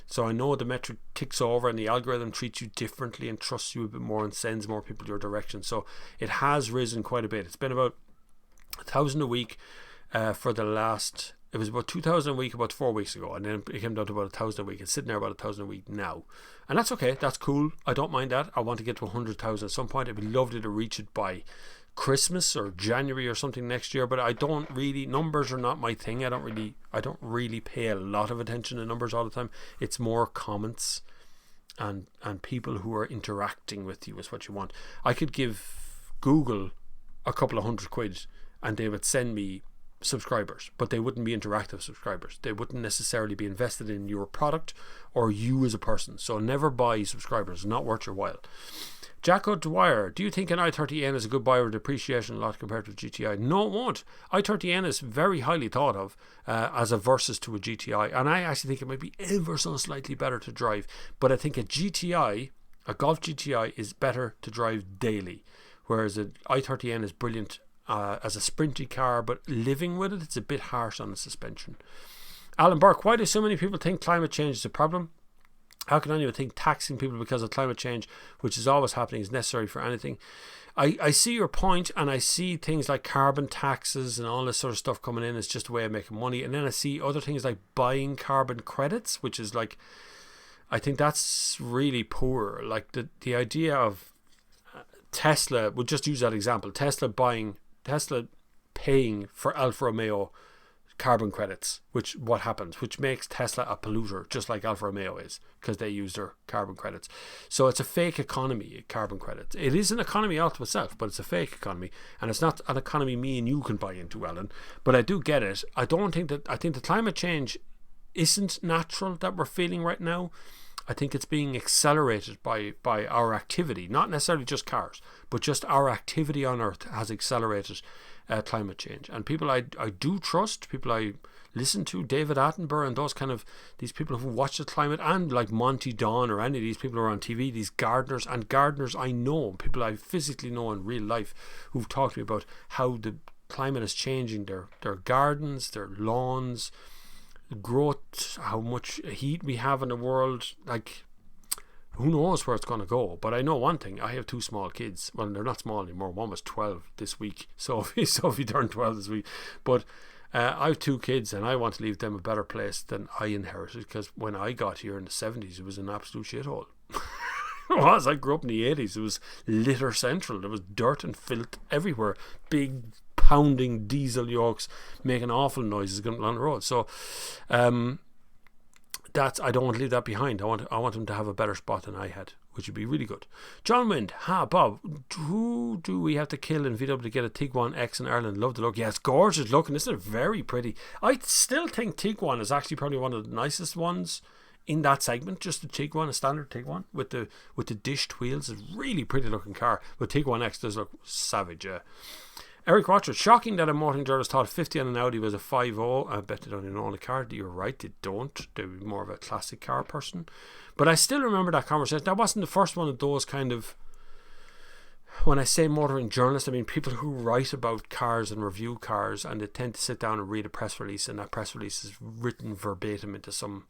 Speaker 1: So I know the metric kicks over and the algorithm treats you differently and trusts you a bit more and sends more people your direction. So it has risen quite a bit. It's been about 1,000 a week for the last... It was about 2,000 a week about 4 weeks ago, and then it came down to about 1,000 a week. It's sitting there about 1,000 a week now. And that's okay. That's cool. I don't mind that. I want to get to 100,000 at some point. It'd be lovely to reach it by Christmas or January or something next year, but I don't really, numbers are not my thing. I don't really pay a lot of attention to numbers all the time. It's more comments and people who are interacting with you is what you want. I could give Google a couple of £100 and they would send me subscribers, but they wouldn't be interactive subscribers. They wouldn't necessarily be invested in your product or you as a person. So never buy subscribers. It's not worth your while. Jacko Dwyer, do you think an i30N is a good buy or depreciation a lot compared to a GTI? No, it won't. i30N is very highly thought of as a versus to a GTI, and I actually think it might be ever so slightly better to drive. But I think a GTI, a Golf GTI, is better to drive daily, whereas an i30N is brilliant as a sprinty car, but living with it, it's a bit harsh on the suspension. Alan Burke, why do so many people think climate change is a problem? How can anyone think taxing people because of climate change, which is always happening, is necessary for anything? I see your point, and I see things like carbon taxes and all this sort of stuff coming in as just a way of making money. And then I see other things like buying carbon credits, which is like, I think that's really poor. Like the idea of Tesla, we'll just use that example. Tesla paying for Alfa Romeo carbon credits, which makes Tesla a polluter, just like Alfa Romeo is, because they use their carbon credits. So it's a fake economy, carbon credits. It is an economy all to itself, but it's a fake economy, and it's not an economy me and you can buy into, Alan. But I do get it. I think the climate change isn't natural that we're feeling right now. I think it's being accelerated by our activity, not necessarily just cars, but just our activity on Earth has accelerated climate change. And people I do trust, people I listen to, David Attenborough and those kind of, these people who watch the climate, and like Monty Don or any of these people who are on TV, these gardeners I know, people I physically know in real life who've talked to me about how the climate is changing their gardens, their lawns, growth, how much heat we have in the world. Like, who knows where it's going to go? But I know one thing, I have two small kids. Well, they're not small anymore. One was 12 this week, Sophie turned 12 this week. But I have two kids and I want to leave them a better place than I inherited, because when I got here in the 70s it was an absolute shithole. It was. I grew up in the 80s. It was litter central. There was dirt and filth everywhere, big pounding diesel yokes making awful noises going along the road. So that's, I don't want to leave that behind. I want them to have a better spot than I had, which would be really good. John Wind, Bob, who do we have to kill in VW to get a Tiguan X in Ireland? Love the look. Yeah, it's gorgeous looking, isn't it? Very pretty. I still think Tiguan is actually probably one of the nicest ones in that segment. Just the Tiguan, a standard Tiguan with the dished wheels, is a really pretty looking car. But Tiguan X does look savage. Yeah. Eric Watcher, shocking that a motoring journalist thought 50 on an Audi was a 5.0. I bet they don't even own a car. You're right, they don't. They're more of a classic car person. But I still remember that conversation. That wasn't the first one of those kind of, when I say motoring journalists, I mean people who write about cars and review cars, and they tend to sit down and read a press release, and that press release is written verbatim into some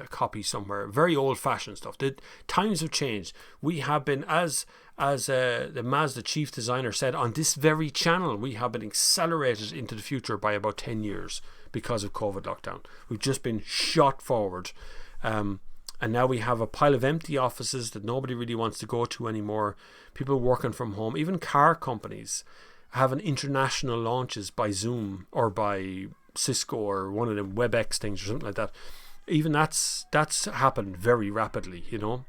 Speaker 1: copy somewhere. Very old-fashioned stuff. The times have changed. We have been, as the Mazda chief designer said on this very channel, we have been accelerated into the future by about 10 years because of COVID lockdown. We've just been shot forward. And now we have a pile of empty offices that nobody really wants to go to anymore. People working from home. Even car companies having international launches by Zoom or by Cisco or one of them WebEx things or something like that. Even that's happened very rapidly, you know.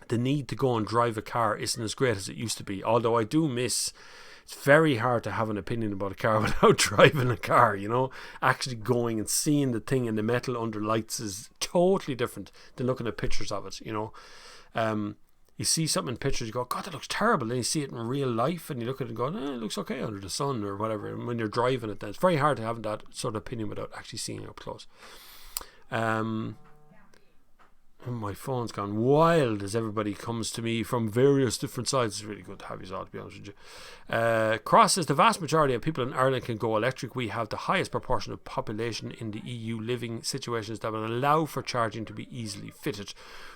Speaker 1: The need to go and drive a car isn't as great as it used to be. Although I do miss, it's very hard to have an opinion about a car without driving a car, you know. Actually going and seeing the thing in the metal under lights is totally different than looking at pictures of it, you know. You see something in pictures, you go, God, that looks terrible. Then you see it in real life and you look at it and go, it looks okay under the sun or whatever. And when you're driving it, then it's very hard to have that sort of opinion without actually seeing it up close. My phone's gone wild as everybody comes to me from various different sides. It's really good to have you all, to be honest with you. Cross says the vast majority of people in Ireland can go electric. We have the highest proportion of population in the EU living situations that will allow for charging to be easily fitted.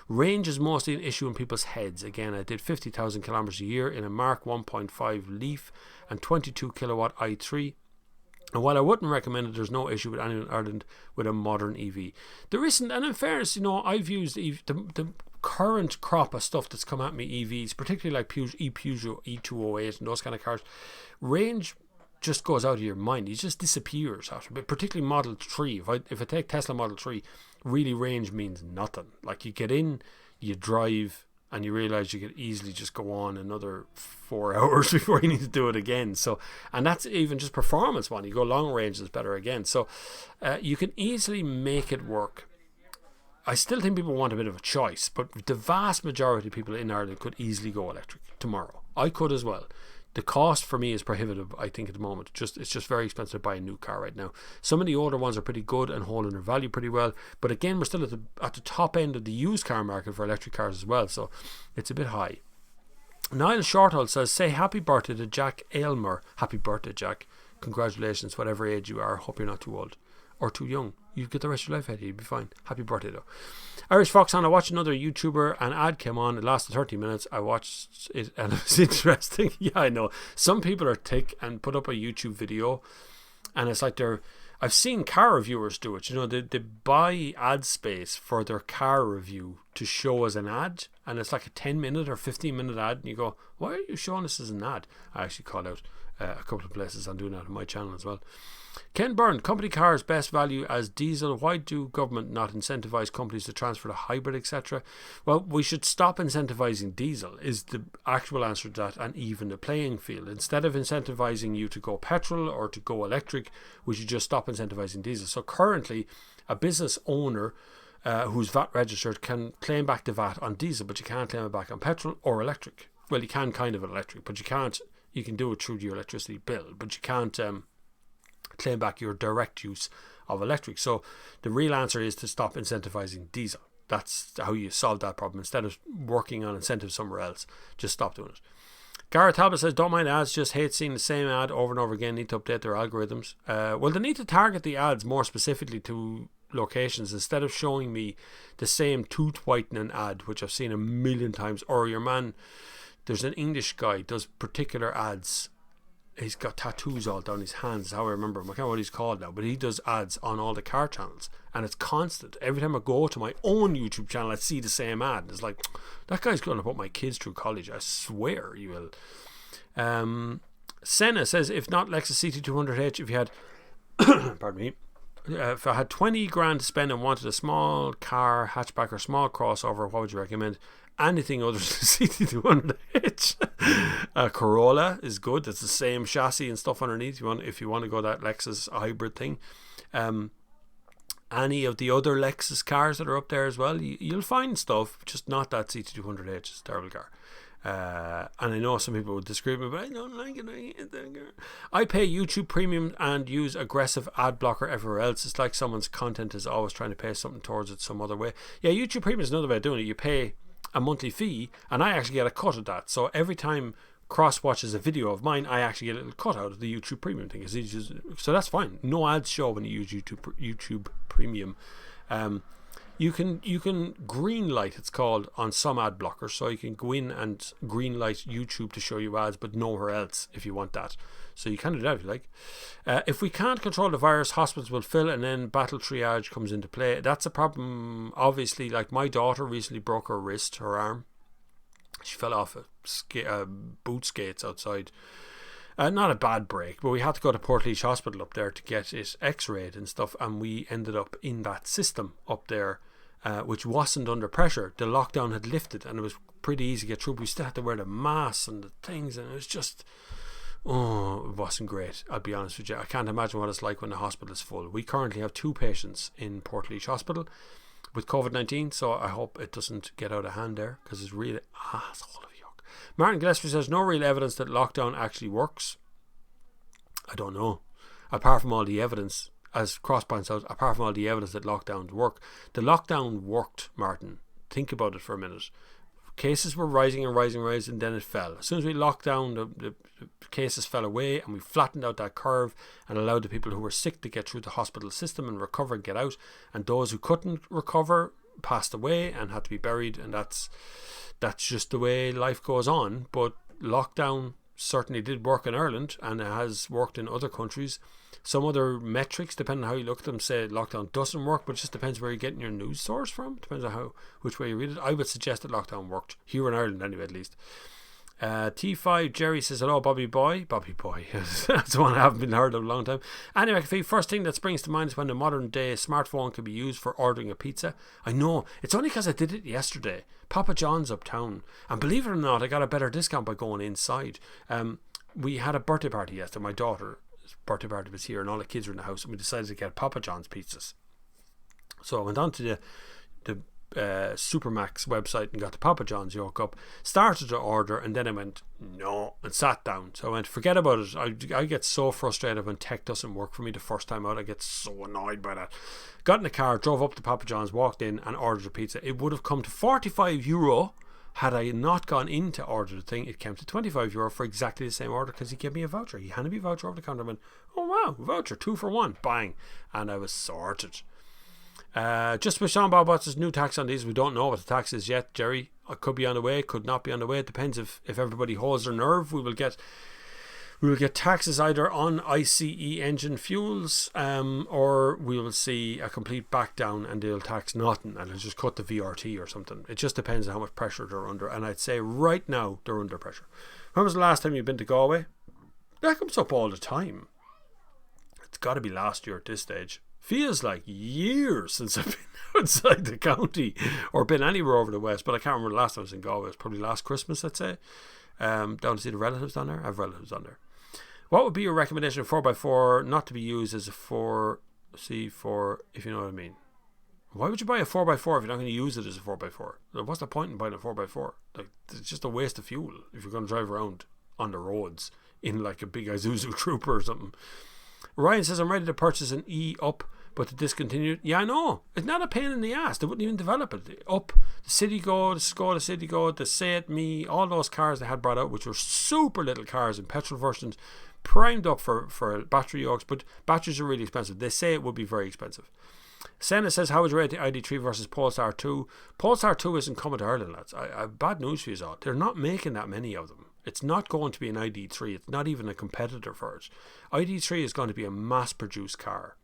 Speaker 1: Range is mostly an issue in people's heads. Again, I did 50,000 kilometres a year in a Mark 1.5 Leaf and 22 kilowatt i3. And while I wouldn't recommend it, there's no issue with anyone in Ireland with a modern EV. There isn't, and in fairness, you know, I've used the current crop of stuff that's come at me, EVs, particularly like Peugeot E208 and those kind of cars. Range just goes out of your mind. It just disappears after a bit, particularly Model 3. If I take Tesla Model 3, really range means nothing. Like you get in, you drive, and you realise you could easily just go on another 4 hours before you need to do it again. So, and that's even just performance one. You go long range is better again. So you can easily make it work. I still think people want a bit of a choice, but the vast majority of people in Ireland could easily go electric tomorrow. I could as well. The cost for me is prohibitive, I think, at the moment. It's just very expensive to buy a new car right now. Some of the older ones are pretty good and holding their value pretty well. But again, we're still at the top end of the used car market for electric cars as well. So it's a bit high. Niall Shortall says, say happy birthday to Jack Aylmer. Happy birthday, Jack. Congratulations, whatever age you are. Hope you're not too old or too young. You get the rest of your life ahead of you. You'll be fine. Happy birthday, though. Irish Fox on. I watched another YouTuber. An ad came on. It lasted 30 minutes. I watched it and it was interesting. Yeah, I know. Some people are thick and put up a YouTube video and it's like I've seen car reviewers do it. You know, they buy ad space for their car review to show as an ad, and it's like a 10-minute or 15-minute ad, and you go, why are you showing this as an ad? I actually call out a couple of places. I'm doing that on my channel as well. Ken Byrne, company cars best value as diesel. Why do government not incentivize companies to transfer to hybrid, etc.? Well, we should stop incentivizing diesel is the actual answer to that, and even the playing field. Instead of incentivizing you to go petrol or to go electric, we should just stop incentivizing diesel. So currently, a business owner who's VAT registered can claim back the VAT on diesel, but you can't claim it back on petrol or electric. Well, you can kind of electric, but you can't. You can do it through your electricity bill, but you can't claim back your direct use of electric. So the real answer is to stop incentivizing diesel. That's how you solve that problem. Instead of working on incentives somewhere else, just stop doing it. Gareth Talbot says, don't mind ads, just hate seeing the same ad over and over again, need to update their algorithms. Well, they need to target the ads more specifically to locations instead of showing me the same tooth whitening ad, which I've seen a million times. Or your man, there's an English guy does particular ads. He's got tattoos all down his hands, is how I remember him. I can't remember what he's called now, but he does ads on all the car channels, and it's constant. Every time I go to my own YouTube channel, I see the same ad. It's like, that guy's going to put my kids through college. I swear you will. Senna says, if not Lexus CT200H, if you had, pardon me, if I had 20 grand to spend and wanted a small car, hatchback or small crossover, what would you recommend? Anything other than CT200H. Corolla is good. It's the same chassis and stuff underneath. If you want to go that Lexus hybrid thing. Any of the other Lexus cars that are up there as well, you'll find stuff, just not that CT200H. It's a terrible car. And I know some people would disagree with me, but I don't like it. I pay YouTube Premium and use aggressive ad blocker everywhere else. It's like someone's content is always trying to pay something towards it some other way. Yeah, YouTube Premium is another way of doing it. You pay a monthly fee, and I actually get a cut of that. So every time Cross watches a video of mine, I actually get a little cut out of the YouTube Premium thing. So that's fine. No ads show when you use YouTube Premium. You can green light, it's called, on some ad blockers, so you can go in and green light YouTube to show you ads, but nowhere else if you want that. So you can do that if you like. If we can't control the virus, hospitals will fill, and then battle triage comes into play. That's a problem. Obviously, like my daughter recently broke her wrist, her arm. She fell off boot skates outside. Not a bad break, but we had to go to Portlaoise Hospital up there to get it x-rayed and stuff, and we ended up in that system up there, which wasn't under pressure. The lockdown had lifted and it was pretty easy to get through, but we still had to wear the masks and the things, and it was just, it wasn't great, I'll be honest with you. I can't imagine what it's like when the hospital is full. We currently have 2 patients in Portlaoise Hospital with COVID-19, so I hope it doesn't get out of hand there, because it's really asshole of yuck. Martin Gillespie says, no real evidence that lockdown actually works. I don't know. Apart from all the evidence, as Cross points out, apart from all the evidence that lockdowns work. The lockdown worked, Martin. Think about it for a minute. Cases were rising and rising and rising, and then it fell. As soon as we locked down, the cases fell away, and we flattened out that curve and allowed the people who were sick to get through the hospital system and recover and get out. And those who couldn't recover passed away and had to be buried, and that's just the way life goes on. But lockdown certainly did work in Ireland, and it has worked in other countries. Some other metrics, depending on how you look at them, say lockdown doesn't work, but it just depends where you're getting your news source from. Depends on which way you read it. I would suggest that lockdown worked here in Ireland anyway, at least. T5 Jerry says, hello Bobby Boy. That's one I haven't been heard of in a long time. Anyway, the first thing that springs to mind is when the modern day smartphone can be used for ordering a pizza. I know, it's only because I did it yesterday. Papa John's uptown, and believe it or not, I got a better discount by going inside. We had a birthday party yesterday. My daughter's birthday party was here, and all the kids were in the house, and we decided to get Papa John's pizzas. So I went on to the Supermax website and got the Papa John's yoke up, started to order, and then I went no and sat down. So I went, forget about it. I get so frustrated when tech doesn't work for me the first time out. I get so annoyed by that. Got in the car, drove up to Papa John's, walked in and ordered a pizza. It would have come to €45 had I not gone in to order the thing. It came to €25 for exactly the same order, because he gave me a voucher. He handed me a voucher over the counter and went, oh wow, voucher, 2 for 1, bang, and I was sorted. Just with Sean Bob, what's his new tax on these? We don't know what the tax is yet, Jerry. It could be on the way, could not be on the way. It depends if everybody holds their nerve. We will get taxes either on ICE engine fuels, or we will see a complete back down and they'll tax nothing and they'll just cut the VRT or something. It just depends on how much pressure they're under, and I'd say right now they're under pressure. When was the last time you've been to Galway? That comes up all the time. It's got to be last year at this stage. Feels like years since I've been outside the county or been anywhere over the west, but I can't remember the last time I was in Galway. It was probably last Christmas, I'd say. Down to see the relatives down there. I have relatives down there. What would be your recommendation of 4x4 not to be used as a 4C4, if you know what I mean? Why would you buy a 4x4 if you're not going to use it as a 4x4? What's the point in buying a 4x4? Like, it's just a waste of fuel if you're going to drive around on the roads in like a big Isuzu Trooper or something. Ryan says, I'm ready to purchase an E-Up, but to discontinue it. Yeah, I know. It's not a pain in the ass. They wouldn't even develop it. Up, the City Go, the Skoda City Go, the Say It Me, all those cars they had brought out, which were super little cars in petrol versions, primed up for battery yokes, but batteries are really expensive. They say it would be very expensive. Senna says, how would you rate the ID3 versus Polestar 2? Polestar 2 isn't coming to Ireland, lads. I have bad news for you all. They're not making that many of them. It's not going to be an ID3. It's not even a competitor for it. ID3 is going to be a mass-produced car.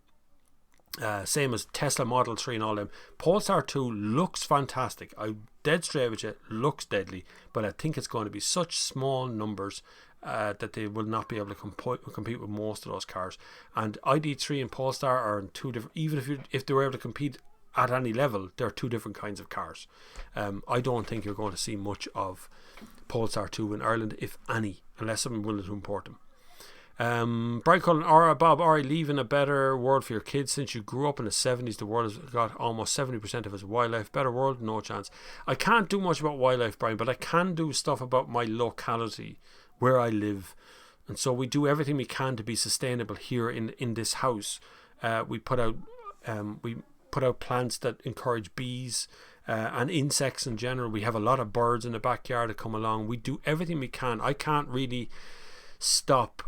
Speaker 1: Same as Tesla Model 3 and all them. Polestar 2 looks fantastic. I'm dead straight with you. Looks deadly. But I think it's going to be such small numbers that they will not be able to compete with most of those cars. And ID3 and Polestar are in two different... Even if they were able to compete at any level, they're two different kinds of cars. I don't think you're going to see much of Polestar 2 in Ireland, if any, unless someone willing to import them. Brian Cullen, Aura, Bob, are you leaving a better world for your kids? Since you grew up in the 70s, the world has got almost 70% of its wildlife. Better world? No chance. I can't do much about wildlife, Brian, but I can do stuff about my locality, where I live. And so we do everything we can to be sustainable here in this house. We put out plants that encourage bees and insects in general. We have a lot of birds in the backyard that come along. We do everything we can. I can't really stop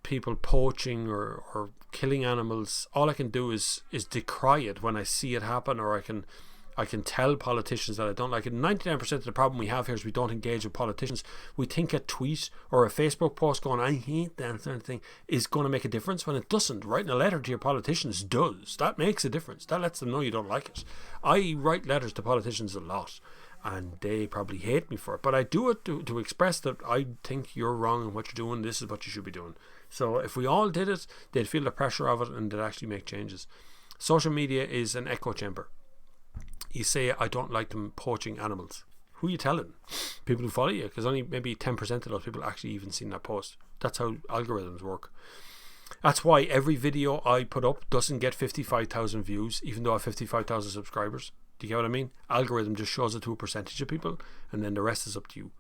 Speaker 1: people poaching or killing animals. All I can do is decry it when I see it happen, or I can tell politicians that I don't like it. 99% of the problem we have here is we don't engage with politicians. We think a tweet or a Facebook post going, I hate that sort of thing, is going to make a difference, when it doesn't. Writing a letter to your politicians does. That makes a difference. That lets them know you don't like it. I write letters to politicians a lot, and they probably hate me for it, but I do it to express that I think you're wrong in what you're doing. This is what you should be doing. So if we all did it, they'd feel the pressure of it, and they'd actually make changes. Social media is an echo chamber. You say, I don't like them poaching animals. Who are you telling? People who follow you, because only maybe 10% of those people actually even seen that post. That's how algorithms work. That's why every video I put up doesn't get 55,000 views, even though I have 55,000 subscribers. Do you get what I mean? Algorithm just shows it to a percentage of people, and then the rest is up to you.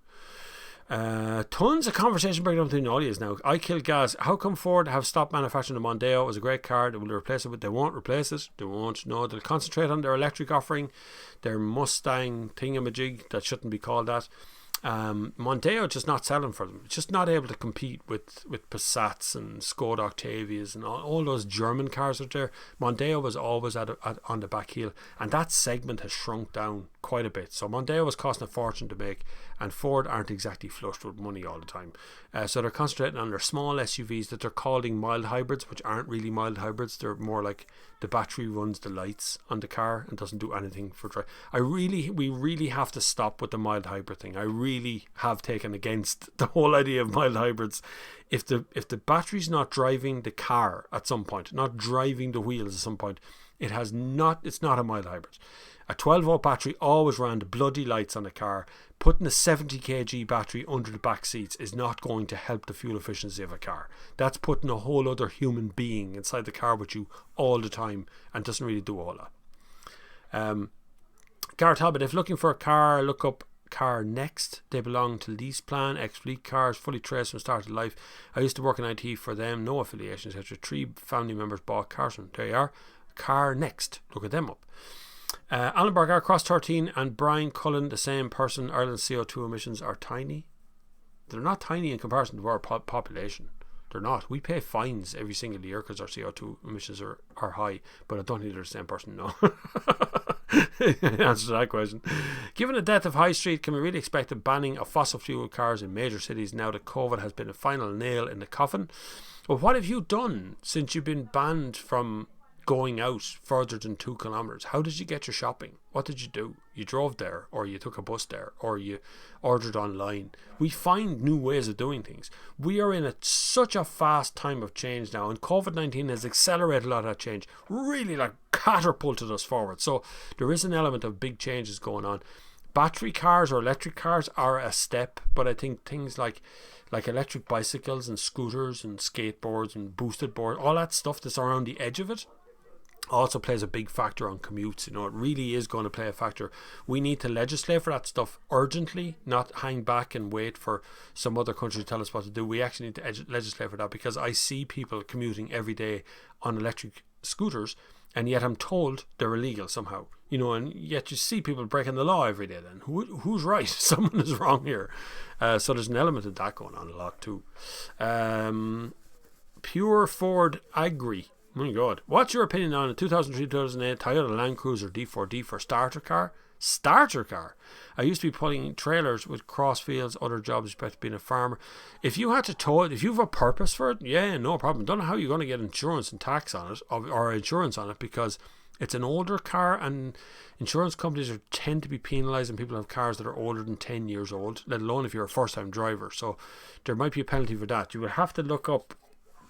Speaker 1: Tons of conversation breaking up between the audience now. I killed gas. How come Ford have stopped manufacturing the Mondeo? It was a great car. They will replace it, but they won't replace it. They won't. No, they'll concentrate on their electric offering, their Mustang thingamajig that shouldn't be called that. Mondeo just not selling for them. It's just not able to compete with Passats and Skoda Octavias and all those German cars out there. Mondeo was always on the back heel, and that segment has shrunk down quite a bit. So Mondeo was costing a fortune to make, and Ford aren't exactly flushed with money all the time. So they're concentrating on their small SUVs that they're calling mild hybrids, which aren't really mild hybrids. They're more like the battery runs the lights on the car and doesn't do anything for drive. We really have to stop with the mild hybrid thing. I really have taken against the whole idea of mild hybrids. If the battery's not driving the car at some point, not driving the wheels at some point, it's not a mild hybrid. A 12-volt battery always ran the bloody lights on the car. Putting a 70 kg battery under the back seats is not going to help the fuel efficiency of a car. That's putting a whole other human being inside the car with you all the time, and doesn't really do all that. Garrett Talbot, if looking for a car, look up Car Next. They belong to Lease Plan, ex-fleet cars, fully traced from start to life. I used to work in IT for them, no affiliations, etc. 3 family members bought cars from. There you are. Car Next. Look at them up. Alan Berger, Cross 13 and Brian Cullen, the same person. Ireland's CO2 emissions are tiny. They're not tiny in comparison to our population. They're not. We pay fines every single year because our CO2 emissions are high, but I don't think they're the same person, no. Answer to that question. Given the death of High Street, can we really expect the banning of fossil fuel cars in major cities now that COVID has been a final nail in the coffin? Well, what have you done since you've been banned from going out further than 2 kilometers? How did you get your shopping? What did you do? You drove there, or you took a bus there, or you ordered online. We find new ways of doing things. We are in such a fast time of change now, and COVID-19 has accelerated a lot of that change, really like catapulted us forward. So there is an element of big changes going on. Battery cars or electric cars are a step, but I think things like electric bicycles and scooters and skateboards and boosted boards, all that stuff that's around the edge of it, also plays a big factor on commutes. You know, it really is going to play a factor. We need to legislate for that stuff urgently, not hang back and wait for some other country to tell us what to do. We actually need to legislate for that, because I see people commuting every day on electric scooters, and yet I'm told they're illegal somehow. You know, and yet you see people breaking the law every day. Then who's right? Someone is wrong here. So there's an element of that going on a lot too. Pure Ford Agri. My God. What's your opinion on a 2003-2008 Toyota Land Cruiser D4D for starter car? Starter car? I used to be pulling trailers with cross fields, other jobs, respect to being a farmer. If you had to tow it, if you have a purpose for it, yeah, no problem. Don't know how you're going to get insurance and tax on it, or insurance on it, because it's an older car, and insurance companies tend to be penalising people who have cars that are older than 10 years old, let alone if you're a first-time driver. So there might be a penalty for that. You would have to look up.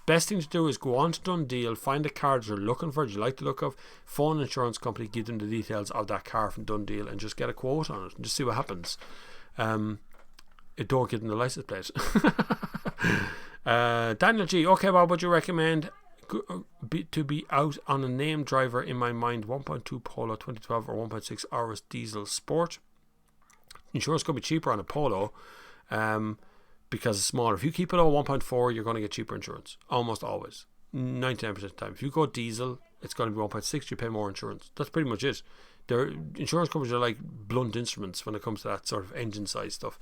Speaker 1: Best thing to do is go on to Done Deal, find the car that you're looking for, that you like the look of, phone an insurance company, give them the details of that car from Done Deal, and just get a quote on it and just see what happens. Don't give them the license plate. Daniel G. Okay, Bob, would you recommend to be out on a name driver? In my mind, 1.2 Polo 2012 or 1.6 RS Diesel Sport. Insurance could be cheaper on a Polo because it's smaller. If you keep it on 1.4, you're going to get cheaper insurance. Almost always. 99% of the time. If you go diesel, it's going to be 1.6, you pay more insurance. That's pretty much it. Their insurance companies are like blunt instruments when it comes to that sort of engine size stuff.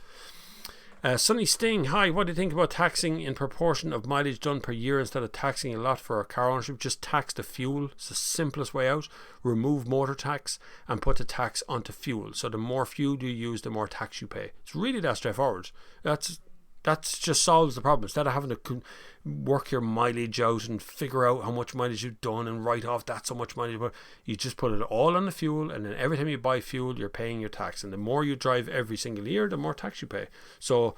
Speaker 1: Sunny Sting, hi, what do you think about taxing in proportion of mileage done per year instead of taxing a lot for a car ownership? Just tax the fuel. It's the simplest way out. Remove motor tax and put the tax onto fuel. So the more fuel you use, the more tax you pay. It's really that straightforward. That just solves the problem. Instead of having to work your mileage out and figure out how much mileage you've done and write off that's so much mileage, but you just put it all on the fuel, and then every time you buy fuel, you're paying your tax. And the more you drive every single year, the more tax you pay. So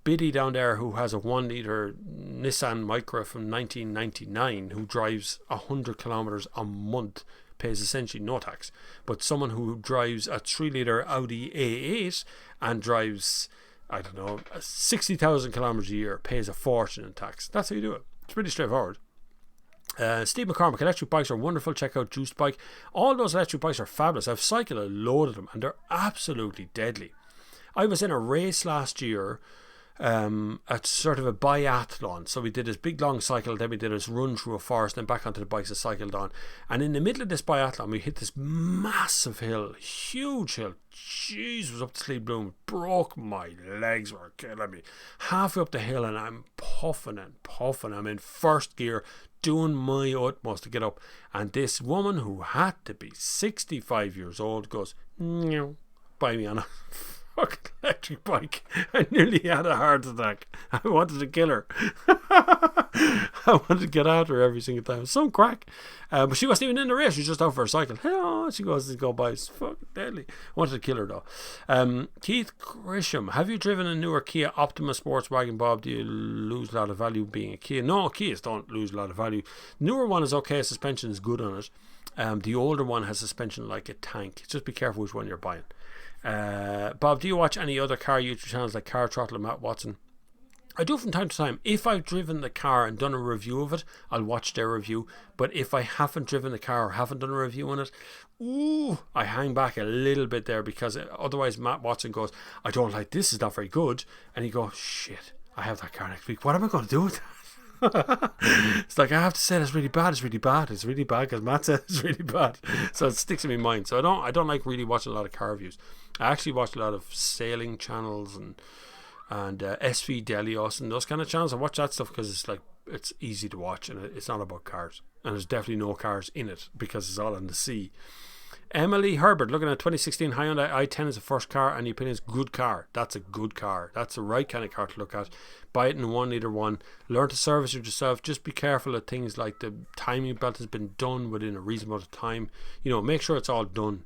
Speaker 1: Biddy down there, who has a 1 litre Nissan Micra from 1999, who drives 100 kilometers a month, pays essentially no tax. But someone who drives a 3 litre Audi A8 and drives, I don't know, 60,000 kilometers a year, pays a fortune in tax. That's how you do it. It's pretty straightforward. Steve McCormick, electric bikes are wonderful. Check out Juiced Bike. All those electric bikes are fabulous. I've cycled a load of them and they're absolutely deadly. I was in a race last year, at sort of a biathlon. So we did this big long cycle, then we did this run through a forest, then back onto the bikes and cycled on. And in the middle of this biathlon, we hit this massive hill, huge hill. Jeez, was up to sleep bloom. Broke my legs, were killing me. Halfway up the hill and I'm puffing and puffing. I'm in first gear, doing my utmost to get up. And this woman who had to be 65 years old goes, by me on a fucking electric bike. I nearly had a heart attack. I wanted to kill her. I wanted to get after her every single time. Some crack. But she wasn't even in the race. She was just out for a cycle. She goes to go by. It's fucking deadly. I wanted to kill her though. Keith Grisham, have you driven a newer Kia Optima sports wagon, Bob? Do you lose a lot of value being a Kia? No, Kias don't lose a lot of value. Newer one is okay. Suspension is good on it. The older one has suspension like a tank. Just be careful which one you're buying. Bob, do you watch any other car YouTube channels like Car Throttle and Matt Watson? I do from time to time. If I've driven the car and done a review of it, I'll watch their review. But if I haven't driven the car or haven't done a review on it, I hang back a little bit there, because otherwise Matt Watson goes, I don't like this, is not very good. And he goes, shit, I have that car next week. What am I going to do with that? It's like, I have to say it's really bad because Matt said it's really bad, so it sticks in my mind. So I don't like really watching a lot of car reviews. I actually watch a lot of sailing channels and SV Delios and those kind of channels. I watch that stuff because it's like, it's easy to watch and it's not about cars, and there's definitely no cars in it because it's all on the sea. Emily Herbert, looking at 2016 Hyundai i10 as a first car, and the opinion is good car. That's a good car. That's the right kind of car to look at. Buy it in a 1 litre one. Learn to service it yourself. Just be careful of things like the timing belt has been done within a reasonable amount of time. Make sure it's all done.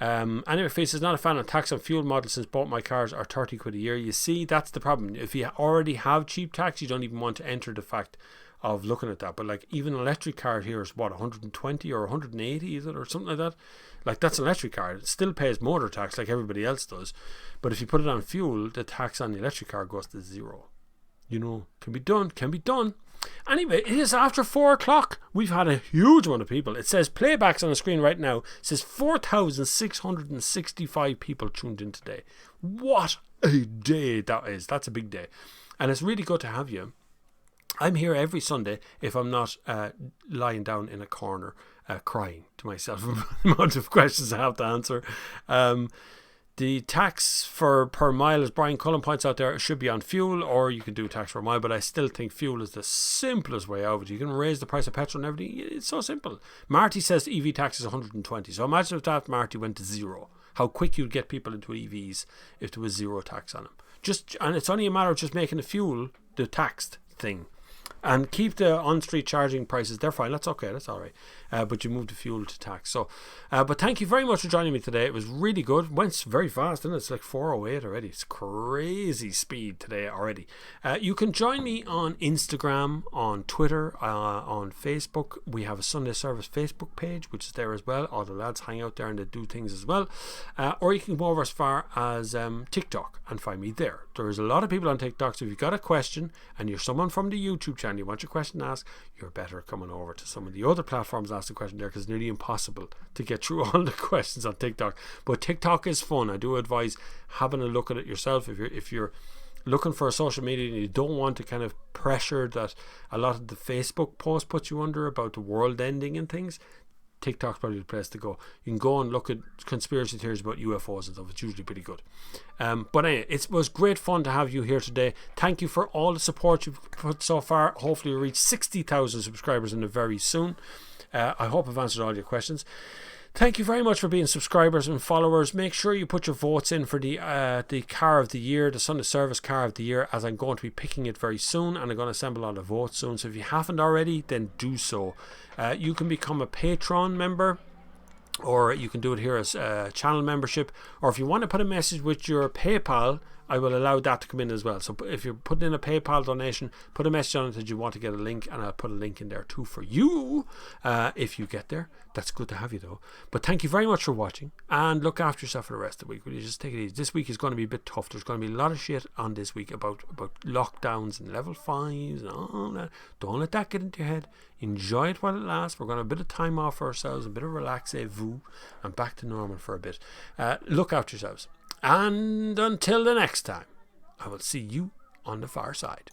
Speaker 1: Anyway, Face is not a fan of tax on fuel models since both my cars are 30 quid a year. You see, that's the problem. If you already have cheap tax, you don't even want to enter the fact of looking at that. But like, even an electric car here is what, 120 or 180, is it, or something like that? Like, that's an electric car. It still pays motor tax like everybody else does, but if you put it on fuel, the tax on the electric car goes to zero. Can be done. Anyway, it is after 4 o'clock. We've had a huge amount of people. It says playbacks on the screen right now. It says 4,665 people tuned in today. What a day that is. That's a big day, and it's really good to have you. I'm here every Sunday if I'm not lying down in a corner crying to myself about the amount of questions I have to answer. The tax per mile, as Brian Cullen points out there, should be on fuel, or you can do tax per mile, but I still think fuel is the simplest way out of it. You can raise the price of petrol and everything. It's so simple. Marty says EV tax is 120. So imagine if that, Marty, went to zero. How quick you'd get people into EVs if there was zero tax on them. And it's only a matter of just making the fuel the taxed thing. And keep the on-street charging prices. They're fine. That's okay. That's all right. But you move the fuel to tax. So, but thank you very much for joining me today. It was really good. It went very fast, didn't it? It's like 4:08 already. It's crazy speed today already. You can join me on Instagram, on Twitter, on Facebook. We have a Sunday Service Facebook page, which is there as well. All the lads hang out there and they do things as well. Or you can go over as far as TikTok and find me there. There's a lot of people on TikTok, so if you've got a question and you're someone from the YouTube channel, you want your question asked, you're better coming over to some of the other platforms and ask the question there, because it's nearly impossible to get through all the questions on TikTok. But TikTok is fun. I do advise having a look at it yourself. If you're looking for a social media and you don't want to kind of pressure that a lot of the Facebook posts put you under about the world ending and things, TikTok's probably the place to go. You can go and look at conspiracy theories about UFOs and stuff. It's usually pretty good. But anyway, it was great fun to have you here today. Thank you for all the support you've put so far. Hopefully we'll reach 60,000 subscribers in the very soon. I hope I've answered all your questions. Thank you very much for being subscribers and followers. Make sure you put your votes in for the car of the year, the Sunday Service car of the year, as I'm going to be picking it very soon, and I'm going to assemble all the votes soon. So if you haven't already, then do so. You can become a Patreon member, or you can do it here as channel membership, or if you want to put a message with your PayPal, I will allow that to come in as well. So if you're putting in a PayPal donation, put a message on it that you want to get a link, and I'll put a link in there too for you if you get there. That's good to have you though. But thank you very much for watching, and look after yourself for the rest of the week. Will you just take it easy? This week is going to be a bit tough. There's going to be a lot of shit on this week about lockdowns and level 5s and all that. Don't let that get into your head. Enjoy it while it lasts. We're going to have a bit of time off for ourselves, a bit of relaxez-vous, and back to normal for a bit. Look after yourselves. And until the next time, I will see you on the far side.